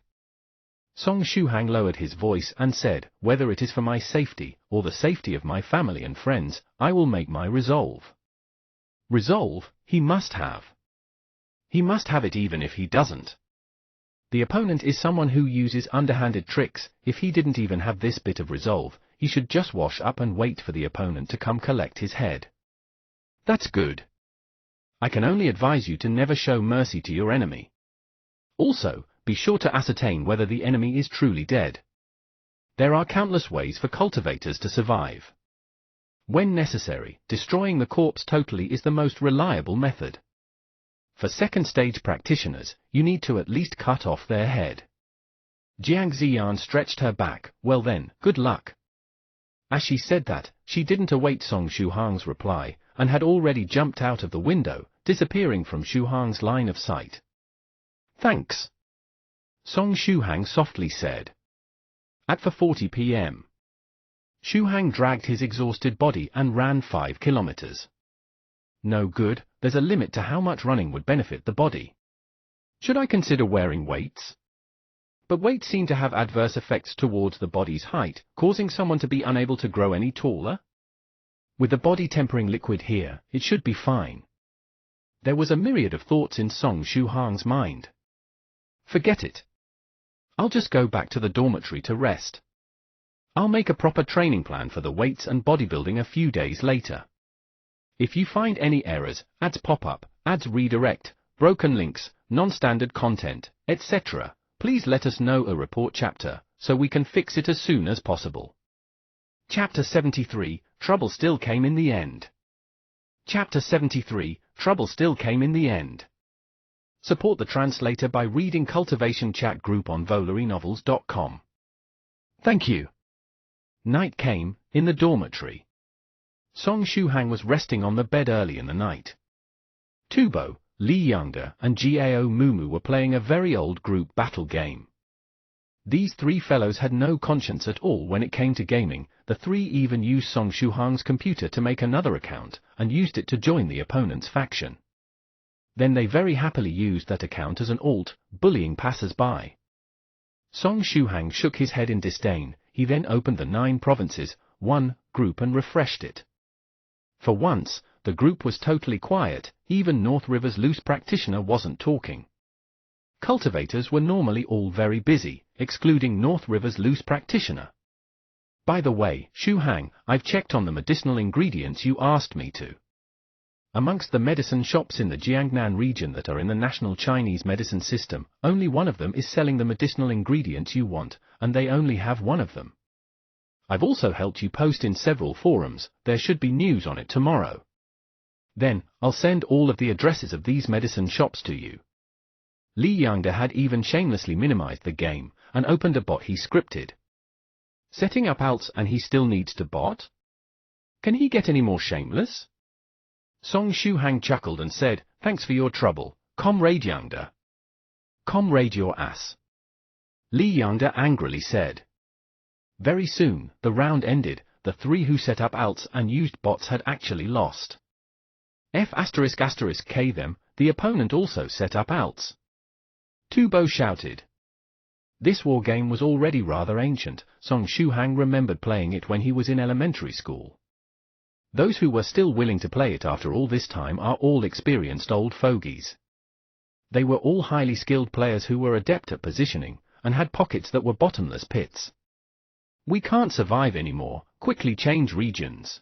Song Shuhang lowered his voice and said, whether it is for my safety, or the safety of my family and friends, I will make my resolve. Resolve, he must have. He must have it even if he doesn't. The opponent is someone who uses underhanded tricks. If he didn't even have this bit of resolve, he should just wash up and wait for the opponent to come collect his head. That's good. I can only advise you to never show mercy to your enemy. Also, be sure to ascertain whether the enemy is truly dead. There are countless ways for cultivators to survive. When necessary, destroying the corpse totally is the most reliable method. For second-stage practitioners, you need to at least cut off their head. Jiang Ziyan stretched her back. Well then, good luck. As she said that, she didn't await Song Shuhang's reply, and had already jumped out of the window, disappearing from Shuhang's line of sight. Thanks. Song Shuhang softly said. At 4:40 p.m. Shuhang dragged his exhausted body and ran 5 kilometers. No good, there's a limit to how much running would benefit the body. Should I consider wearing weights? But weights seem to have adverse effects towards the body's height, causing someone to be unable to grow any taller? With the body tempering liquid here, it should be fine. There was a myriad of thoughts in Song Shuhang's mind. Forget it. I'll just go back to the dormitory to rest. I'll make a proper training plan for the weights and bodybuilding a few days later. If you find any errors, ads pop up, ads redirect, broken links, non-standard content, etc., please let us know a report chapter, so we can fix it as soon as possible. Chapter 73, Trouble Still Came in the End. Chapter 73, Trouble Still Came in the End. Support the translator by reading Cultivation Chat Group on VolariNovels.com. Thank you. Night came, in the dormitory. Song Shuhang was resting on the bed early in the night. Tubo, Li Yangde and Gao Mumu were playing a very old group battle game. These three fellows had no conscience at all when it came to gaming. The three even used Song Shuhang's computer to make another account, and used it to join the opponent's faction. Then they very happily used that account as an alt, bullying passers-by. Song Shuhang shook his head in disdain. He then opened the 9 provinces, 1 group and refreshed it. For once, the group was totally quiet. Even North River's loose practitioner wasn't talking. Cultivators were normally all very busy, excluding North River's loose practitioner. By the way, Shuhang, I've checked on the medicinal ingredients you asked me to. Amongst the medicine shops in the Jiangnan region that are in the national Chinese medicine system, only one of them is selling the medicinal ingredients you want, and they only have one of them. I've also helped you post in several forums. There should be news on it tomorrow. Then, I'll send all of the addresses of these medicine shops to you. Li Yangde had even shamelessly minimized the game, and opened a bot he scripted. Setting up alts and he still needs to bot? Can he get any more shameless? Song Shuhang chuckled and said, thanks for your trouble, Comrade Yangde. Comrade your ass. Li Yangde angrily said. Very soon, the round ended. The three who set up alts and used bots had actually lost. F***K them, the opponent also set up alts. Tubo shouted. This war game was already rather ancient. Song Shuhang remembered playing it when he was in elementary school. Those who were still willing to play it after all this time are all experienced old fogies. They were all highly skilled players who were adept at positioning, and had pockets that were bottomless pits. We can't survive anymore, quickly change regions.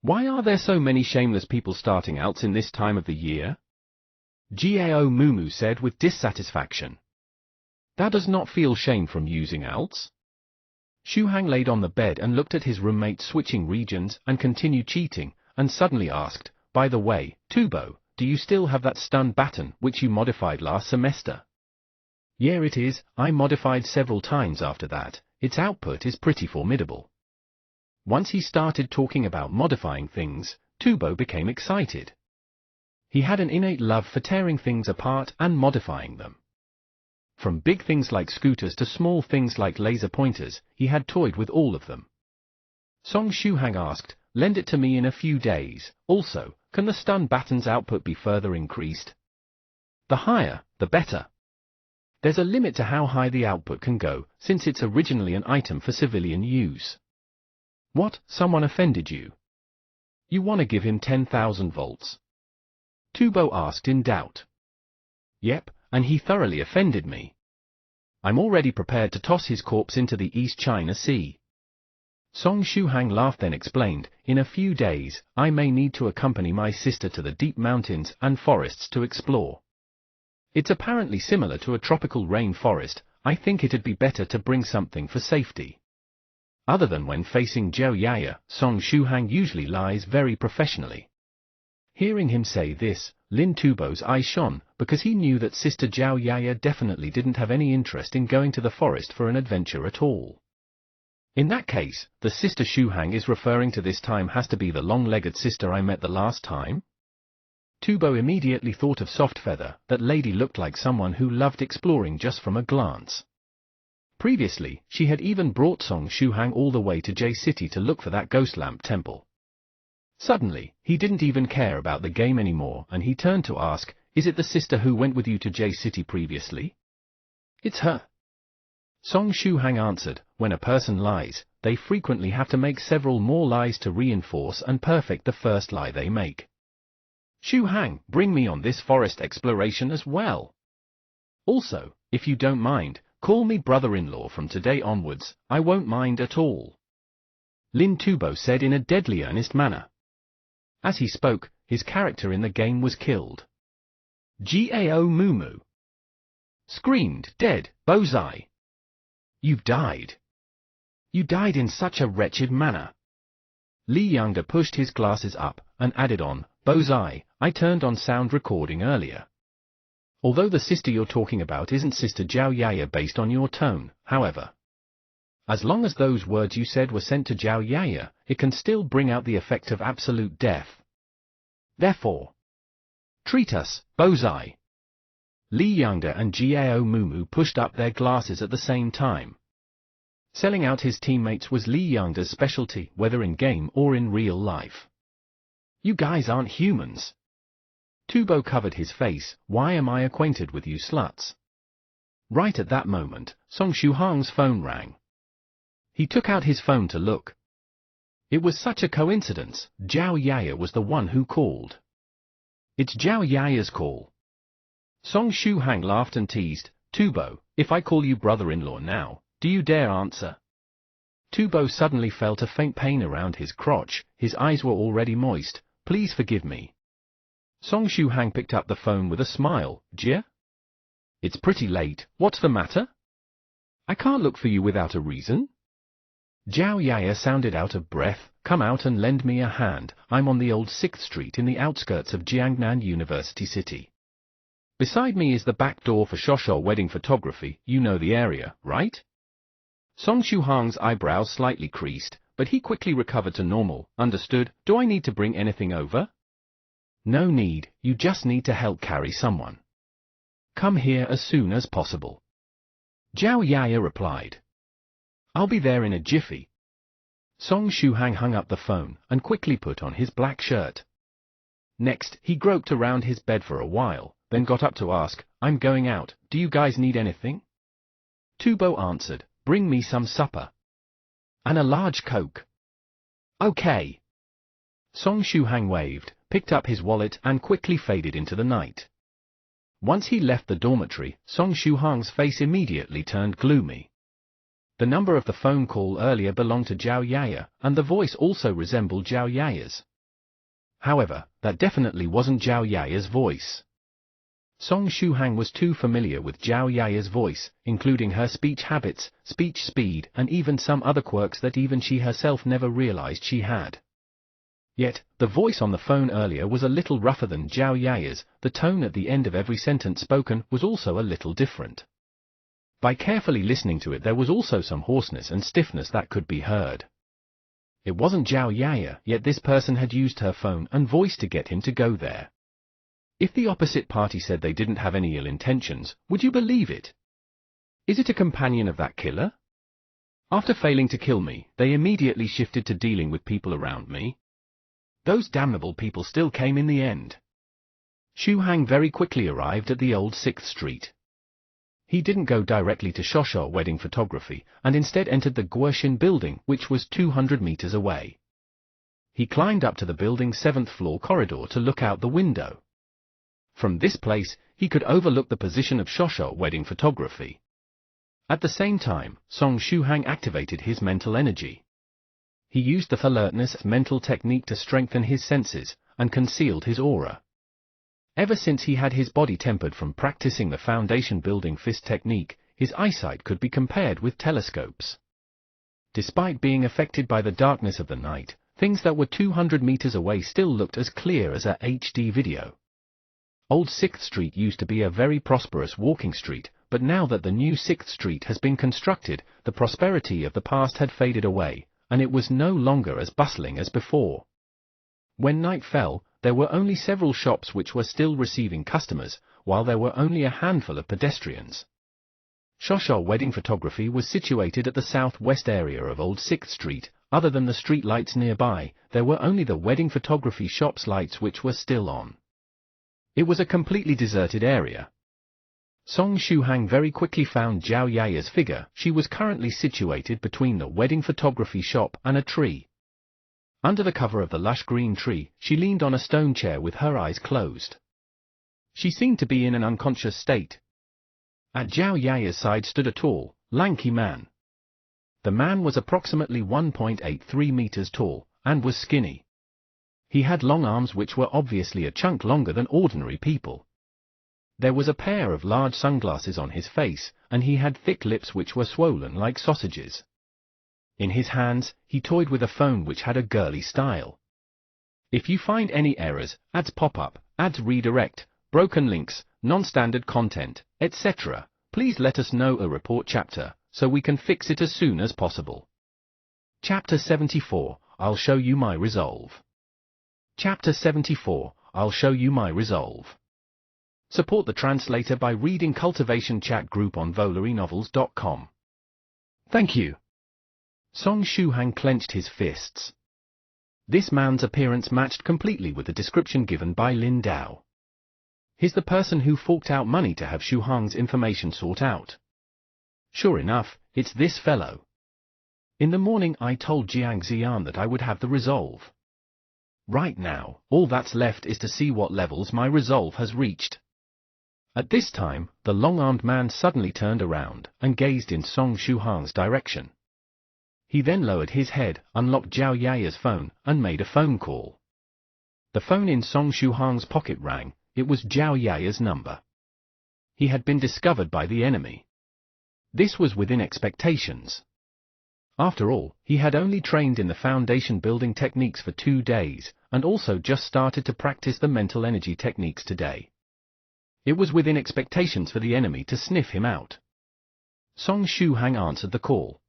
Why are there so many shameless people starting outs in this time of the year? Gao Mumu said with dissatisfaction. That does not feel shame from using outs? Xu Hang laid on the bed and looked at his roommate switching regions and continued cheating, and suddenly asked, by the way, Tubo, do you still have that stun baton which you modified last semester? Yeah, it is. I modified several times after that. Its output is pretty formidable. Once he started talking about modifying things, Tubo became excited. He had an innate love for tearing things apart and modifying them. From big things like scooters to small things like laser pointers, he had toyed with all of them. Song Shuhang asked, lend it to me in a few days. Also, can the stun baton's output be further increased? The higher, the better. There's a limit to how high the output can go, since it's originally an item for civilian use. What, someone offended you? You want to give him 10,000 volts? Tubo asked in doubt. Yep, and he thoroughly offended me. I'm already prepared to toss his corpse into the East China Sea. Song Shuhang laughed, then explained, in a few days, I may need to accompany my sister to the deep mountains and forests to explore. It's apparently similar to a tropical rain forest. I think it'd be better to bring something for safety. Other than when facing Zhao Yaya, Song Shuhang usually lies very professionally. Hearing hin say this, Lin Tubo's eyes shone, because he knew that Sister Zhao Yaya definitely didn't have any interest in going to the forest for an adventure at all. In that case, the Sister Shuhang is referring to this time has to be the long-legged sister I met the last time? Tubo immediately thought of Softfeather. That lady looked like someone who loved exploring just from a glance. Previously, she had even brought Song Shuhang all the way to J City to look for that ghost lamp temple. Suddenly, he didn't even care about the game anymore, and he turned to ask, is it the sister who went with you to J City previously? It's her. Song Shuhang answered, when a person lies, they frequently have to make several more lies to reinforce and perfect the first lie they make. Shuhang, bring me on this forest exploration as well. Also, if you don't mind, call me brother-in-law from today onwards. I won't mind at all. Lin Tubo said in a deadly earnest manner. As he spoke, his character in the game was killed. Gao Mumu screamed, dead, Bozai. You've died. You died in such a wretched manner. Li Yangda pushed his glasses up and added on, Bozai, I turned on sound recording earlier. Although the sister you're talking about isn't Sister Zhao Yaya based on your tone, however. As long as those words you said were sent to Zhao Yaya, it can still bring out the effect of absolute death. Therefore, treat us, Bozai. Li Yangda and Gao Mumu pushed up their glasses at the same time. Selling out his teammates was Li Yangda's specialty, whether in game or in real life. You guys aren't humans. Tubo covered his face. Why am I acquainted with you sluts? Right at that moment, Song Shuhang's phone rang. He took out his phone to look. It was such a coincidence. Zhao Yaya was the one who called. It's Zhao Yaya's call. Song Shuhang laughed and teased, Tubo, if I call you brother-in-law now, do you dare answer? Tubo suddenly felt a faint pain around his crotch. His eyes were already moist. Please forgive me. Song Shuhang picked up the phone with a smile. Jia? It's pretty late. What's the matter? I can't look for you without a reason. Zhao Yaya sounded out of breath. Come out and lend me a hand. I'm on the old 6th Street in the outskirts of Jiangnan University City. Beside me is the back door for Shosho Wedding Photography. You know the area, right? Song Shuhang's eyebrows slightly creased, but he quickly recovered to normal. Understood. Do I need to bring anything over? No need, you just need to help carry someone. Come here as soon as possible. Zhao Yaya replied. I'll be there in a jiffy. Song Shuhang hung up the phone and quickly put on his black shirt. Next, he groped around his bed for a while, then got up to ask, I'm going out, do you guys need anything? Tubo answered, bring me some supper. And a large Coke. Okay. Song Shuhang waved, picked up his wallet and quickly faded into the night. Once he left the dormitory, Song Shuhang's face immediately turned gloomy. The number of the phone call earlier belonged to Zhao Yaya, and the voice also resembled Zhao Yaya's. However, that definitely wasn't Zhao Yaya's voice. Song Shuhang was too familiar with Zhao Yaya's voice, including her speech habits, speech speed, and even some other quirks that even she herself never realized she had. Yet, the voice on the phone earlier was a little rougher than Zhao Yaya's. The tone at the end of every sentence spoken was also a little different. By carefully listening to it, there was also some hoarseness and stiffness that could be heard. It wasn't Zhao Yaya, yet this person had used her phone and voice to get him to go there. If the opposite party said they didn't have any ill intentions, would you believe it? Is it a companion of that killer? After failing to kill me, they immediately shifted to dealing with people around me. Those damnable people still came in the end. Shuhang very quickly arrived at the old 6th Street. He didn't go directly to Shosho Wedding Photography, and instead entered the Guoxin building, which was 200 meters away. He climbed up to the building's 7th floor corridor to look out the window. From this place, he could overlook the position of Shosho Wedding Photography. At the same time, Song Shuhang activated his mental energy. He used the alertness mental technique to strengthen his senses, and concealed his aura. Ever since he had his body tempered from practicing the foundation building fist technique, his eyesight could be compared with telescopes. Despite being affected by the darkness of the night, things that were 200 meters away still looked as clear as a HD video. Old 6th Street used to be a very prosperous walking street, but now that the new 6th Street has been constructed, the prosperity of the past had faded away, and it was no longer as bustling as before. When night fell, there were only several shops which were still receiving customers, while there were only a handful of pedestrians. Shosho Wedding Photography was situated at the southwest area of Old 6th Street. Other than the street lights nearby, there were only the wedding photography shop's lights which were still on. It was a completely deserted area. Song Shuhang very quickly found Zhao Yaya's figure. She was currently situated between the wedding photography shop and a tree. Under the cover of the lush green tree, she leaned on a stone chair with her eyes closed. She seemed to be in an unconscious state. At Zhao Yaya's side stood a tall, lanky man. The man was approximately 1.83 meters tall, and was skinny. He had long arms which were obviously a chunk longer than ordinary people. There was a pair of large sunglasses on his face, and he had thick lips which were swollen like sausages. In his hands, he toyed with a phone which had a girly style. If you find any errors, ads pop up, ads redirect, broken links, non-standard content, etc., please let us know a report chapter, so we can fix it as soon as possible. Chapter 74, I'll show you my resolve. Chapter 74, I'll show you my resolve. Support the translator by reading Cultivation Chat Group on VoleryNovels.com. Thank you. Song Shuhang clenched his fists. This man's appearance matched completely with the description given by Lin Dao. He's the person who forked out money to have Shuhang's information sought out. Sure enough, it's this fellow. In the morning I told Jiang Xian that I would have the resolve. Right now, all that's left is to see what levels my resolve has reached. At this time, the long-armed man suddenly turned around and gazed in Song Shuhang's direction. He then lowered his head, unlocked Zhao Yaya's phone, and made a phone call. The phone in Song Shuhang's pocket rang. It was Zhao Yaya's number. He had been discovered by the enemy. This was within expectations. After all, he had only trained in the foundation building techniques for 2 days, and also just started to practice the mental energy techniques today. It was within expectations for the enemy to sniff him out. Song Shuhang answered the call.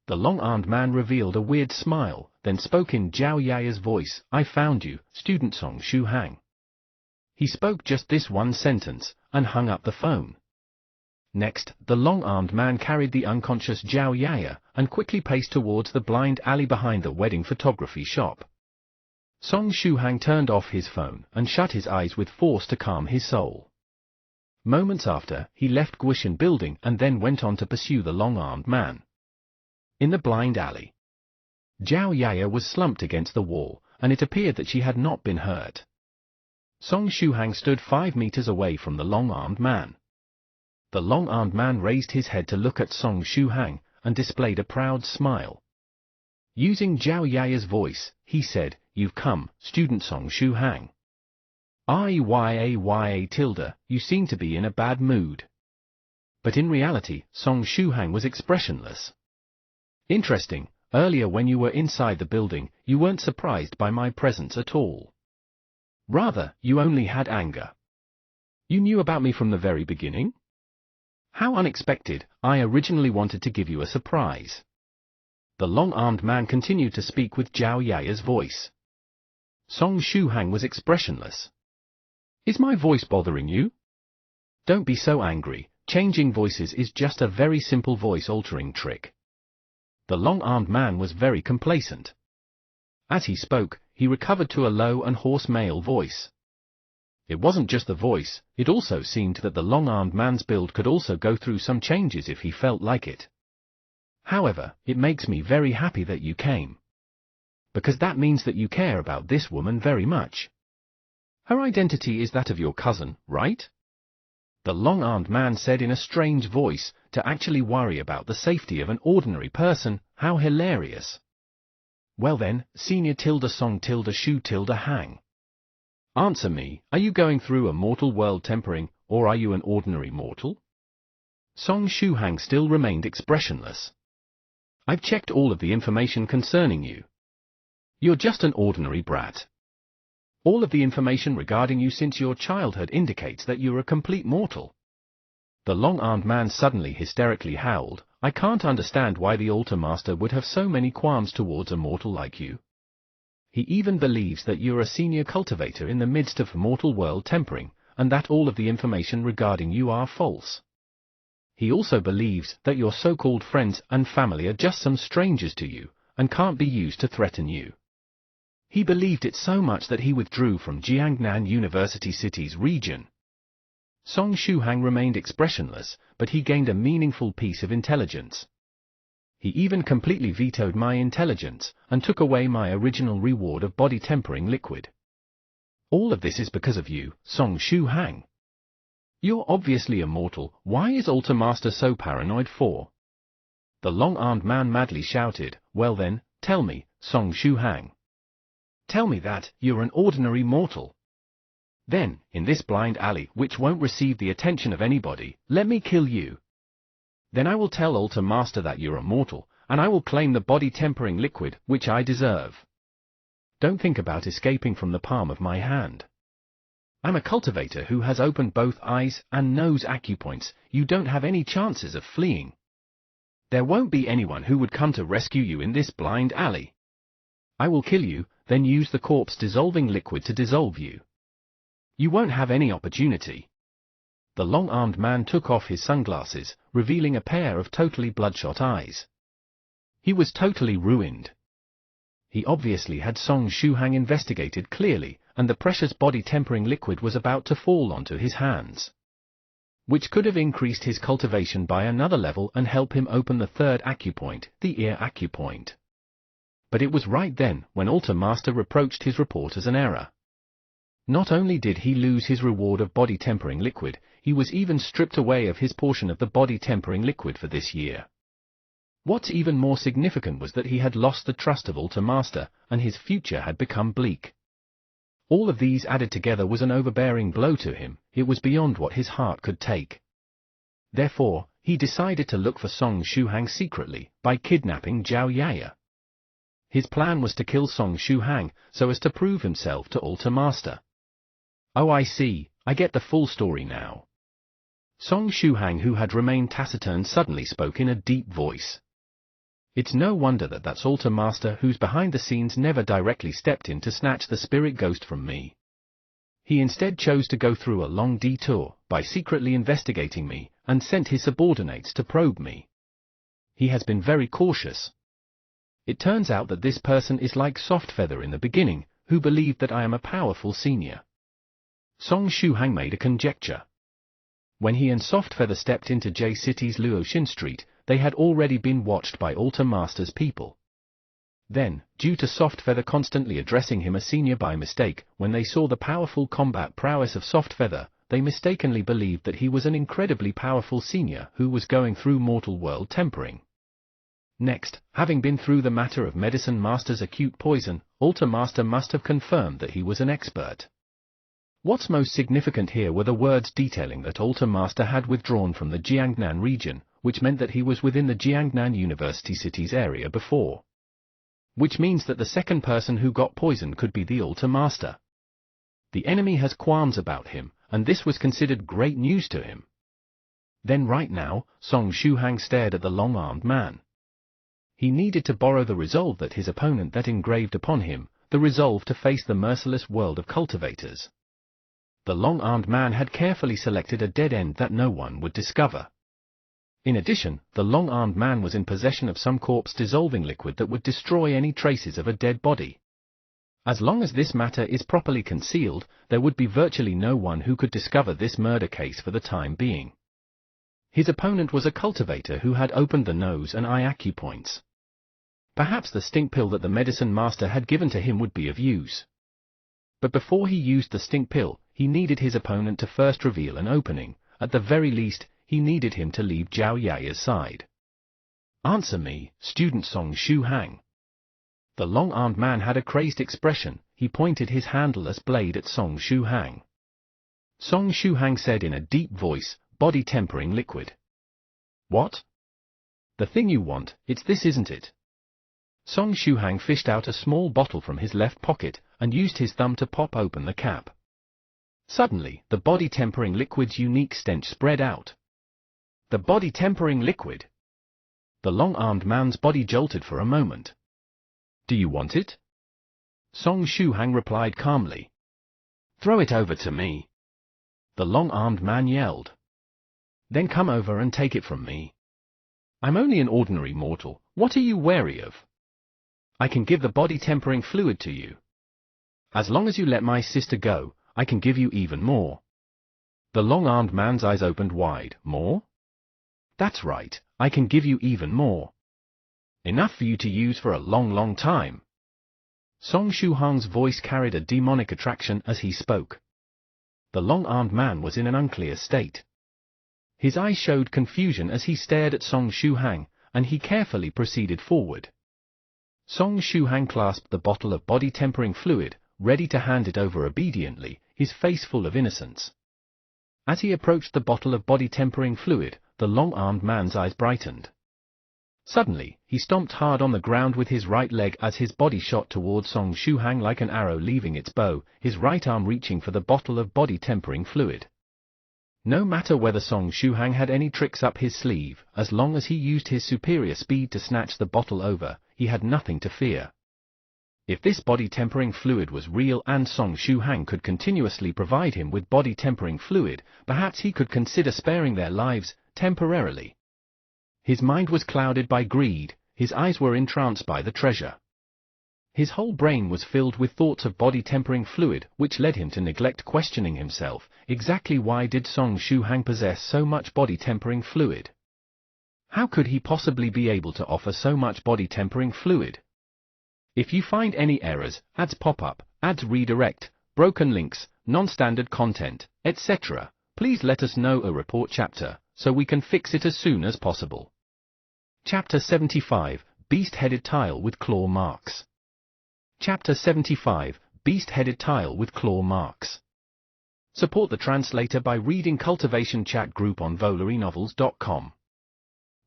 The long-armed man revealed a weird smile, then spoke in Zhao Yaya's voice, "I found you, student Song Shuhang." He spoke just this one sentence, and hung up the phone. Next, the long-armed man carried the unconscious Zhao Yaya, and quickly paced towards the blind alley behind the wedding photography shop. Song Shuhang turned off his phone, and shut his eyes with force to calm his soul. Moments after, he left Guoxin building and then went on to pursue the long-armed man. In the blind alley, Zhao Yaya was slumped against the wall, and it appeared that she had not been hurt. Song Shuhang stood 5 meters away from the long-armed man. The long-armed man raised his head to look at Song Shuhang, and displayed a proud smile. Using Zhao Yaya's voice, he said, "You've come, student Song Shuhang. You seem to be in a bad mood." But in reality, Song Shuhang was expressionless. "Interesting, earlier when you were inside the building, you weren't surprised by my presence at all. Rather, you only had anger. You knew about me from the very beginning? How unexpected. I originally wanted to give you a surprise." The long-armed man continued to speak with Zhao Yaya's voice. Song Shuhang was expressionless. "Is my voice bothering you? Don't be so angry, changing voices is just a very simple voice-altering trick." The long-armed man was very complacent. As he spoke, he recovered to a low and hoarse male voice. It wasn't just the voice, it also seemed that the long-armed man's build could also go through some changes if he felt like it. "However, it makes me very happy that you came. Because that means that you care about this woman very much. Her identity is that of your cousin, right?" The long-armed man said in a strange voice, to actually worry about the safety of an ordinary person, how hilarious. "Well then, Senior Song Shu Hang. Answer me, are you going through a mortal world tempering, or are you an ordinary mortal?" Song Shuhang still remained expressionless. "I've checked all of the information concerning you. You're just an ordinary brat. All of the information regarding you since your childhood indicates that you're a complete mortal." The long-armed man suddenly hysterically howled, "I can't understand why the Altar Master would have so many qualms towards a mortal like you. He even believes that you're a senior cultivator in the midst of mortal world tempering, and that all of the information regarding you are false. He also believes that your so-called friends and family are just some strangers to you, and can't be used to threaten you. He believed it so much that he withdrew from Jiangnan University City's region." Song Shuhang remained expressionless, but he gained a meaningful piece of intelligence. He even completely vetoed my intelligence, and took away my original reward of body tempering liquid. "All of this is because of you, Song Shuhang. You're obviously immortal, why is Altar Master so paranoid for?" The long-armed man madly shouted, "Well then, tell me, Song Shuhang. Tell me that you're an ordinary mortal. Then, in this blind alley which won't receive the attention of anybody, let me kill you. Then I will tell Altar Master that you're a mortal, and I will claim the body tempering liquid which I deserve. Don't think about escaping from the palm of my hand. I'm a cultivator who has opened both eyes and nose acupoints. You don't have any chances of fleeing. There won't be anyone who would come to rescue you in this blind alley. I will kill you, then use the corpse dissolving liquid to dissolve you. You won't have any opportunity." The long-armed man took off his sunglasses, revealing a pair of totally bloodshot eyes. He was totally ruined. He obviously had Song Shuhang investigated clearly, and the precious body tempering liquid was about to fall onto his hands, which could have increased his cultivation by another level and help him open the third acupoint, the ear acupoint. But it was right then when Altar Master reproached his report as an error. Not only did he lose his reward of body tempering liquid, he was even stripped away of his portion of the body tempering liquid for this year. What's even more significant was that he had lost the trust of Altar Master, and his future had become bleak. All of these added together was an overbearing blow to him. It was beyond what his heart could take. Therefore, he decided to look for Song Shuhang secretly, by kidnapping Zhao Yaya. His plan was to kill Song Shuhang, so as to prove himself to Altar Master. "Oh, I see, I get the full story now." Song Shuhang, who had remained taciturn, suddenly spoke in a deep voice. "It's no wonder that that's Altar Master who's behind the scenes never directly stepped in to snatch the spirit ghost from me. He instead chose to go through a long detour, by secretly investigating me, and sent his subordinates to probe me. He has been very cautious. It turns out that this person is like Softfeather in the beginning, who believed that I am a powerful senior." Song Shuhang made a conjecture. When he and Softfeather stepped into J City's Luoxin Street, they had already been watched by Altar Master's people. Then, due to Softfeather constantly addressing him as senior by mistake, when they saw the powerful combat prowess of Softfeather, they mistakenly believed that he was an incredibly powerful senior who was going through mortal world tempering. Next, having been through the matter of Medicine Master's acute poison, Altar Master must have confirmed that he was an expert. What's most significant here were the words detailing that Altar Master had withdrawn from the Jiangnan region, which meant that he was within the Jiangnan University City's area before. Which means that the second person who got poisoned could be the Altar Master. The enemy has qualms about him, and this was considered great news to him. Then right now, Song Shuhang stared at the long-armed man. He needed to borrow the resolve that his opponent that engraved upon him, the resolve to face the merciless world of cultivators. The long-armed man had carefully selected a dead end that no one would discover. In addition, the long-armed man was in possession of some corpse-dissolving liquid that would destroy any traces of a dead body. As long as this matter is properly concealed, there would be virtually no one who could discover this murder case for the time being. His opponent was a cultivator who had opened the nose and eye acupoints. Perhaps the stink pill that the Medicine Master had given to him would be of use. But before he used the stink pill, he needed his opponent to first reveal an opening. At the very least, he needed him to leave Zhao Yaya's side. Answer me, student Song Shuhang. The long-armed man had a crazed expression. He pointed his handleless blade at Song Shuhang. Song Shuhang said in a deep voice, body tempering liquid. What? The thing you want, it's this, isn't it? Song Shuhang fished out a small bottle from his left pocket, and used his thumb to pop open the cap. Suddenly, the body tempering liquid's unique stench spread out. The body tempering liquid! The long-armed man's body jolted for a moment. Do you want it? Song Shuhang replied calmly. Throw it over to me. The long-armed man yelled. Then come over and take it from me. I'm only an ordinary mortal, what are you wary of? I can give the body tempering fluid to you. As long as you let my sister go, I can give you even more. The long-armed man's eyes opened wide. More? That's right, I can give you even more. Enough for you to use for a long, long time. Song Shuhang's voice carried a demonic attraction as he spoke. The long-armed man was in an unclear state. His eyes showed confusion as he stared at Song Shuhang, and he carefully proceeded forward. Song Shuhang clasped the bottle of body tempering fluid, ready to hand it over obediently, his face full of innocence. As he approached the bottle of body tempering fluid, the long-armed man's eyes brightened. Suddenly, he stomped hard on the ground with his right leg as his body shot towards Song Shuhang like an arrow leaving its bow, his right arm reaching for the bottle of body tempering fluid. No matter whether Song Shuhang had any tricks up his sleeve, as long as he used his superior speed to snatch the bottle over, he had nothing to fear. If this body tempering fluid was real and Song Shuhang could continuously provide him with body tempering fluid, perhaps he could consider sparing their lives, temporarily. His mind was clouded by greed, his eyes were entranced by the treasure. His whole brain was filled with thoughts of body tempering fluid, which led him to neglect questioning himself, exactly why did Song Shuhang possess so much body tempering fluid? How could he possibly be able to offer so much body tempering fluid? If you find any errors, ads pop up, ads redirect, broken links, non-standard content, etc., please let us know a report chapter, so we can fix it as soon as possible. Chapter 75, Beast-Headed Tile with Claw Marks. Chapter 75, Beast-Headed Tile with Claw Marks. Support the translator by reading Cultivation Chat Group on VolaryNovels.com.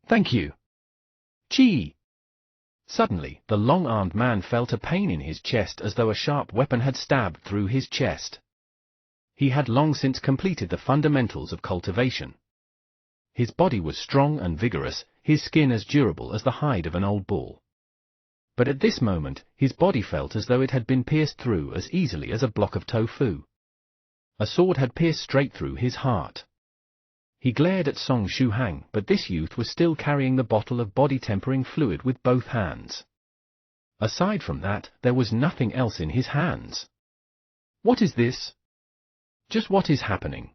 Thank you. Gee! Suddenly, the long-armed man felt a pain in his chest as though a sharp weapon had stabbed through his chest. He had long since completed the fundamentals of cultivation. His body was strong and vigorous, his skin as durable as the hide of an old bull. But at this moment, his body felt as though it had been pierced through as easily as a block of tofu. A sword had pierced straight through his heart. He glared at Song Shuhang, but this youth was still carrying the bottle of body tempering fluid with both hands. Aside from that, there was nothing else in his hands. What is this? Just what is happening?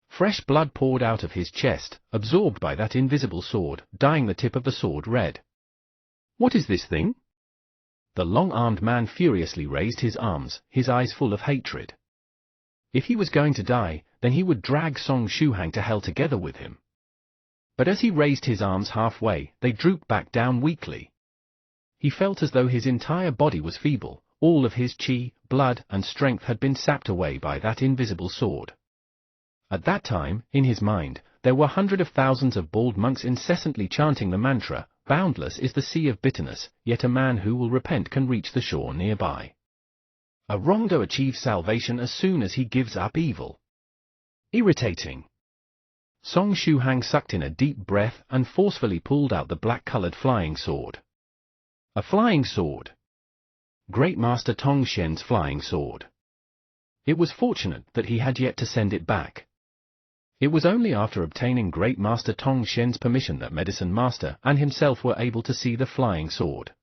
Fresh blood poured out of his chest, absorbed by that invisible sword, dyeing the tip of the sword red. What is this thing? The long-armed man furiously raised his arms, his eyes full of hatred. If he was going to die, then he would drag Song Shuhang to hell together with him. But as he raised his arms halfway, they drooped back down weakly. He felt as though his entire body was feeble, all of his qi, blood, and strength had been sapped away by that invisible sword. At that time, in his mind, there were hundreds of thousands of bald monks incessantly chanting the mantra, "Boundless is the sea of bitterness, yet a man who will repent can reach the shore nearby." A wrongdoer achieves salvation as soon as he gives up evil. Irritating. Song Shuhang sucked in a deep breath and forcefully pulled out the black-colored flying sword. A flying sword. Great Master Tong Shen's flying sword. It was fortunate that he had yet to send it back. It was only after obtaining Great Master Tong Shen's permission that Medicine Master and himself were able to see the flying sword.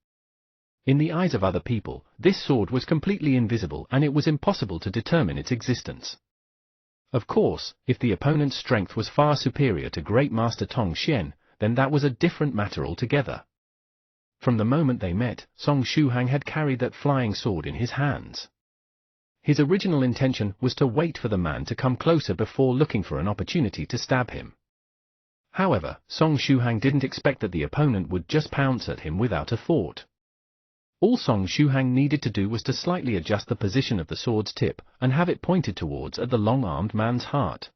In the eyes of other people, this sword was completely invisible and it was impossible to determine its existence. Of course, if the opponent's strength was far superior to Great Master Tong Shen, then that was a different matter altogether. From the moment they met, Song Shuhang had carried that flying sword in his hands. His original intention was to wait for the man to come closer before looking for an opportunity to stab him. However, Song Shuhang didn't expect that the opponent would just pounce at him without a thought. All Song Shuhang needed to do was to slightly adjust the position of the sword's tip and have it pointed towards the long-armed man's heart.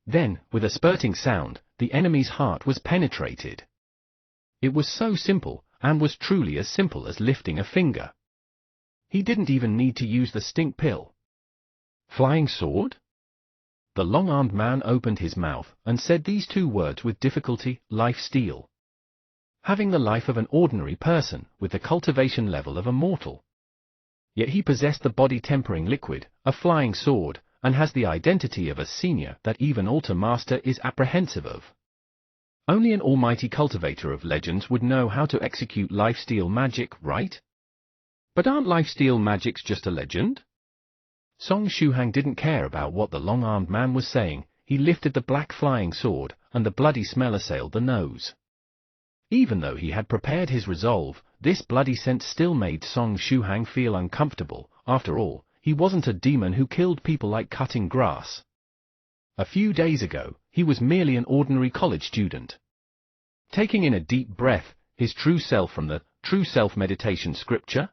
Then, with a spurting sound, the enemy's heart was penetrated. It was so simple, and was truly as simple as lifting a finger. He didn't even need to use the stink pill. Flying sword? The long-armed man opened his mouth and said these two words with difficulty, life steal. Having the life of an ordinary person, with the cultivation level of a mortal. Yet he possessed the body-tempering liquid, a flying sword, and has the identity of a senior that even Altar Master is apprehensive of. Only an almighty cultivator of legends would know how to execute lifesteal magic, right? But aren't lifesteal magics just a legend? Song Shuhang didn't care about what the long-armed man was saying. He lifted the black flying sword, and the bloody smell assailed the nose. Even though he had prepared his resolve, this bloody scent still made Song Shuhang feel uncomfortable. After all, he wasn't a demon who killed people like cutting grass. A few days ago, he was merely an ordinary college student. Taking in a deep breath, his true self from the True Self meditation scripture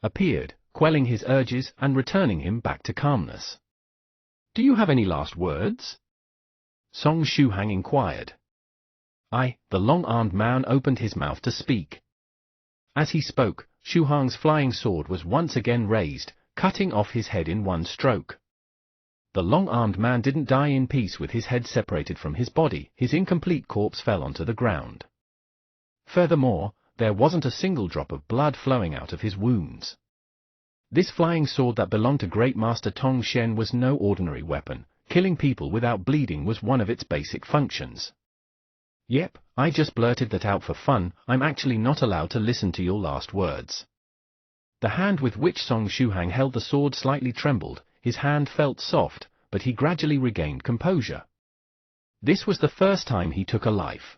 appeared, quelling his urges and returning him back to calmness. "Do you have any last words?" Song Shuhang inquired. The long-armed man opened his mouth to speak. As he spoke, Shuhang's flying sword was once again raised, cutting off his head in one stroke. The long-armed man didn't die in peace with his head separated from his body. His incomplete corpse fell onto the ground. Furthermore, there wasn't a single drop of blood flowing out of his wounds. This flying sword that belonged to Great Master Tong Shen was no ordinary weapon. Killing people without bleeding was one of its basic functions. "Yep, I just blurted that out for fun. I'm actually not allowed to listen to your last words." The hand with which Song Shuhang held the sword slightly trembled. His hand felt soft, but he gradually regained composure. This was the first time he took a life.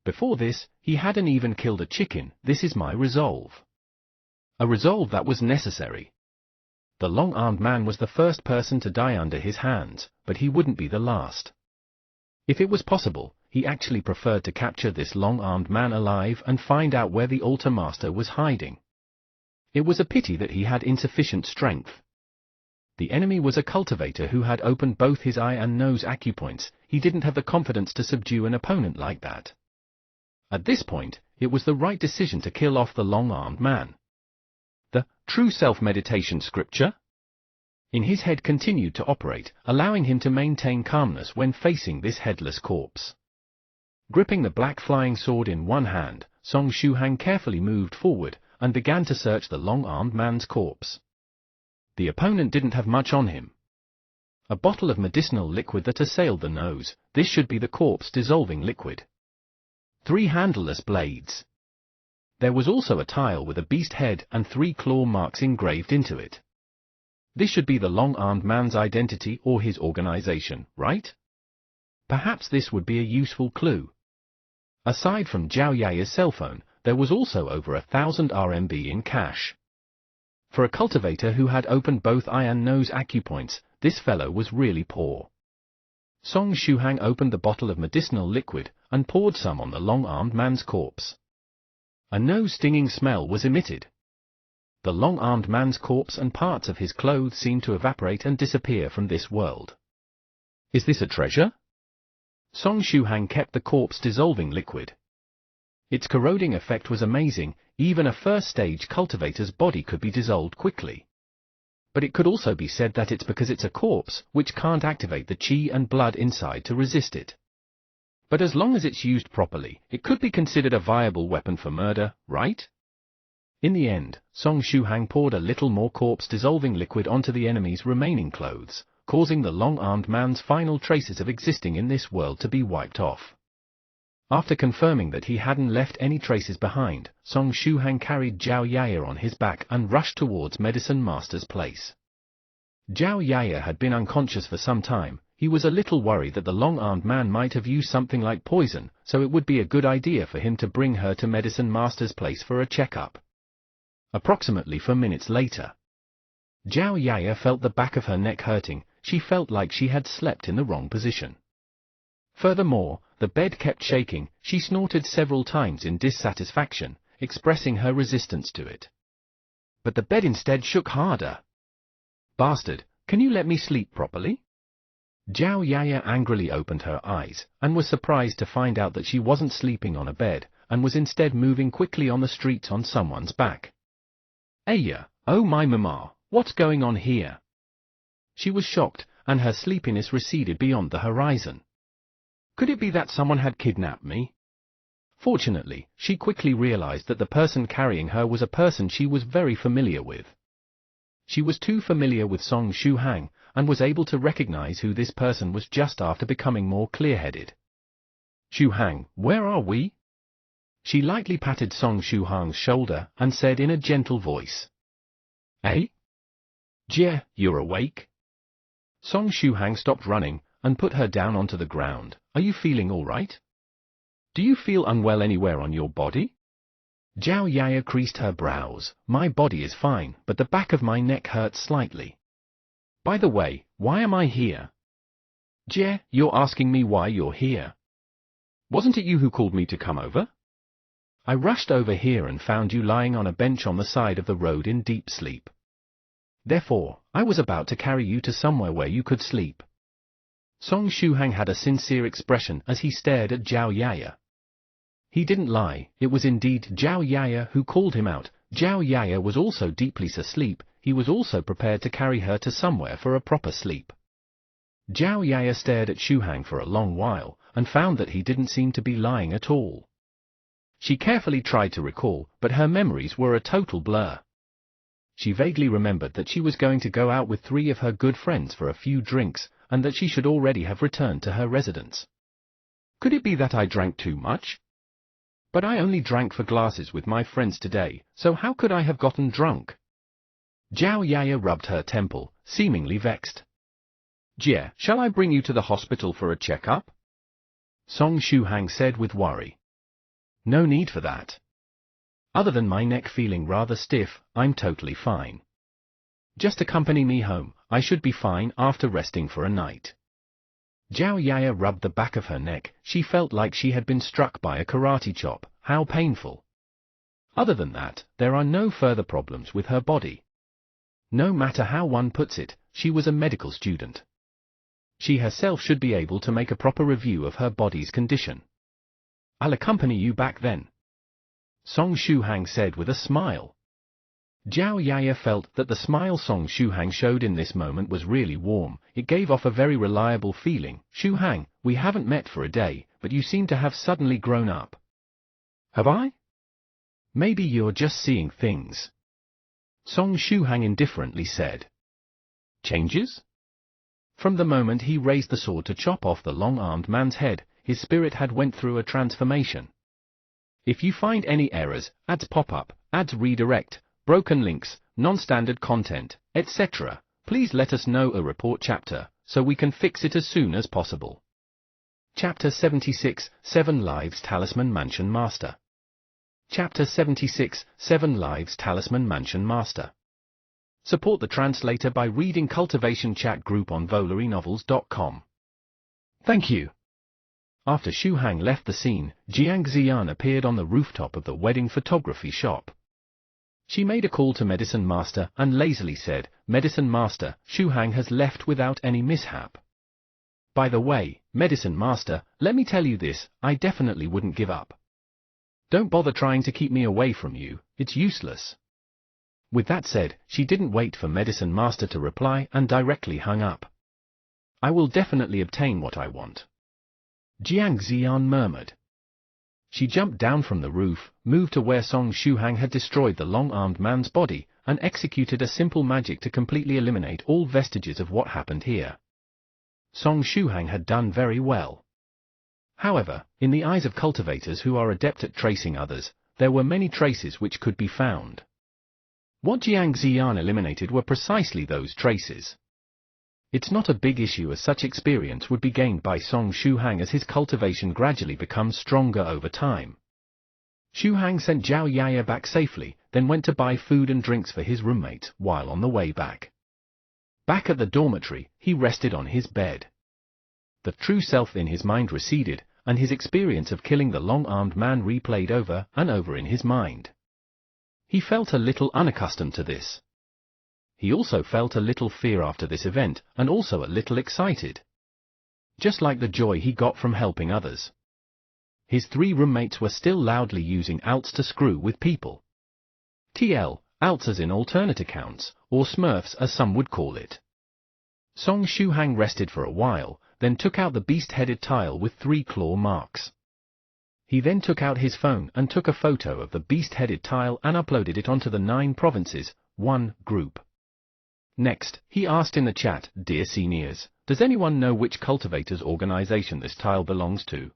Before this, he hadn't even killed a chicken. "This is my resolve." A resolve that was necessary. The long-armed man was the first person to die under his hands, but he wouldn't be the last. If it was possible, he actually preferred to capture this long-armed man alive and find out where the Altar Master was hiding. It was a pity that he had insufficient strength. The enemy was a cultivator who had opened both his eye and nose acupoints. He didn't have the confidence to subdue an opponent like that. At this point, it was the right decision to kill off the long-armed man. The True Self meditation scripture in his head continued to operate, allowing him to maintain calmness when facing this headless corpse. Gripping the black flying sword in one hand, Song Shuhang carefully moved forward and began to search the long-armed man's corpse. The opponent didn't have much on him. A bottle of medicinal liquid that assailed the nose. This should be the corpse-dissolving liquid. 3 handleless blades. There was also a tile with a beast head and 3 claw marks engraved into it. This should be the long-armed man's identity or his organization, right? Perhaps this would be a useful clue. Aside from Zhao Yaya's cell phone, there was also over 1,000 RMB in cash. For a cultivator who had opened both eye and nose acupoints, this fellow was really poor. Song Shuhang opened the bottle of medicinal liquid and poured some on the long-armed man's corpse. A nose-stinging smell was emitted. The long-armed man's corpse and parts of his clothes seemed to evaporate and disappear from this world. Is this a treasure? Song Shuhang kept the corpse dissolving liquid. Its corroding effect was amazing. Even a first-stage cultivator's body could be dissolved quickly. But it could also be said that it's because it's a corpse, which can't activate the qi and blood inside to resist it. But as long as it's used properly, it could be considered a viable weapon for murder, right? In the end, Song Shuhang poured a little more corpse-dissolving liquid onto the enemy's remaining clothes, causing the long-armed man's final traces of existing in this world to be wiped off. After confirming that he hadn't left any traces behind, Song Shuhang carried Zhao Yaya on his back and rushed towards Medicine Master's place. Zhao Yaya had been unconscious for some time. He was a little worried that the long-armed man might have used something like poison, so it would be a good idea for him to bring her to Medicine Master's place for a checkup. Approximately 4 minutes later, Zhao Yaya felt the back of her neck hurting. She felt like she had slept in the wrong position. Furthermore, the bed kept shaking. She snorted several times in dissatisfaction, expressing her resistance to it. But the bed instead shook harder. Bastard, can you let me sleep properly? Zhao Yaya angrily opened her eyes, and was surprised to find out that she wasn't sleeping on a bed, and was instead moving quickly on the streets on someone's back. Aya, oh my mama, what's going on here? She was shocked, and her sleepiness receded beyond the horizon. Could it be that someone had kidnapped me? Fortunately, she quickly realized that the person carrying her was a person she was very familiar with. She was too familiar with Song Shuhang, and was able to recognize who this person was just after becoming more clear-headed. Shuhang, where are we? She lightly patted Song Shuhang's shoulder and said in a gentle voice. Eh? Jie, you're awake? Song Shuhang stopped running and put her down onto the ground. Are you feeling all right? Do you feel unwell anywhere on your body? Zhao Yaya creased her brows. My body is fine, but the back of my neck hurts slightly. By the way, why am I here? Jie, you're asking me why you're here. Wasn't it you who called me to come over? I rushed over here and found you lying on a bench on the side of the road in deep sleep. Therefore, I was about to carry you to somewhere where you could sleep. Song Shuhang had a sincere expression as he stared at Zhao Yaya. He didn't lie, it was indeed Zhao Yaya who called him out. Zhao Yaya was also deeply asleep. He was also prepared to carry her to somewhere for a proper sleep. Zhao Yaya stared at Shuhang for a long while, and found that he didn't seem to be lying at all. She carefully tried to recall, but her memories were a total blur. She vaguely remembered that she was going to go out with 3 of her good friends for a few drinks, and that she should already have returned to her residence. Could it be that I drank too much? But I only drank 4 glasses with my friends today, so how could I have gotten drunk? Zhao Yaya rubbed her temple, seemingly vexed. Jie, shall I bring you to the hospital for a checkup? Song Shuhang said with worry. No need for that. Other than my neck feeling rather stiff, I'm totally fine. Just accompany me home, I should be fine after resting for a night. Zhao Yaya rubbed the back of her neck. She felt like she had been struck by a karate chop. How painful. Other than that, there are no further problems with her body. No matter how one puts it, she was a medical student. She herself should be able to make a proper review of her body's condition. I'll accompany you back then, Song Shuhang said with a smile. Zhao Yaya felt that the smile Song Shuhang showed in this moment was really warm. It gave off a very reliable feeling. Shuhang, we haven't met for a day, but you seem to have suddenly grown up. Have I? Maybe you're just seeing things. Song Shuhang indifferently said. Changes? From the moment he raised the sword to chop off the long-armed man's head, his spirit had went through a transformation. If you find any errors, ads pop up, ads redirect, broken links, non-standard content, etc., please let us know a report chapter, so we can fix it as soon as possible. Chapter 76, 7 Lives Talisman Mansion Master. Chapter 76, 7 Lives Talisman Mansion Master. Support the translator by reading Cultivation Chat Group on VoleryNovels.com. Thank you. After Xu Hang left the scene, Jiang Ziyan appeared on the rooftop of the wedding photography shop. She made a call to Medicine Master and lazily said, "Medicine Master, Xu Hang has left without any mishap. By the way, Medicine Master, let me tell you this, I definitely wouldn't give up. Don't bother trying to keep me away from you, it's useless." With that said, she didn't wait for Medicine Master to reply and directly hung up. "I will definitely obtain what I want," Jiang Ziyan murmured. She jumped down from the roof, moved to where Song Shuhang had destroyed the long-armed man's body, and executed a simple magic to completely eliminate all vestiges of what happened here. Song Shuhang had done very well. However, in the eyes of cultivators who are adept at tracing others, there were many traces which could be found. What Jiang Ziyan eliminated were precisely those traces. It's not a big issue as such experience would be gained by Song Shuhang as his cultivation gradually becomes stronger over time. Shuhang sent Zhao Yaya back safely, then went to buy food and drinks for his roommate while on the way back. Back at the dormitory, he rested on his bed. The true self in his mind receded, and his experience of killing the long-armed man replayed over and over in his mind. He felt a little unaccustomed to this. He also felt a little fear after this event, and also a little excited. Just like the joy he got from helping others. His 3 roommates were still loudly using alts to screw with people. Alts as in alternate accounts, or smurfs as some would call it. Song Shuhang rested for a while, then took out the beast-headed tile with 3 claw marks. He then took out his phone and took a photo of the beast-headed tile and uploaded it onto the 9 Provinces, 1 group. Next, he asked in the chat, "Dear seniors, does anyone know which cultivators organization this tile belongs to?"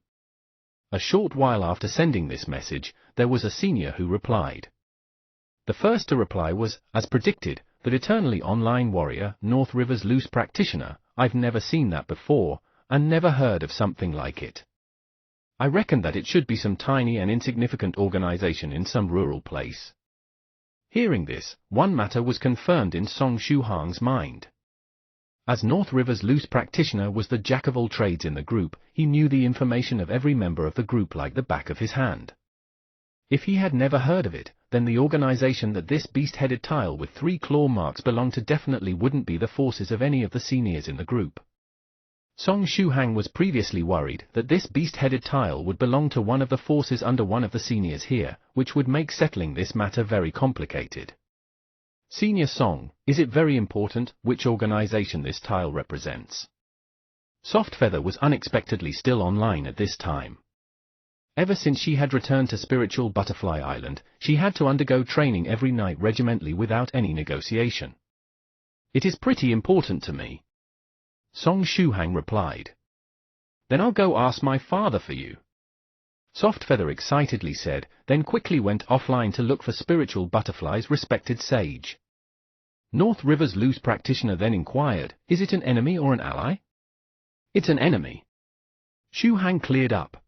A short while after sending this message, there was a senior who replied. The first to reply was, as predicted, that eternally online warrior, North River's loose practitioner. "I've never seen that before, and never heard of something like it. I reckon that it should be some tiny and insignificant organization in some rural place." Hearing this, one matter was confirmed in Song Shuhang's mind. As North River's loose practitioner was the jack of all trades in the group, he knew the information of every member of the group like the back of his hand. If he had never heard of it, then the organization that this beast-headed tile with 3 claw marks belonged to definitely wouldn't be the forces of any of the seniors in the group. Song Shuhang was previously worried that this beast-headed tile would belong to one of the forces under one of the seniors here, which would make settling this matter very complicated. "Senior Song, is it very important which organization this tile represents?" Soft Feather was unexpectedly still online at this time. Ever since she had returned to Spiritual Butterfly Island, she had to undergo training every night regimentally without any negotiation. "It is pretty important to me," Song Shuhang replied. "Then I'll go ask my father for you," Soft Feather excitedly said, then quickly went offline to look for Spiritual Butterfly's respected sage. North River's loose practitioner then inquired, "Is it an enemy or an ally?" "It's an enemy." Shuhang cleared up.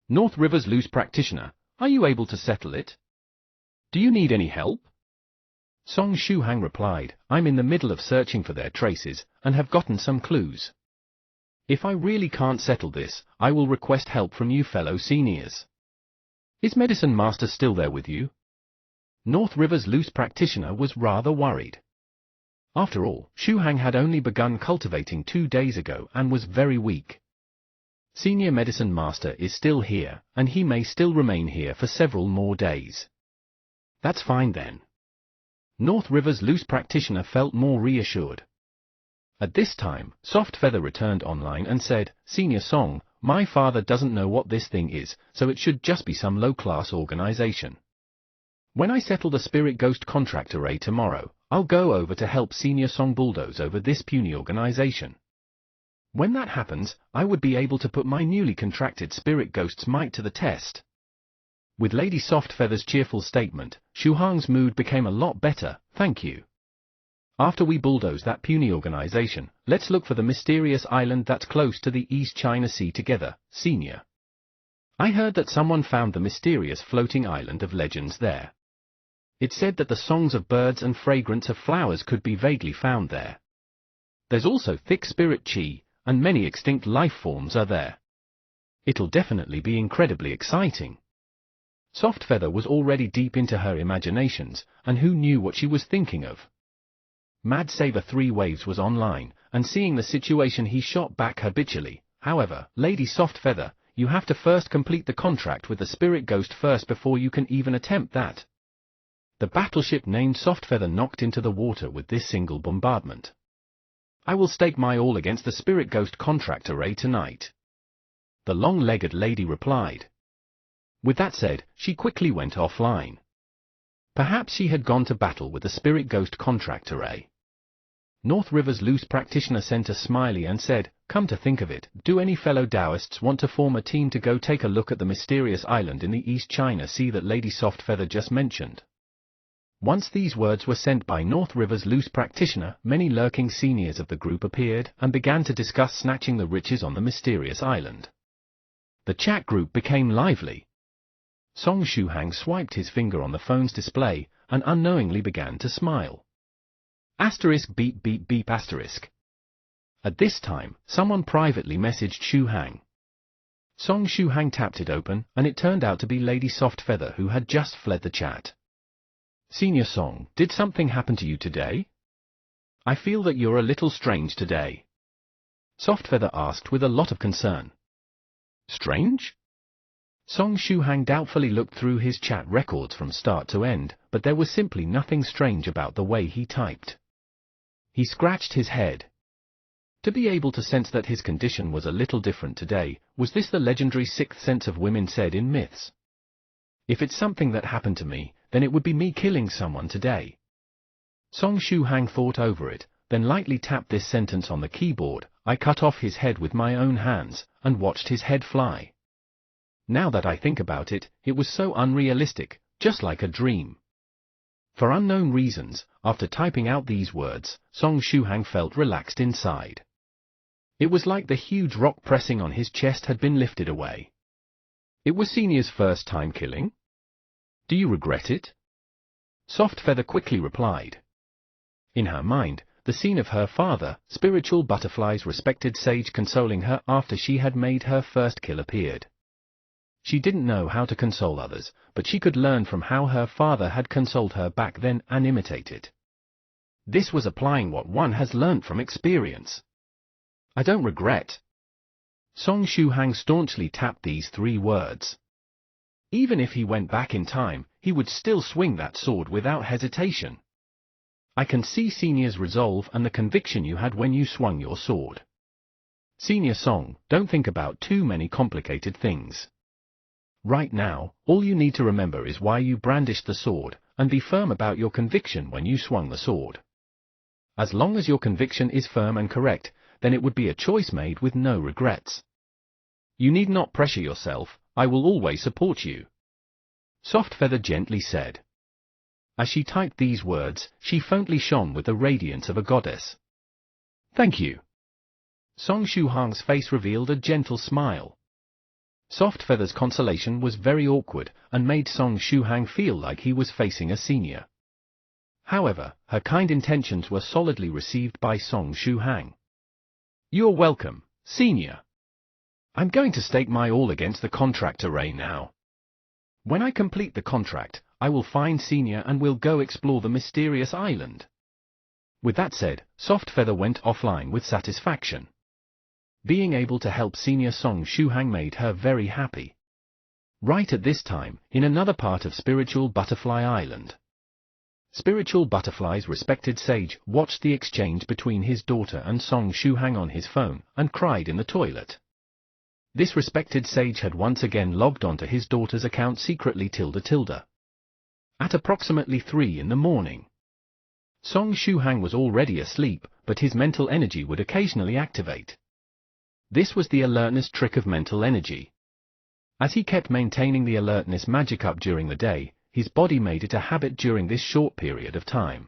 "North River's loose practitioner, are you able to settle it? Do you need any help?" Song Shuhang replied, "I'm in the middle of searching for their traces, and have gotten some clues. If I really can't settle this, I will request help from you fellow seniors. Is Medicine Master still there with you?" North River's loose practitioner was rather worried. After all, Shuhang had only begun cultivating 2 days ago and was very weak. Senior Medicine Master is still here, and he may still remain here for several more days. "That's fine then." North River's loose practitioner felt more reassured. At this time, Soft Feather returned online and said, "Senior Song, my father doesn't know what this thing is, so it should just be some low-class organization. When I settle the Spirit Ghost contract array tomorrow, I'll go over to help Senior Song bulldoze over this puny organization. When that happens, I would be able to put my newly contracted Spirit Ghost's might to the test." With Lady Soft Feather's cheerful statement, Shuhang's mood became a lot better, "Thank you. After we bulldoze that puny organization, let's look for the mysterious island that's close to the East China Sea together, Senior." I heard that someone found the mysterious floating island of legends there. It said that the songs of birds and fragrance of flowers could be vaguely found there. There's also thick spirit chi, and many extinct life forms are there. It'll definitely be incredibly exciting. Softfeather was already deep into her imaginations, and who knew what she was thinking of. Mad Saber 3 Waves was online, and seeing the situation he shot back habitually. However, Lady Softfeather, you have to first complete the contract with the Spirit Ghost first before you can even attempt that. The battleship named Softfeather knocked into the water with this single bombardment. I will stake my all against the Spirit Ghost contract array tonight. The long-legged lady replied. With that said, she quickly went offline. Perhaps she had gone to battle with the Spirit Ghost contract array. North River's loose practitioner sent a smiley and said, "Come to think of it, do any fellow Taoists want to form a team to go take a look at the mysterious island in the East China Sea that Lady Softfeather just mentioned?" Once these words were sent by North River's loose practitioner, many lurking seniors of the group appeared and began to discuss snatching the riches on the mysterious island. The chat group became lively. Song Shuhang swiped his finger on the phone's display and unknowingly began to smile. Asterisk beep beep beep asterisk. At this time, someone privately messaged Shuhang. Song Shuhang tapped it open, and it turned out to be Lady Softfeather who had just fled the chat. "Senior Song, did something happen to you today? I feel that you're a little strange today." Softfeather asked with a lot of concern. "Strange?" Song Shuhang doubtfully looked through his chat records from start to end, but there was simply nothing strange about the way he typed. He scratched his head. To be able to sense that his condition was a little different today, was this the legendary sixth sense of women said in myths? If it's something that happened to me, then it would be me killing someone today. Song Shuhang thought over it, then lightly tapped this sentence on the keyboard. I cut off his head with my own hands, and watched his head fly. Now that I think about it, it was so unrealistic, just like a dream. For unknown reasons, after typing out these words, Song Shuhang felt relaxed inside. It was like the huge rock pressing on his chest had been lifted away. It was Senior's first time killing? Do you regret it? Softfeather quickly replied. In her mind, the scene of her father, Spiritual Butterfly's respected sage consoling her after she had made her first kill appeared. She didn't know how to console others, but she could learn from how her father had consoled her back then and imitate it. This was applying what one has learnt from experience. I don't regret. Song Shuhang staunchly tapped these 3 words. Even if he went back in time, he would still swing that sword without hesitation. I can see Senior's resolve and the conviction you had when you swung your sword. Senior Song, don't think about too many complicated things. Right now, all you need to remember is why you brandished the sword, and be firm about your conviction when you swung the sword. As long as your conviction is firm and correct, then it would be a choice made with no regrets. You need not pressure yourself, I will always support you. Softfeather gently said. As she typed these words, she faintly shone with the radiance of a goddess. Thank you. Song Shuhang's face revealed a gentle smile. Softfeather's consolation was very awkward, and made Song Shuhang feel like he was facing a senior. However, her kind intentions were solidly received by Song Shuhang. You're welcome, senior. I'm going to stake my all against the contract array now. When I complete the contract, I will find senior and we'll go explore the mysterious island. With that said, Softfeather went offline with satisfaction. Being able to help Senior Song Shuhang made her very happy. Right at this time, in another part of Spiritual Butterfly Island. Spiritual Butterfly's respected sage watched the exchange between his daughter and Song Shuhang on his phone, and cried in the toilet. This respected sage had once again logged onto his daughter's account secretly __. At approximately 3 in the morning. Song Shuhang was already asleep, but his mental energy would occasionally activate. This was the alertness trick of mental energy. As he kept maintaining the alertness magic up during the day, his body made it a habit during this short period of time.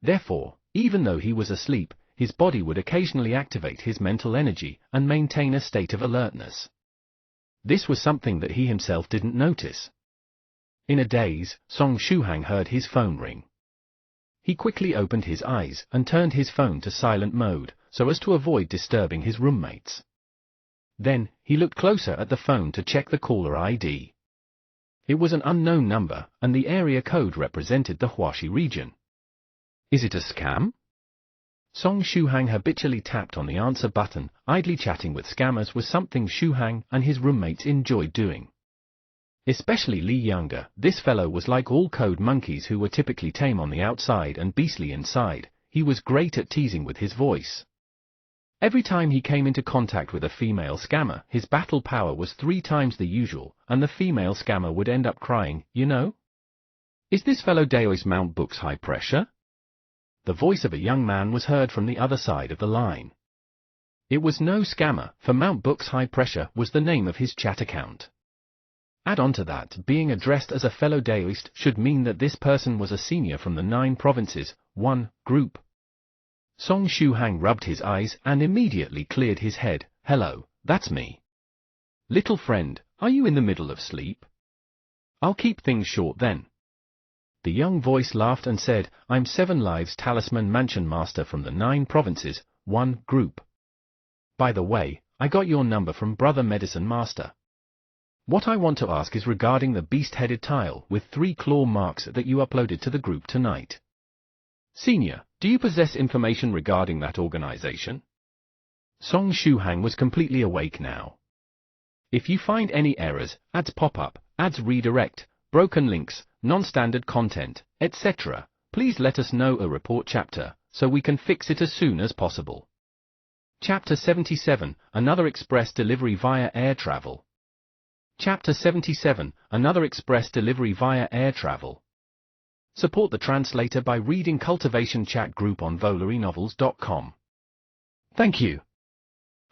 Therefore, even though he was asleep, his body would occasionally activate his mental energy and maintain a state of alertness. This was something that he himself didn't notice. In a daze, Song Shuhang heard his phone ring. He quickly opened his eyes and turned his phone to silent mode, so as to avoid disturbing his roommates. Then, he looked closer at the phone to check the caller ID. It was an unknown number, and the area code represented the Huaxi region. Is it a scam? Song Shuhang habitually tapped on the answer button. Idly chatting with scammers was something Shuhang and his roommates enjoyed doing. Especially Li Younger. This fellow was like all code monkeys who were typically tame on the outside and beastly inside. He was great at teasing with his voice. Every time he came into contact with a female scammer, his battle power was 3 times the usual, and the female scammer would end up crying, you know? Is this fellow Daoist Mount Book's high pressure? The voice of a young man was heard from the other side of the line. It was no scammer, for Mount Book's high pressure was the name of his chat account. Add on to that, being addressed as a fellow Daoist should mean that this person was a senior from the 9 provinces, 1 group. Song Shuhang rubbed his eyes and immediately cleared his head. Hello, that's me. Little friend, are you in the middle of sleep? I'll keep things short then. The young voice laughed and said, I'm 7 Lives Talisman Mansion Master from the 9 provinces, 1 group. By the way, I got your number from Brother Medicine Master. What I want to ask is regarding the beast-headed tile with 3 claw marks that you uploaded to the group tonight. Senior, do you possess information regarding that organization? Song Shuhang was completely awake now. If you find any errors, ads pop up, ads redirect, broken links, non-standard content, etc., please let us know a report chapter, so we can fix it as soon as possible. Chapter 77, Another Express Delivery via Air Travel. Chapter 77, Another Express Delivery via Air Travel. Support the translator by reading Cultivation Chat Group on VolariNovels.com. Thank you.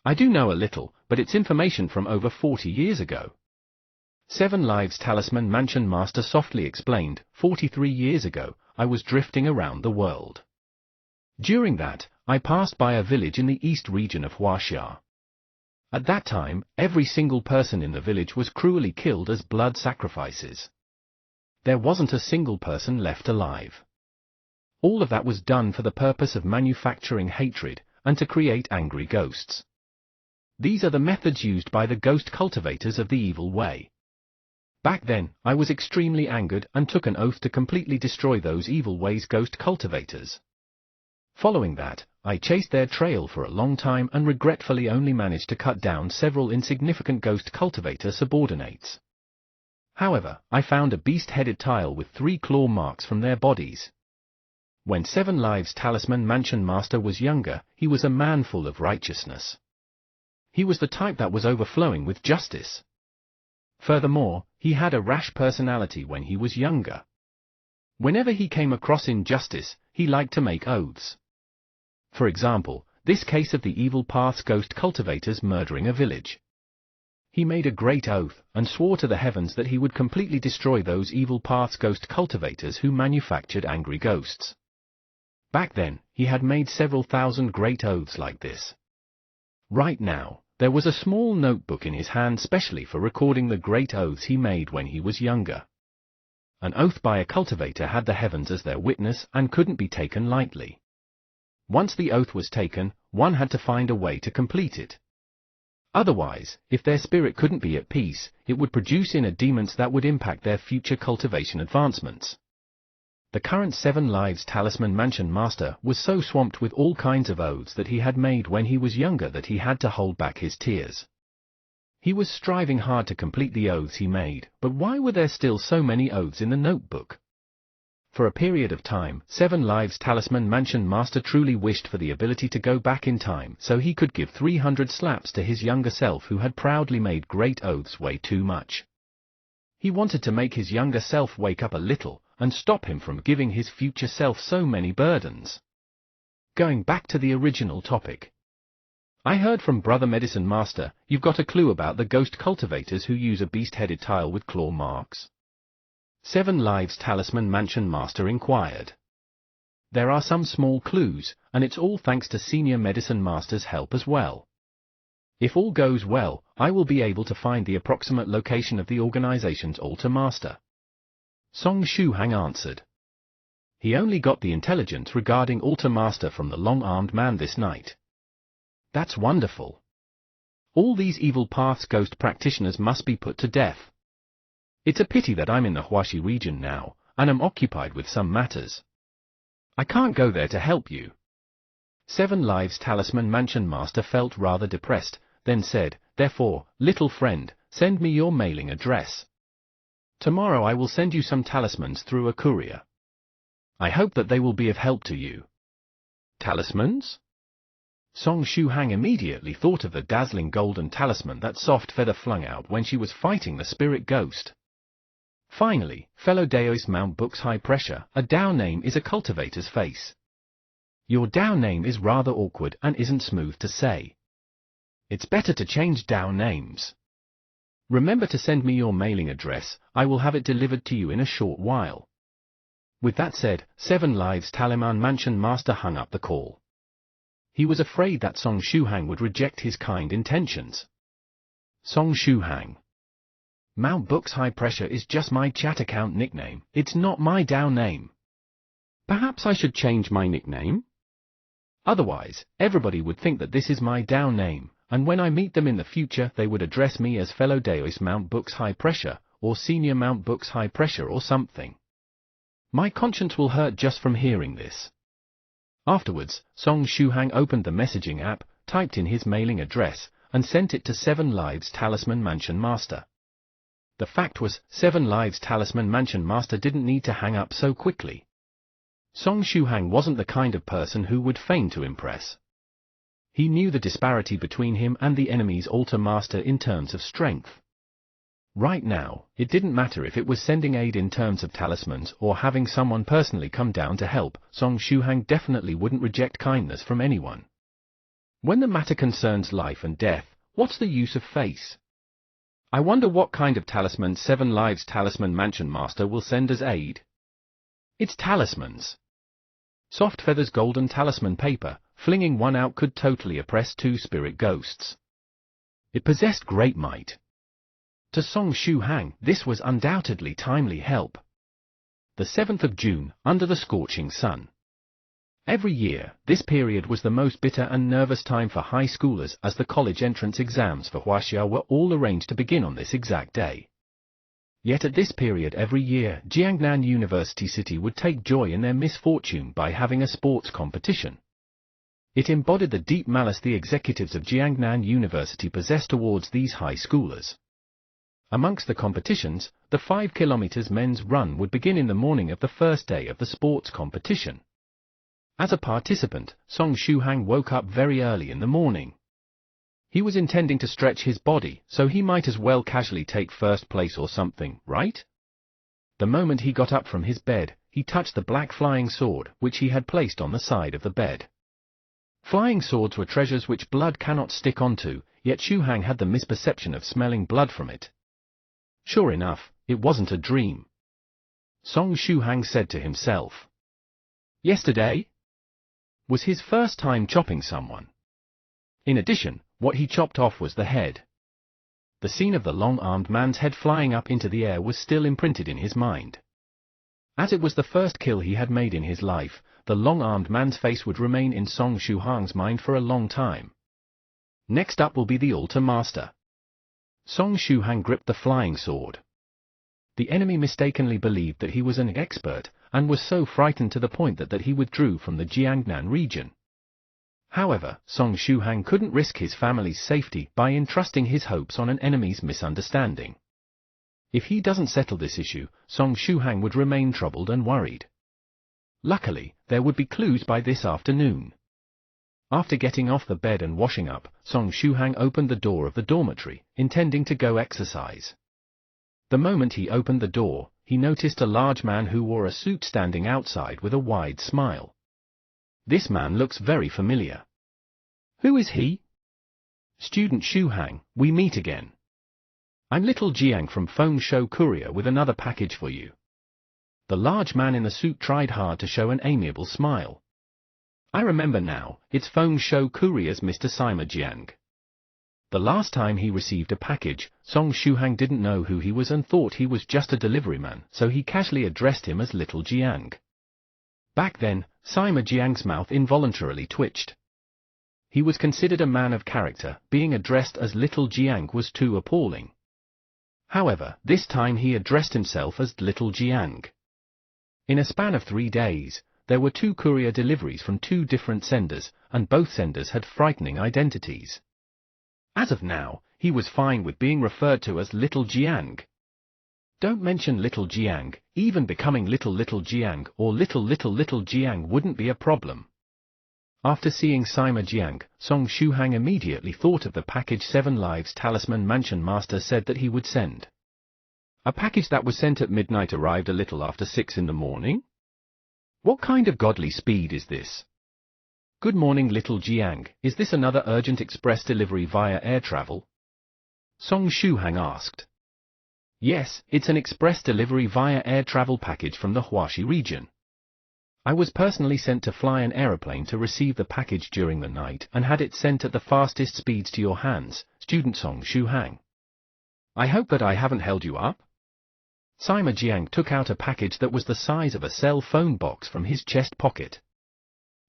I do know a little, but it's information from over 40 years ago. 7 Lives Talisman Mansion Master softly explained, 43 years ago, I was drifting around the world. During that, I passed by a village in the east region of Huaxia. At that time, every single person in the village was cruelly killed as blood sacrifices. There wasn't a single person left alive. All of that was done for the purpose of manufacturing hatred, and to create angry ghosts. These are the methods used by the ghost cultivators of the evil way. Back then, I was extremely angered and took an oath to completely destroy those evil ways ghost cultivators. Following that, I chased their trail for a long time and regretfully only managed to cut down several insignificant ghost cultivator subordinates. However, I found a beast-headed tile with 3 claw marks from their bodies. When 7 Lives Talisman Mansion Master was younger, he was a man full of righteousness. He was the type that was overflowing with justice. Furthermore, he had a rash personality when he was younger. Whenever he came across injustice, he liked to make oaths. For example, this case of the evil path's ghost cultivators murdering a village. He made a great oath, and swore to the heavens that he would completely destroy those evil path's ghost cultivators who manufactured angry ghosts. Back then, he had made several thousand great oaths like this. Right now, there was a small notebook in his hand specially for recording the great oaths he made when he was younger. An oath by a cultivator had the heavens as their witness and couldn't be taken lightly. Once the oath was taken, one had to find a way to complete it. Otherwise, if their spirit couldn't be at peace, it would produce inner demons that would impact their future cultivation advancements. The current 7 Lives Talisman Mansion Master was so swamped with all kinds of oaths that he had made when he was younger that he had to hold back his tears. He was striving hard to complete the oaths he made, but why were there still so many oaths in the notebook? For a period of time, 7 Lives Talisman Mansion Master truly wished for the ability to go back in time so he could give 300 slaps to his younger self who had proudly made great oaths way too much. He wanted to make his younger self wake up a little, and stop him from giving his future self so many burdens. Going back to the original topic. I heard from Brother Medicine Master, you've got a clue about the ghost cultivators who use a beast-headed tile with claw marks? 7 Lives Talisman Mansion Master inquired. There are some small clues, and it's all thanks to Senior Medicine Master's help as well. If all goes well, I will be able to find the approximate location of the organization's altar master. Song Shuhang answered. He only got the intelligence regarding altar master from the long-armed man this night. That's wonderful. All these evil paths ghost practitioners must be put to death. It's a pity that I'm in the Huaxi region now, and am occupied with some matters. I can't go there to help you. 7 Lives Talisman Mansion Master felt rather depressed, then said, therefore, little friend, send me your mailing address. Tomorrow I will send you some talismans through a courier. I hope that they will be of help to you. Talismans? Song Shuhang immediately thought of the dazzling golden talisman that Soft Feather flung out when she was fighting the spirit ghost. Finally, fellow Daoist Mount Book's high pressure, a Dao name is a cultivator's face. Your Dao name is rather awkward and isn't smooth to say. It's better to change Dao names. Remember to send me your mailing address, I will have it delivered to you in a short while. With that said, 7 Lives Talisman Mansion Master hung up the call. He was afraid that Song Shuhang would reject his kind intentions. Song Shuhang. Mount Book's high pressure is just my chat account nickname, it's not my Dao name. Perhaps I should change my nickname? Otherwise, everybody would think that this is my Dao name, and when I meet them in the future they would address me as fellow Daoist Mount Book's high pressure, or senior Mount Book's high pressure or something. My conscience will hurt just from hearing this. Afterwards, Song Shuhang opened the messaging app, typed in his mailing address, and sent it to 7 Lives Talisman Mansion Master. The fact was, 7 Lives Talisman Mansion Master didn't need to hang up so quickly. Song Shuhang wasn't the kind of person who would feign to impress. He knew the disparity between him and the enemy's altar master in terms of strength. Right now, it didn't matter if it was sending aid in terms of talismans or having someone personally come down to help, Song Shuhang definitely wouldn't reject kindness from anyone. When the matter concerns life and death, what's the use of face? I wonder what kind of talisman 7 Lives Talisman Mansion Master will send as aid. It's talismans. Soft Feather's golden talisman paper, flinging one out could totally oppress 2 spirit ghosts. It possessed great might. To Song Shuhang, this was undoubtedly timely help. The 7th of June, under the scorching sun. Every year, this period was the most bitter and nervous time for high schoolers as the college entrance exams for Huaxia were all arranged to begin on this exact day. Yet at this period every year, Jiangnan University City would take joy in their misfortune by having a sports competition. It embodied the deep malice the executives of Jiangnan University possessed towards these high schoolers. Amongst the competitions, the 5 kilometers men's run would begin in the morning of the first day of the sports competition. As a participant, Song Shuhang woke up very early in the morning. He was intending to stretch his body, so he might as well casually take first place or something, right? The moment he got up from his bed, he touched the black flying sword, which he had placed on the side of the bed. Flying swords were treasures which blood cannot stick onto, yet Shuhang had the misperception of smelling blood from it. Sure enough, it wasn't a dream. Song Shuhang said to himself. Yesterday was his first time chopping someone. In addition, what he chopped off was the head. The scene of the long-armed man's head flying up into the air was still imprinted in his mind. As it was the first kill he had made in his life, the long-armed man's face would remain in Song Shuhang's mind for a long time. Next up will be the altar master. Song Shuhang gripped the flying sword. The enemy mistakenly believed that he was an expert, and was so frightened to the point that he withdrew from the Jiangnan region. However, Song Shuhang couldn't risk his family's safety by entrusting his hopes on an enemy's misunderstanding. If he doesn't settle this issue, Song Shuhang would remain troubled and worried. Luckily, there would be clues by this afternoon. After getting off the bed and washing up, Song Shuhang opened the door of the dormitory, intending to go exercise. The moment he opened the door, he noticed a large man who wore a suit standing outside with a wide smile. This man looks very familiar. Who is he? Student Shuhang, we meet again. I'm Little Jiang from Feng Shou Courier with another package for you. The large man in the suit tried hard to show an amiable smile. I remember now, it's Feng Shou Courier's Mr. Sima Jiang. The last time he received a package, Song Shuhang didn't know who he was and thought he was just a deliveryman, so he casually addressed him as Little Jiang. Back then, Sima Jiang's mouth involuntarily twitched. He was considered a man of character, being addressed as Little Jiang was too appalling. However, this time he addressed himself as Little Jiang. In a span of 3 days, there were 2 courier deliveries from 2 different senders, and both senders had frightening identities. As of now, he was fine with being referred to as Little Jiang. Don't mention Little Jiang, even becoming Little Jiang or Little Jiang wouldn't be a problem. After seeing Sima Jiang, Song Shuhang immediately thought of the package 7 Lives Talisman Mansion Master said that he would send. A package that was sent at midnight arrived a little after 6 in the morning? What kind of godly speed is this? Good morning Little Jiang, is this another urgent express delivery via air travel? Song Shuhang asked. Yes, it's an express delivery via air travel package from the Huaxi region. I was personally sent to fly an aeroplane to receive the package during the night and had it sent at the fastest speeds to your hands, student Song Shuhang. I hope that I haven't held you up? Sima Jiang took out a package that was the size of a cell phone box from his chest pocket.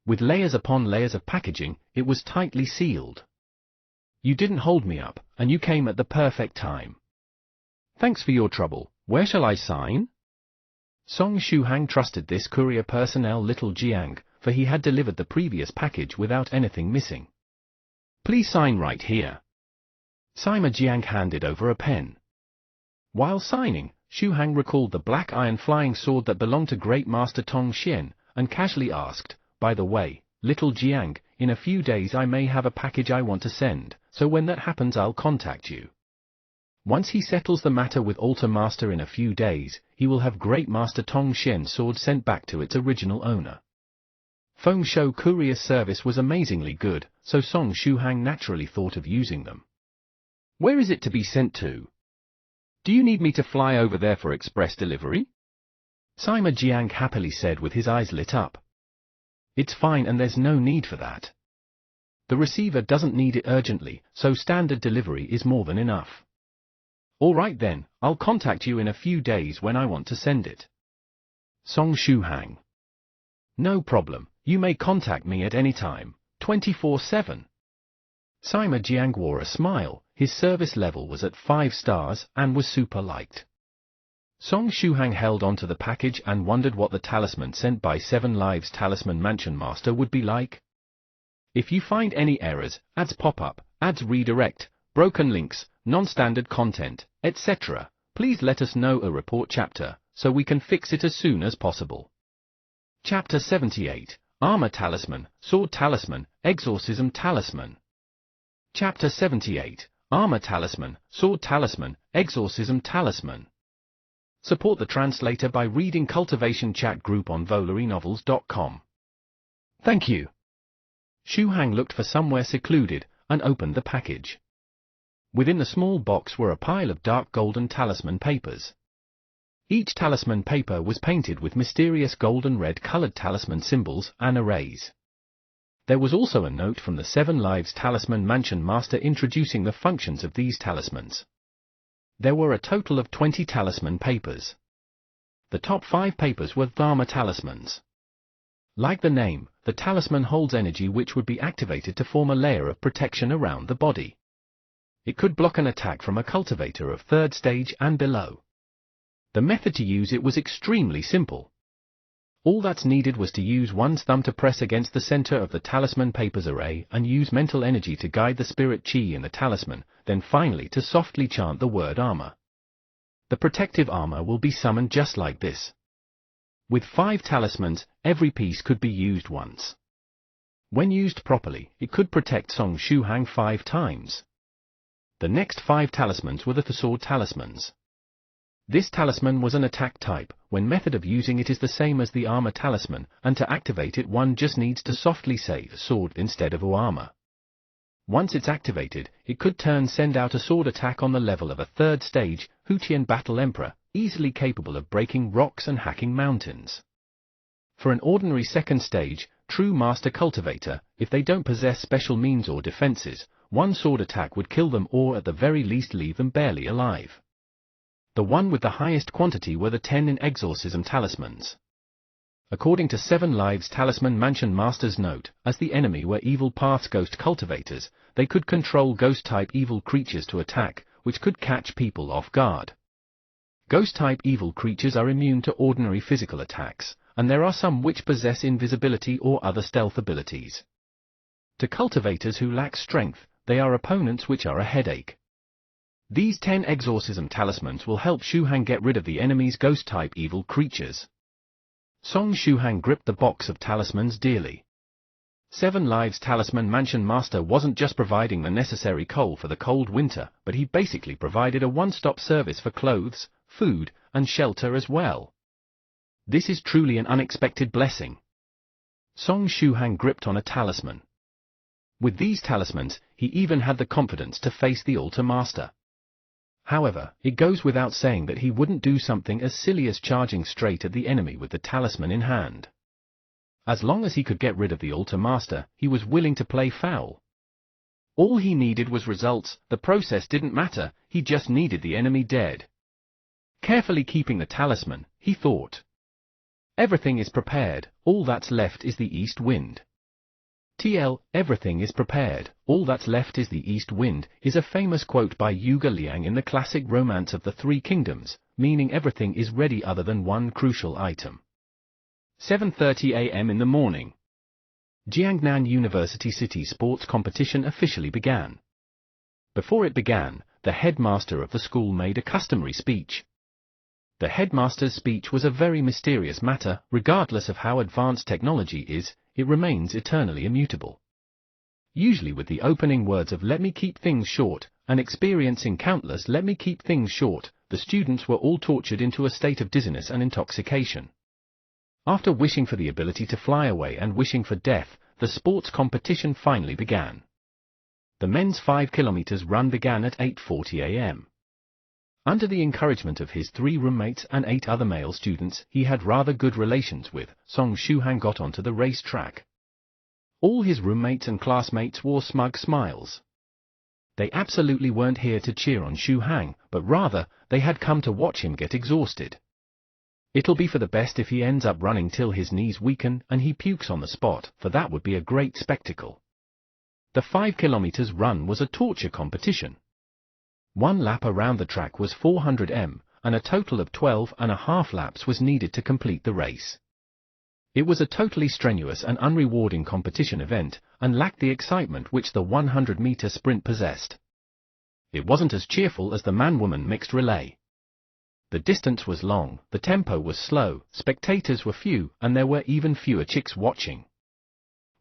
With layers upon layers of packaging, it was tightly sealed. You didn't hold me up, and you came at the perfect time. Thanks for your trouble. Where shall I sign? Song Shuhang trusted this courier personnel Little Jiang, for he had delivered the previous package without anything missing. Please sign right here. Sima Jiang handed over a pen. While signing, Shuhang recalled the black iron flying sword that belonged to Great Master Tong Xian, and casually asked, by the way, Little Jiang, in a few days I may have a package I want to send, so when that happens I'll contact you. Once he settles the matter with Altar Master in a few days, he will have Great Master Tong Xian's sword sent back to its original owner. Feng Shou courier service was amazingly good, so Song Shuhang naturally thought of using them. Where is it to be sent to? Do you need me to fly over there for express delivery? Sima Jiang happily said with his eyes lit up. It's fine and there's no need for that. The receiver doesn't need it urgently, so standard delivery is more than enough. All right then, I'll contact you in a few days when I want to send it. Song Shuhang. No problem, you may contact me at any time, 24/7. Sima Jiang wore a smile, his service level was at 5 stars and was super liked. Song Shuhang held onto the package and wondered what the talisman sent by 7 Lives Talisman Mansion Master would be like. If you find any errors, ads pop-up, ads redirect, broken links, non-standard content, etc., please let us know a report chapter, so we can fix it as soon as possible. Chapter 78, Armor Talisman, Sword Talisman, Exorcism Talisman. Chapter 78, Armor Talisman, Sword Talisman, Exorcism Talisman. Support the translator by reading Cultivation Chat Group on VolariNovels.com. Thank you. Shuhang looked for somewhere secluded, and opened the package. Within the small box were a pile of dark golden talisman papers. Each talisman paper was painted with mysterious golden red-colored talisman symbols and arrays. There was also a note from the 7 Lives Talisman Mansion Master introducing the functions of these talismans. There were a total of 20 talisman papers. The top 5 papers were Dharma talismans. Like the name, the talisman holds energy which would be activated to form a layer of protection around the body. It could block an attack from a cultivator of 3rd stage and below. The method to use it was extremely simple. All that's needed was to use one's thumb to press against the center of the talisman papers array and use mental energy to guide the spirit chi in the talisman, then finally to softly chant the word armor. The protective armor will be summoned just like this. With 5 talismans, every piece could be used once. When used properly, it could protect Song Shuhang 5 times. The next 5 talismans were the sword talismans. This talisman was an attack type, when method of using it is the same as the armor talisman, and to activate it one just needs to softly say sword instead of armor. Once it's activated, it could send out a sword attack on the level of a 3rd stage, Hutian Battle Emperor, easily capable of breaking rocks and hacking mountains. For an ordinary 2nd stage, true master cultivator, if they don't possess special means or defenses, one sword attack would kill them or at the very least leave them barely alive. The one with the highest quantity were the 10 in Exorcism talismans. According to 7 Lives Talisman Mansion Master's note, as the enemy were Evil Path's ghost cultivators, they could control ghost-type evil creatures to attack, which could catch people off guard. Ghost-type evil creatures are immune to ordinary physical attacks, and there are some which possess invisibility or other stealth abilities. To cultivators who lack strength, they are opponents which are a headache. These 10 exorcism talismans will help Xu Han get rid of the enemy's ghost-type evil creatures. Song Shuhang gripped the box of talismans dearly. 7 Lives Talisman Mansion Master wasn't just providing the necessary coal for the cold winter, but he basically provided a one-stop service for clothes, food, and shelter as well. This is truly an unexpected blessing. Song Shuhang gripped on a talisman. With these talismans, he even had the confidence to face the Altar Master. However, it goes without saying that he wouldn't do something as silly as charging straight at the enemy with the talisman in hand. As long as he could get rid of the Altar Master, he was willing to play foul. All he needed was results, the process didn't matter, he just needed the enemy dead. Carefully keeping the talisman, he thought. Everything is prepared, all that's left is the east wind. Everything is prepared, all that's left is the east wind, is a famous quote by Yuga Liang in the classic Romance of the Three Kingdoms, meaning everything is ready other than one crucial item. 7:30 a.m. in the morning. Jiangnan University City Sports Competition officially began. Before it began, the headmaster of the school made a customary speech. The headmaster's speech was a very mysterious matter. Regardless of how advanced technology is, it remains eternally immutable. Usually with the opening words of "let me keep things short," and experiencing countless "let me keep things short," the students were all tortured into a state of dizziness and intoxication. After wishing for the ability to fly away and wishing for death, the sports competition finally began. The men's 5 kilometers run began at 8:40 a.m. Under the encouragement of his 3 roommates and 8 other male students he had rather good relations with, Song Shuhang got onto the race track. All his roommates and classmates wore smug smiles. They absolutely weren't here to cheer on Shuhang, but rather, they had come to watch him get exhausted. It'll be for the best if he ends up running till his knees weaken and he pukes on the spot, for that would be a great spectacle. The 5 kilometers run was a torture competition. 1 lap around the track was 400 m, and a total of 12.5 laps was needed to complete the race. It was a totally strenuous and unrewarding competition event, and lacked the excitement which the 100-meter sprint possessed. It wasn't as cheerful as the man-woman mixed relay. The distance was long, the tempo was slow, spectators were few, and there were even fewer chicks watching.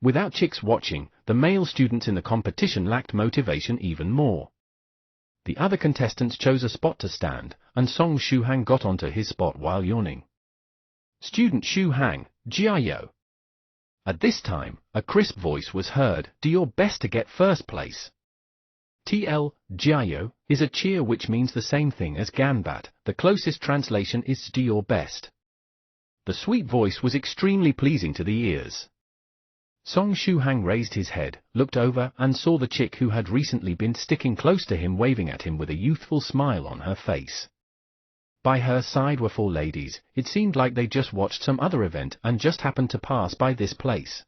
Without chicks watching, the male students in the competition lacked motivation even more. The other contestants chose a spot to stand, and Song Shuhang got onto his spot while yawning. Student Shuhang, Jiayo. At this time, a crisp voice was heard, "Do your best to get first place." Jiayo, is a cheer which means the same thing as Ganbat, the closest translation is "do your best." The sweet voice was extremely pleasing to the ears. Song Shuhang raised his head, looked over, and saw the chick who had recently been sticking close to him waving at him with a youthful smile on her face. By her side were 4 ladies. It seemed like they just watched some other event and just happened to pass by this place.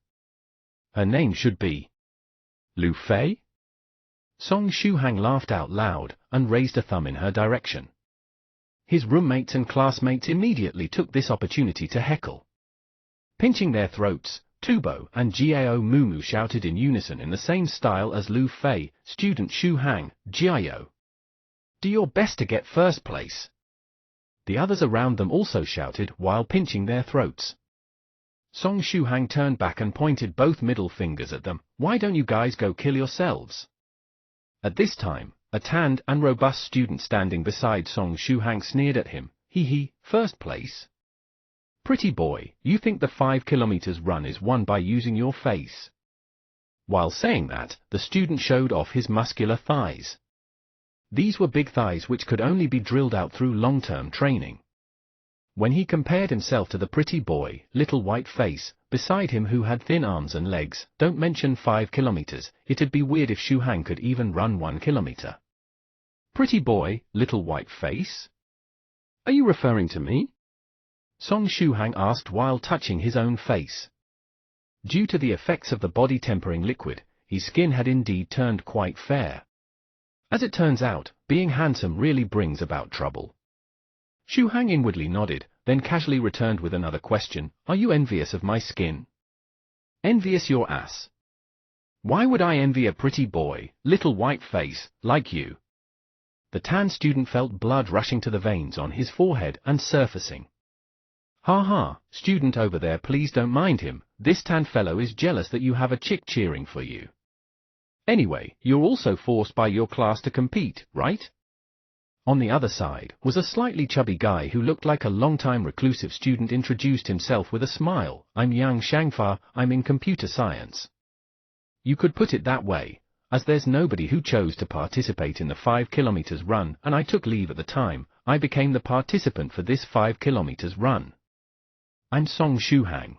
Her name should be Lu Fei? Song Shuhang laughed out loud, and raised a thumb in her direction. His roommates and classmates immediately took this opportunity to heckle. Pinching their throats, Tubo and Jiao Mumu shouted in unison in the same style as Lu Fei, "Student Shuhang, Jiao. Do your best to get first place." The others around them also shouted while pinching their throats. Song Shuhang turned back and pointed both middle fingers at them. "Why don't you guys go kill yourselves?" At this time, a tanned and robust student standing beside Song Shuhang sneered at him. "Hee, first place? Pretty boy, you think the 5 kilometers run is won by using your face?" While saying that, the student showed off his muscular thighs. These were big thighs which could only be drilled out through long-term training. When he compared himself to the pretty boy, little white face, beside him who had thin arms and legs, don't mention 5 kilometers, it'd be weird if Xu Hang could even run 1 kilometer. Pretty boy, little white face? Are you referring to me? Song Shuhang asked while touching his own face. Due to the effects of the body tempering liquid, his skin had indeed turned quite fair. As it turns out, being handsome really brings about trouble. Xu Hang inwardly nodded, then casually returned with another question, "Are you envious of my skin?" "Envious your ass. Why would I envy a pretty boy, little white face, like you?" The tan student felt blood rushing to the veins on his forehead and surfacing. "Ha ha, student over there, please don't mind him, this tan fellow is jealous that you have a chick cheering for you. Anyway, you're also forced by your class to compete, right?" On the other side was a slightly chubby guy who looked like a long-time reclusive student. Introduced himself with a smile, "I'm Yang Shangfa, I'm in computer science." You could put it that way, as there's nobody who chose to participate in the 5 kilometers run, and I took leave at the time. I became the participant for this 5 kilometers run. "I'm Song Shuhang."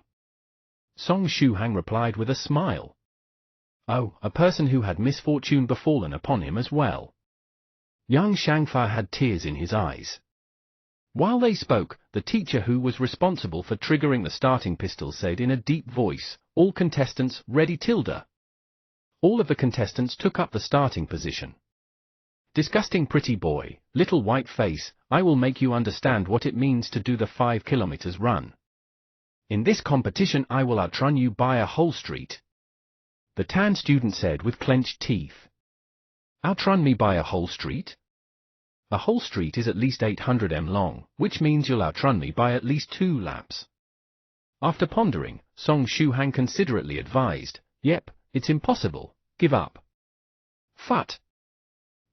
Song Shuhang replied with a smile. Oh, a person who had misfortune befallen upon him as well. Yang Shangfa had tears in his eyes. While they spoke, the teacher who was responsible for triggering the starting pistol said in a deep voice, "All contestants ready tilde." All of the contestants took up the starting position. "Disgusting pretty boy, little white face, I will make you understand what it means to do the 5 kilometers run. In this competition I will outrun you by a whole street," the tan student said with clenched teeth. "Outrun me by a whole street? A whole street is at least 800 m long, which means you'll outrun me by at least 2 laps. After pondering, Song Shuhang considerately advised, "Yep, it's impossible, give up." "Phut!"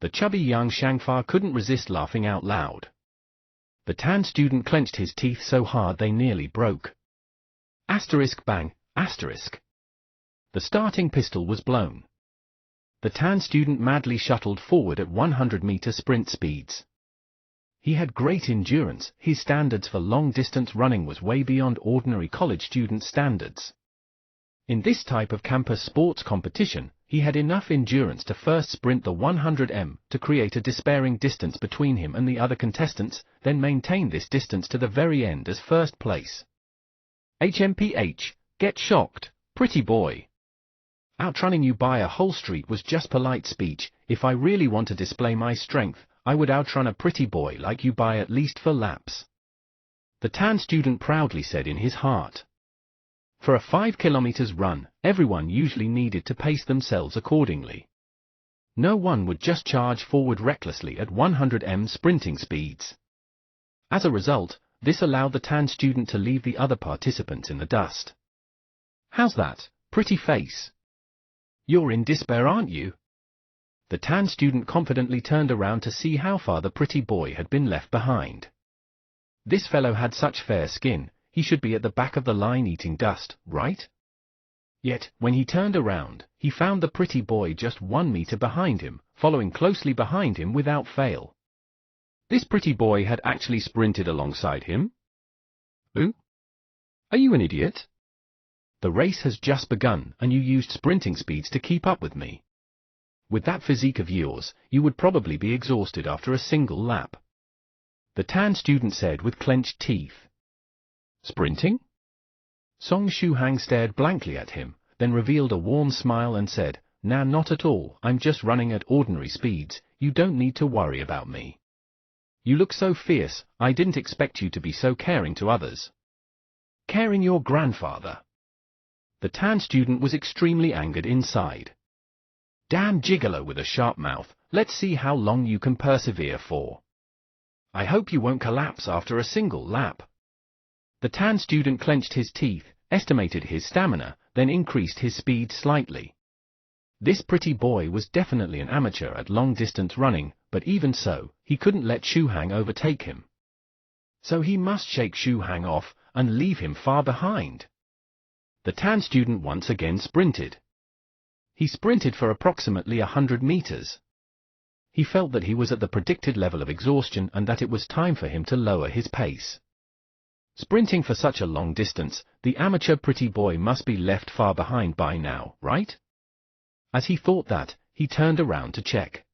The chubby young Shangfa couldn't resist laughing out loud. The tan student clenched his teeth so hard they nearly broke. Asterisk bang, asterisk. The starting pistol was blown. The tan student madly shuttled forward at 100-meter sprint speeds. He had great endurance, his standards for long-distance running was way beyond ordinary college student standards. In this type of campus sports competition, he had enough endurance to first sprint the 100 m to create a despairing distance between him and the other contestants, then maintain this distance to the very end as first place. HMPH, get shocked, pretty boy. Outrunning you by a whole street was just polite speech. If I really want to display my strength, I would outrun a pretty boy like you by at least 4 laps. The tan student proudly said in his heart. For a 5 kilometers run, everyone usually needed to pace themselves accordingly. No one would just charge forward recklessly at 100 m sprinting speeds. As a result, this allowed the tan student to leave the other participants in the dust. "How's that, pretty face? You're in despair, aren't you?" The tan student confidently turned around to see how far the pretty boy had been left behind. This fellow had such fair skin, he should be at the back of the line eating dust, right? Yet, when he turned around, he found the pretty boy just 1 meter behind him, following closely behind him without fail. This pretty boy had actually sprinted alongside him? Ooh? Are you an idiot? The race has just begun, and you used sprinting speeds to keep up with me. With that physique of yours, you would probably be exhausted after a single lap. The tan student said with clenched teeth. Sprinting? Song Shuhang stared blankly at him, then revealed a warm smile and said, "Nah, not at all, I'm just running at ordinary speeds, you don't need to worry about me. You look so fierce, I didn't expect you to be so caring to others." Caring your grandfather? The tan student was extremely angered inside. Damn gigolo with a sharp mouth, let's see how long you can persevere for. I hope you won't collapse after a single lap. The tan student clenched his teeth, estimated his stamina, then increased his speed slightly. This pretty boy was definitely an amateur at long-distance running, but even so, he couldn't let Shuhang overtake him. So he must shake Shuhang off and leave him far behind. The tan student once again sprinted. He sprinted for approximately 100 meters. He felt that he was at the predicted level of exhaustion and that it was time for him to lower his pace. Sprinting for such a long distance, the amateur pretty boy must be left far behind by now, right? As he thought that, he turned around to check.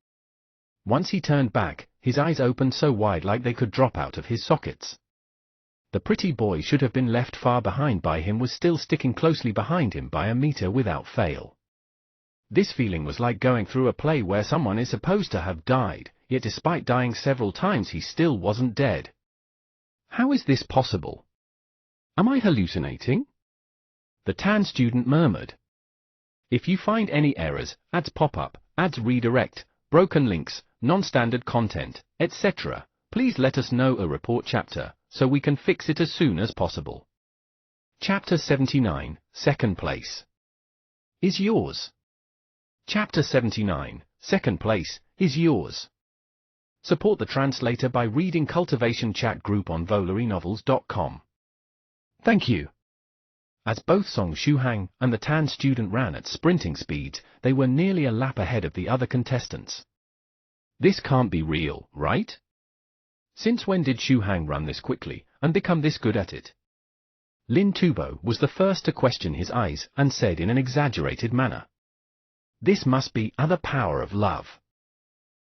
Once he turned back, his eyes opened so wide like they could drop out of his sockets. The pretty boy should have been left far behind by him was still sticking closely behind him by a meter without fail. This feeling was like going through a play where someone is supposed to have died, yet despite dying several times he still wasn't dead. How is this possible? Am I hallucinating? The tan student murmured. If you find any errors, ads pop up, ads redirect, broken links, non-standard content, etc., please let us know a report chapter, so we can fix it as soon as possible. Chapter 79, Second Place. Is yours. Chapter 79, Second Place, is yours. Support the translator by reading Cultivation Chat Group on VolariNovels.com. Thank you. As both Song Shuhang and the tan student ran at sprinting speeds, they were nearly a lap ahead of the other contestants. This can't be real, right? Since when did Shuhang run this quickly and become this good at it? Lin Tubo was the first to question his eyes and said in an exaggerated manner. This must be the power of love.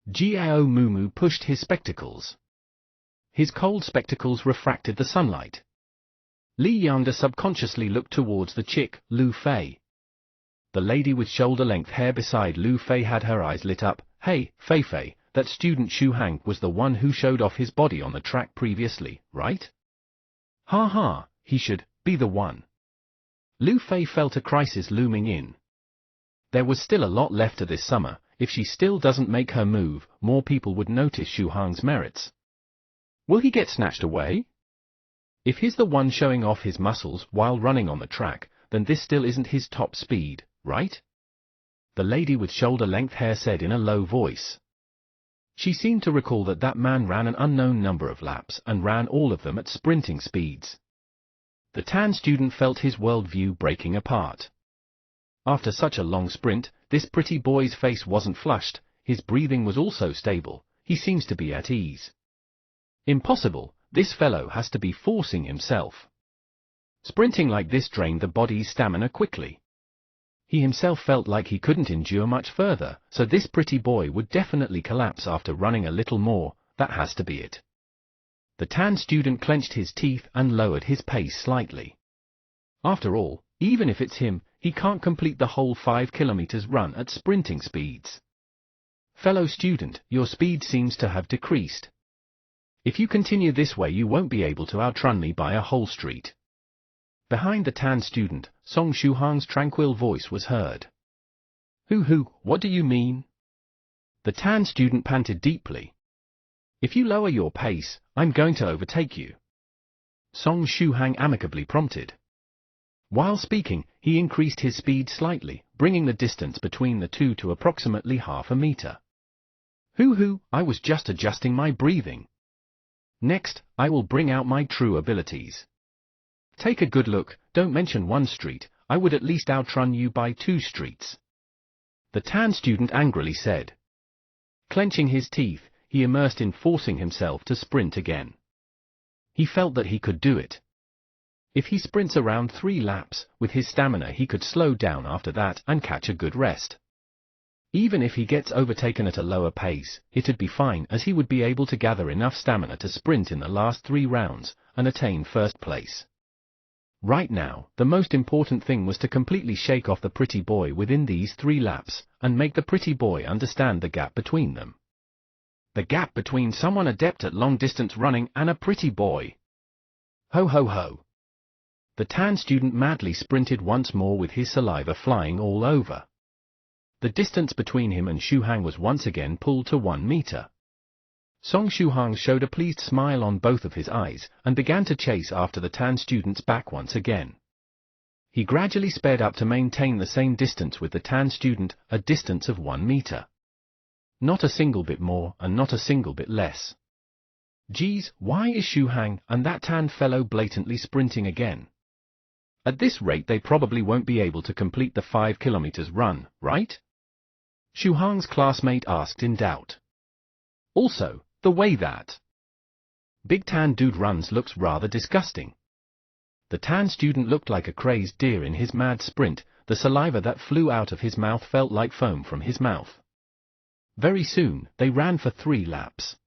Jiao Mumu pushed his spectacles. His cold spectacles refracted the sunlight. Li Yanda subconsciously looked towards the chick, Lu Fei. The lady with shoulder-length hair beside Lu Fei had her eyes lit up. Hey, Fei Fei, that student Shuhang was the one who showed off his body on the track previously, right? Ha ha, he should be the one. Lu Fei felt a crisis looming in. There was still a lot left to this summer. If she still doesn't make her move, more people would notice Shuhang's merits. Will he get snatched away? If he's the one showing off his muscles while running on the track, then this still isn't his top speed, right? The lady with shoulder-length hair said in a low voice. She seemed to recall that man ran an unknown number of laps and ran all of them at sprinting speeds. The tan student felt his worldview breaking apart. After such a long sprint, this pretty boy's face wasn't flushed, his breathing was also stable, he seems to be at ease. Impossible, this fellow has to be forcing himself. Sprinting like this drained the body's stamina quickly. He himself felt like he couldn't endure much further, so this pretty boy would definitely collapse after running a little more, that has to be it. The tan student clenched his teeth and lowered his pace slightly. After all, even if it's him, he can't complete the whole 5 kilometers run at sprinting speeds. Fellow student, your speed seems to have decreased. If you continue this way you won't be able to outrun me by a whole street. Behind the tan student, Song Shuhang's tranquil voice was heard. Who, what do you mean? The tan student panted deeply. If you lower your pace, I'm going to overtake you. Song Shuhang amicably prompted. While speaking, he increased his speed slightly, bringing the distance between the two to approximately half a meter. I was just adjusting my breathing. Next, I will bring out my true abilities. Take a good look, don't mention one street, I would at least outrun you by 2 streets. The tan student angrily said. Clenching his teeth, he immersed in forcing himself to sprint again. He felt that he could do it. If he sprints around 3 laps, with his stamina he could slow down after that and catch a good rest. Even if he gets overtaken at a lower pace, it'd be fine as he would be able to gather enough stamina to sprint in the last 3 rounds and attain first place. Right now, the most important thing was to completely shake off the pretty boy within these 3 laps and make the pretty boy understand the gap between them. The gap between someone adept at long-distance running and a pretty boy. Ho ho ho. The tan student madly sprinted once more with his saliva flying all over. The distance between him and Shuhang was once again pulled to 1 meter. Song Shuhang showed a pleased smile on both of his eyes and began to chase after the tan student's back once again. He gradually sped up to maintain the same distance with the tan student, a distance of 1 meter. Not a single bit more and not a single bit less. Geez, why is Shuhang and that tan fellow blatantly sprinting again? At this rate they probably won't be able to complete the 5 kilometers run, right? Shuhang's classmate asked in doubt. Also, the way that Big Tan Dude runs looks rather disgusting. The tan student looked like a crazed deer in his mad sprint. The saliva that flew out of his mouth felt like foam from his mouth. Very soon, they ran for 3 laps.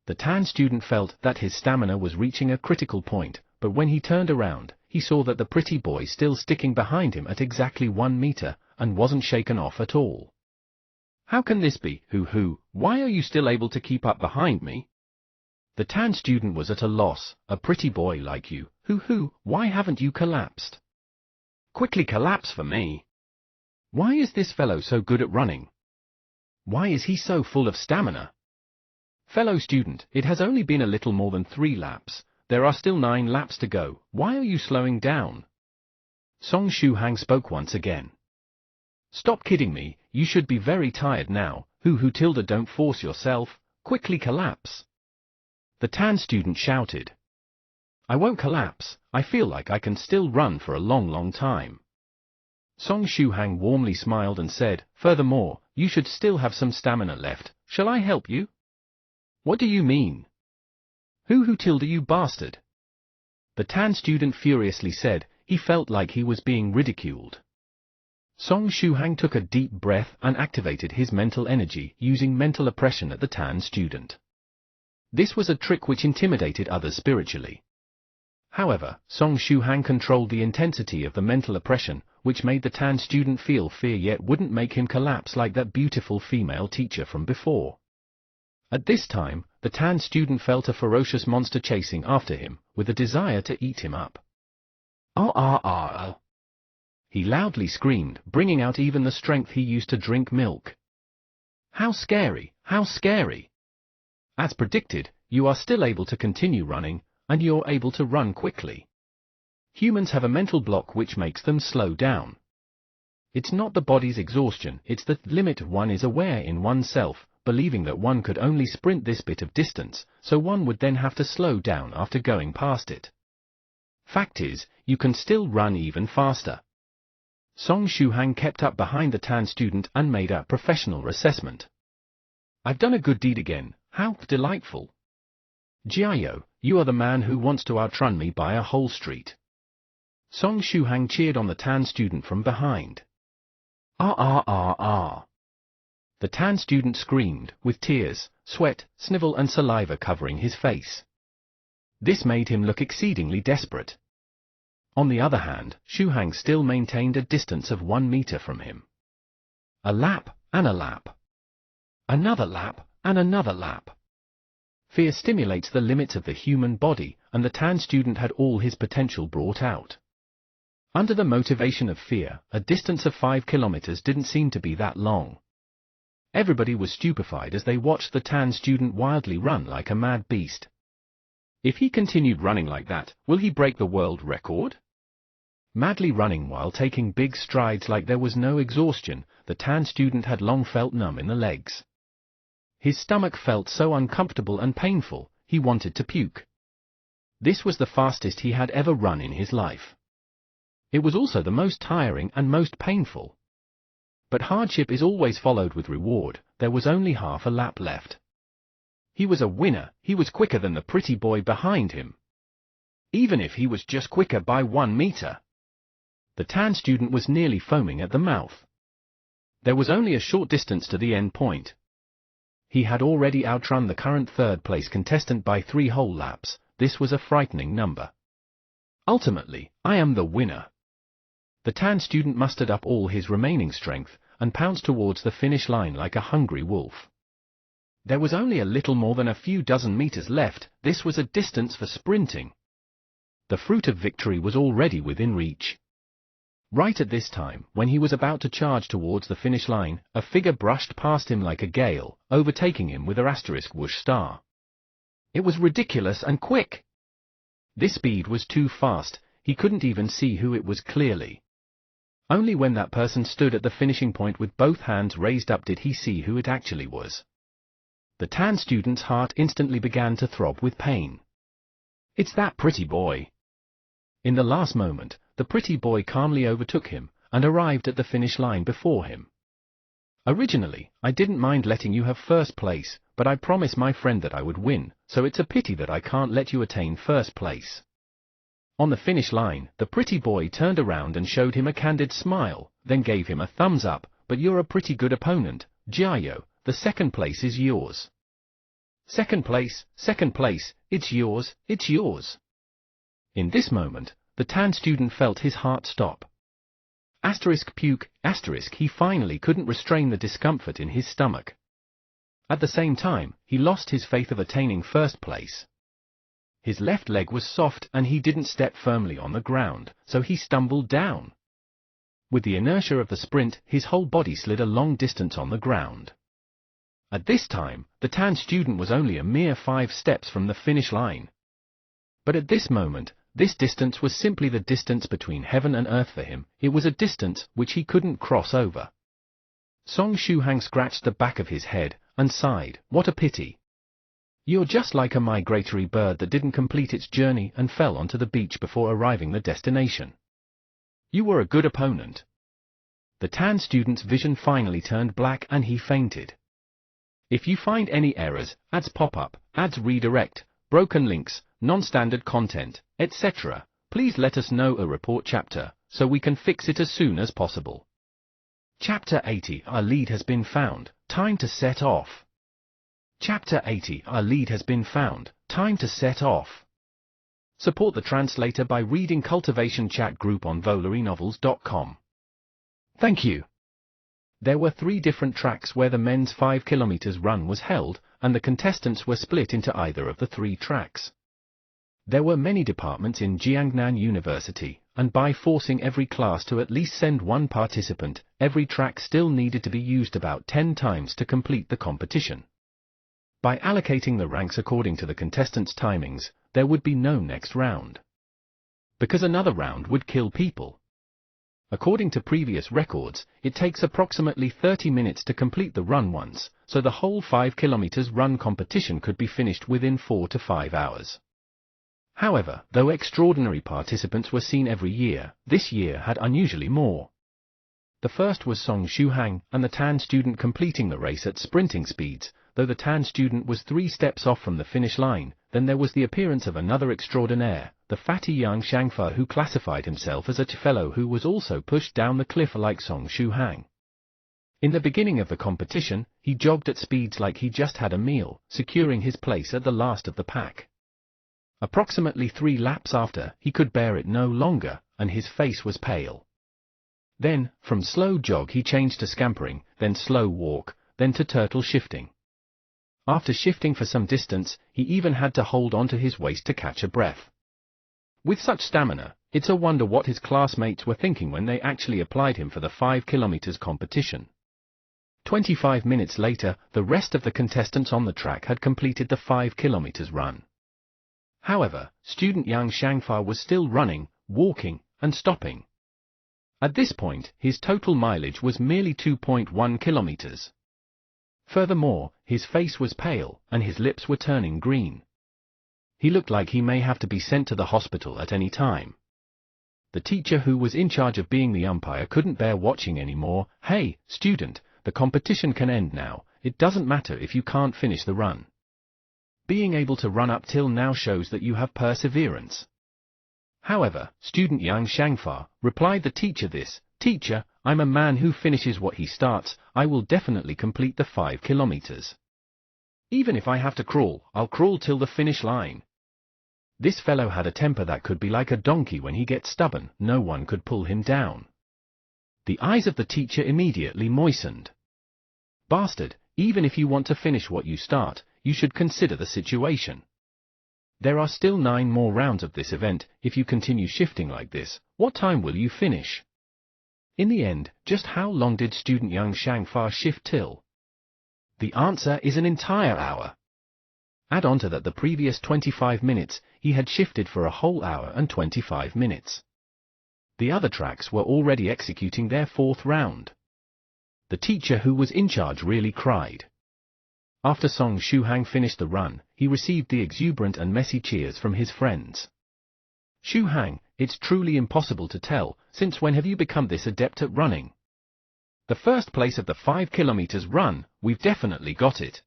The tan student felt that his stamina was reaching a critical point, but when he turned around, he saw that the pretty boy still sticking behind him at exactly 1 meter, and wasn't shaken off at all. How can this be? Hoo-hoo, why are you still able to keep up behind me? The tan student was at a loss. A pretty boy like you, hoo-hoo, why haven't you collapsed? Quickly collapse for me. Why is this fellow so good at running? Why is he so full of stamina? Fellow student, it has only been a little more than 3 laps. There are still 9 laps to go. Why are you slowing down? Song Shuhang spoke once again. Stop kidding me, you should be very tired now. Hoo-hoo tilde, don't force yourself, quickly collapse. The tan student shouted. I won't collapse, I feel like I can still run for a long time. Song Shuhang warmly smiled and said, furthermore, you should still have some stamina left. Shall I help you? What do you mean? Hoo-hoo tilde, you bastard. The tan student furiously said. He felt like he was being ridiculed. Song Shuhang took a deep breath and activated his mental energy using mental oppression at the tan student. This was a trick which intimidated others spiritually. However, Song Shuhang controlled the intensity of the mental oppression, which made the tan student feel fear yet wouldn't make him collapse like that beautiful female teacher from before. At this time, the tan student felt a ferocious monster chasing after him, with a desire to eat him up. He loudly screamed, bringing out even the strength he used to drink milk. How scary, how scary! As predicted, you are still able to continue running, and you're able to run quickly. Humans have a mental block which makes them slow down. It's not the body's exhaustion, it's the limit one is aware in oneself, believing that one could only sprint this bit of distance, so one would then have to slow down after going past it. Fact is, you can still run even faster. Song Shuhang kept up behind the tan student and made a professional assessment. I've done a good deed again, how delightful. Jiao, you are the man who wants to outrun me by a whole street. Song Shuhang cheered on the tan student from behind. The tan student screamed, with tears, sweat, snivel and saliva covering his face. This made him look exceedingly desperate. On the other hand, Shuhang still maintained a distance of 1 meter from him. A lap, and a lap. Another lap, and another lap. Fear stimulates the limits of the human body, and the tan student had all his potential brought out. Under the motivation of fear, a distance of 5 kilometers didn't seem to be that long. Everybody was stupefied as they watched the tan student wildly run like a mad beast. If he continued running like that, will he break the world record? Madly running while taking big strides like there was no exhaustion, the tan student had long felt numb in the legs. His stomach felt so uncomfortable and painful, he wanted to puke. This was the fastest he had ever run in his life. It was also the most tiring and most painful. But hardship is always followed with reward. There was only half a lap left. He was a winner, he was quicker than the pretty boy behind him. Even if he was just quicker by 1 meter. The tan student was nearly foaming at the mouth. There was only a short distance to the end point. He had already outrun the current third-place contestant by 3 whole laps. This was a frightening number. Ultimately, I am the winner. The tan student mustered up all his remaining strength, and pounced towards the finish line like a hungry wolf. There was only a little more than a few dozen meters left. This was a distance for sprinting. The fruit of victory was already within reach. Right at this time, when he was about to charge towards the finish line, a figure brushed past him like a gale, overtaking him with a * whoosh star. It was ridiculous and quick. This speed was too fast, he couldn't even see who it was clearly. Only when that person stood at the finishing point with both hands raised up did he see who it actually was. The tan student's heart instantly began to throb with pain. It's that pretty boy. In the last moment, the pretty boy calmly overtook him, and arrived at the finish line before him. Originally, I didn't mind letting you have first place, but I promised my friend that I would win, so it's a pity that I can't let you attain first place. On the finish line, the pretty boy turned around and showed him a candid smile, then gave him a thumbs up. But you're a pretty good opponent, Jiao. The second place is yours. Second place, it's yours, it's yours. In this moment, the tan student felt his heart stop. Puke, he finally couldn't restrain the discomfort in his stomach. At the same time, he lost his faith of attaining first place. His left leg was soft and he didn't step firmly on the ground, so he stumbled down. With the inertia of the sprint, his whole body slid a long distance on the ground. At this time, the tan student was only a mere 5 steps from the finish line. But at this moment, this distance was simply the distance between heaven and earth for him. It was a distance which he couldn't cross over. Song Shuhang scratched the back of his head and sighed, "What a pity. You're just like a migratory bird that didn't complete its journey and fell onto the beach before arriving the destination. You were a good opponent." The tan student's vision finally turned black and he fainted. If you find any errors, ads pop up, ads redirect, broken links, non-standard content, etc., please let us know a report chapter, so we can fix it as soon as possible. Chapter 80, our lead has been found, time to set off. Chapter 80, our lead has been found, time to set off. Support the translator by reading Cultivation Chat Group on VolaryNovels.com. Thank you. There were 3 different tracks where the men's 5 km run was held, and the contestants were split into either of the 3 tracks. There were many departments in Jiangnan University, and by forcing every class to at least send 1 participant, every track still needed to be used about 10 times to complete the competition. By allocating the ranks according to the contestants' timings, there would be no next round. Because another round would kill people. According to previous records, it takes approximately 30 minutes to complete the run once, so the whole 5 km run competition could be finished within 4 to 5 hours. However, though extraordinary participants were seen every year, this year had unusually more. The first was Song Shuhang and the tan student completing the race at sprinting speeds. Though the tan student was 3 steps off from the finish line, then there was the appearance of another extraordinaire, the fatty young Shangfa, who classified himself as a fellow who was also pushed down the cliff like Song Shuhang. In the beginning of the competition, he jogged at speeds like he just had a meal, securing his place at the last of the pack. Approximately 3 laps after, he could bear it no longer, and his face was pale. Then, from slow jog he changed to scampering, then slow walk, then to turtle shifting. After shifting for some distance, he even had to hold onto his waist to catch a breath. With such stamina, it's a wonder what his classmates were thinking when they actually applied him for the 5 km competition. 25 minutes later, the rest of the contestants on the track had completed the 5 km run. However, student Yang Shangfa was still running, walking, and stopping. At this point, his total mileage was merely 2.1 kilometers. Furthermore, his face was pale, and his lips were turning green. He looked like he may have to be sent to the hospital at any time. The teacher who was in charge of being the umpire couldn't bear watching anymore. "Hey, student, the competition can end now, it doesn't matter if you can't finish the run. Being able to run up till now shows that you have perseverance." However, student Yang Shangfa replied the teacher this, "Teacher, I'm a man who finishes what he starts, I will definitely complete the 5 kilometers. Even if I have to crawl, I'll crawl till the finish line." This fellow had a temper that could be like a donkey when he gets stubborn, no one could pull him down. The eyes of the teacher immediately moistened. "Bastard, even if you want to finish what you start, you should consider the situation. There are still 9 more rounds of this event. If you continue shifting like this, what time will you finish?" In the end, just how long did student Yang Shangfa shift till? The answer is an entire hour. Add on to that the previous 25 minutes, he had shifted for a whole hour and 25 minutes. The other tracks were already executing their 4th round. The teacher who was in charge really cried. After Song Shuhang finished the run, he received the exuberant and messy cheers from his friends. "Shuhang, it's truly impossible to tell, since when have you become this adept at running? The first place of the 5 kilometers run, we've definitely got it."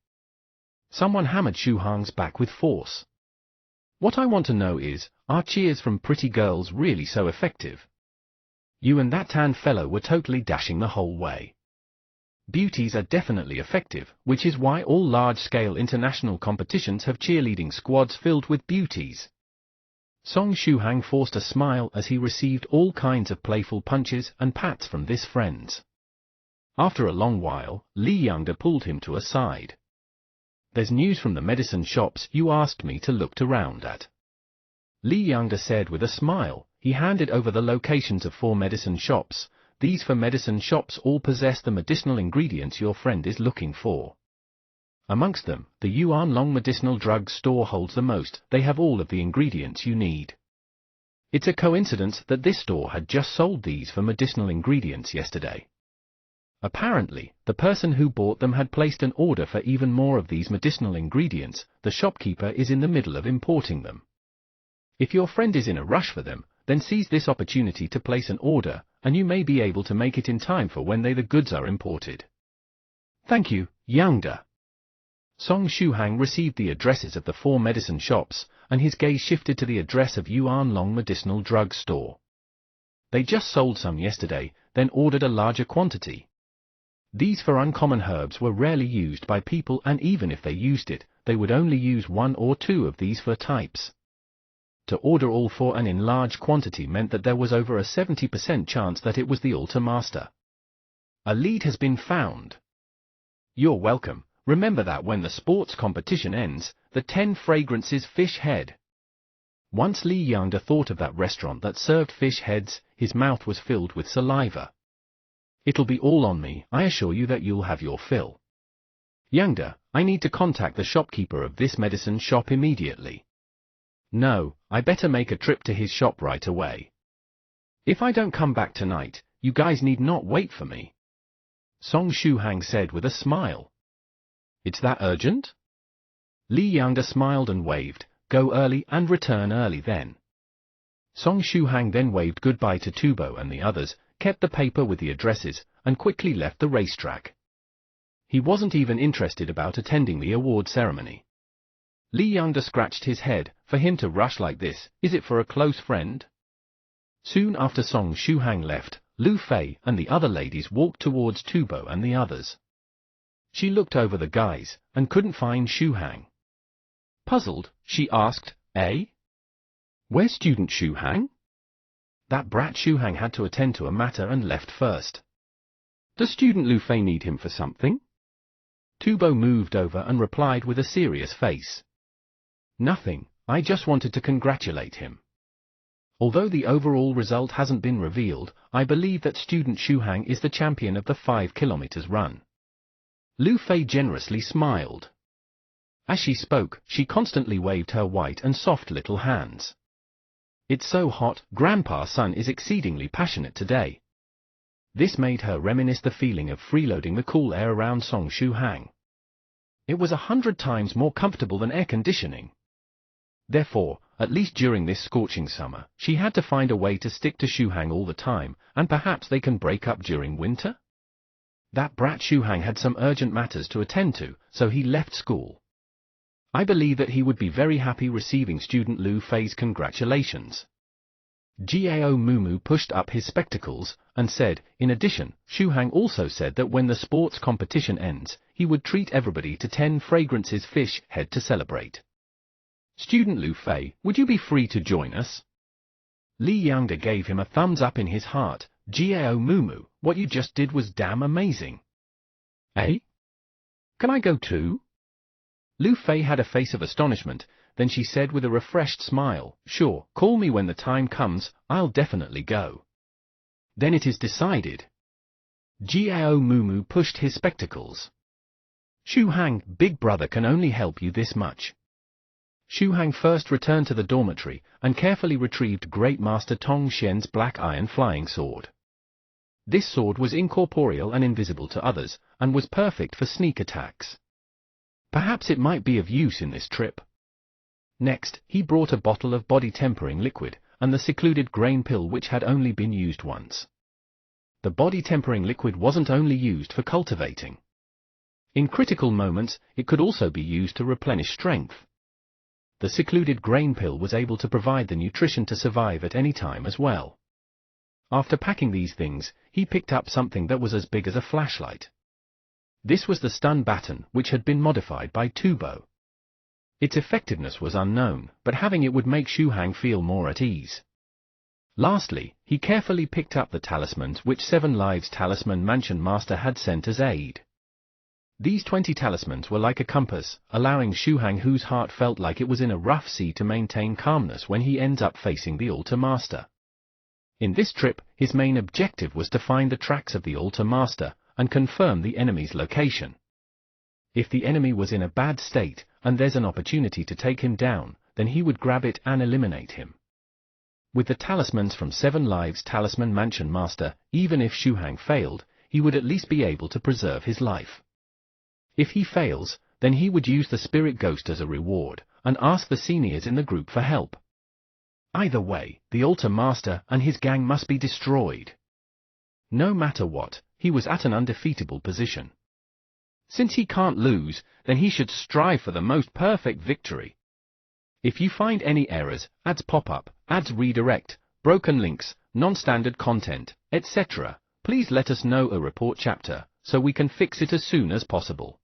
Someone hammered Shuhang's back with force. What I want to know is, are cheers from pretty girls really so effective? You and that tan fellow were totally dashing the whole way. Beauties are definitely effective, which is why all large-scale international competitions have cheerleading squads filled with beauties. Song Shuhang forced a smile as he received all kinds of playful punches and pats from this friends. After a long while, Li Yangda pulled him to a side. There's news from the medicine shops you asked me to look around at. Li Yangda said with a smile. He handed over the locations of 4 medicine shops. These 4 medicine shops all possess the medicinal ingredients your friend is looking for. Amongst them, the Yuan Long Medicinal Drug Store holds the most. They have all of the ingredients you need. It's a coincidence that this store had just sold these 4 medicinal ingredients yesterday. Apparently, the person who bought them had placed an order for even more of these medicinal ingredients. The shopkeeper is in the middle of importing them. If your friend is in a rush for them, then seize this opportunity to place an order, and you may be able to make it in time for when the goods are imported. Thank you, Yangda. Song Shuhang received the addresses of the 4 medicine shops, and his gaze shifted to the address of Yuan Long Medicinal Drug Store. They just sold some yesterday, then ordered a larger quantity. These 4 uncommon herbs were rarely used by people, and even if they used it, they would only use 1 or 2 of these 4 types. To order all 4 and in large quantity meant that there was over a 70% chance that it was the Altar Master. A lead has been found. You're welcome. Remember that when the sports competition ends, the 10 fragrances fish head. Once Li Yangda thought of that restaurant that served fish heads, his mouth was filled with saliva. It'll be all on me, I assure you that you'll have your fill. Yangda, I need to contact the shopkeeper of this medicine shop immediately. No, I better make a trip to his shop right away. If I don't come back tonight, you guys need not wait for me. Song Shuhang said with a smile. It's that urgent? Li Yangda smiled and waved, go early and return early then. Song Shuhang then waved goodbye to Tubo and the others, kept the paper with the addresses, and quickly left the racetrack. He wasn't even interested about attending the award ceremony. Li Yangda scratched his head. For him to rush like this, is it for a close friend? Soon after Song Shuhang left, Lu Fei and the other ladies walked towards Tubo and the others. She looked over the guys, and couldn't find Shuhang. Puzzled, she asked, "Eh? Where's student Shuhang?" That brat Shuhang had to attend to a matter and left first. Does student Lu Fei need him for something? Tubo moved over and replied with a serious face. Nothing, I just wanted to congratulate him. Although the overall result hasn't been revealed, I believe that student Shuhang is the champion of the 5 kilometers run. Lu Fei generously smiled. As she spoke, she constantly waved her white and soft little hands. It's so hot, Grandpa's son is exceedingly passionate today. This made her reminisce the feeling of freeloading the cool air around Song Shuhang. It was 100 times more comfortable than air conditioning. Therefore, at least during this scorching summer, she had to find a way to stick to Shuhang all the time, and perhaps they can break up during winter? That brat Shuhang had some urgent matters to attend to, so he left school. I believe that he would be very happy receiving student Lu Fei's congratulations. Gao Mumu pushed up his spectacles, and said, in addition, Shuhang also said that when the sports competition ends, he would treat everybody to 10 fragrances fish head to celebrate. Student Lu Fei, would you be free to join us? Li Yangda gave him a thumbs up in his heart. Gao Mumu, what you just did was damn amazing. Eh? Can I go too? Lu Fei had a face of astonishment, then she said with a refreshed smile, sure, call me when the time comes, I'll definitely go. Then it is decided. Gao Mumu pushed his spectacles. Shuhang, big brother can only help you this much. Shuhang first returned to the dormitory, and carefully retrieved Great Master Tong Xian's black iron flying sword. This sword was incorporeal and invisible to others, and was perfect for sneak attacks. Perhaps it might be of use in this trip. Next, he brought a bottle of body-tempering liquid, and the secluded grain pill which had only been used once. The body-tempering liquid wasn't only used for cultivating. In critical moments, it could also be used to replenish strength. The secluded grain pill was able to provide the nutrition to survive at any time as well. After packing these things, he picked up something that was as big as a flashlight. This was the stun baton, which had been modified by Tubo. Its effectiveness was unknown, but having it would make Shu Hang feel more at ease. Lastly, he carefully picked up the talismans which 7 Lives Talisman Mansion Master had sent as aid. These 20 talismans were like a compass, allowing Shu Hang, whose heart felt like it was in a rough sea, to maintain calmness when he ends up facing the Altar Master. In this trip, his main objective was to find the tracks of the Altar Master, and confirm the enemy's location. If the enemy was in a bad state, and there's an opportunity to take him down, then he would grab it and eliminate him. With the talismans from 7 Lives Talisman Mansion Master, even if Shu Hang failed, he would at least be able to preserve his life. If he fails, then he would use the Spirit Ghost as a reward, and ask the seniors in the group for help. Either way, the Altar Master and his gang must be destroyed. No matter what, he was at an undefeatable position. Since he can't lose, then he should strive for the most perfect victory. If you find any errors, ads pop up, ads redirect, broken links, non-standard content, etc., please let us know a report chapter, so we can fix it as soon as possible.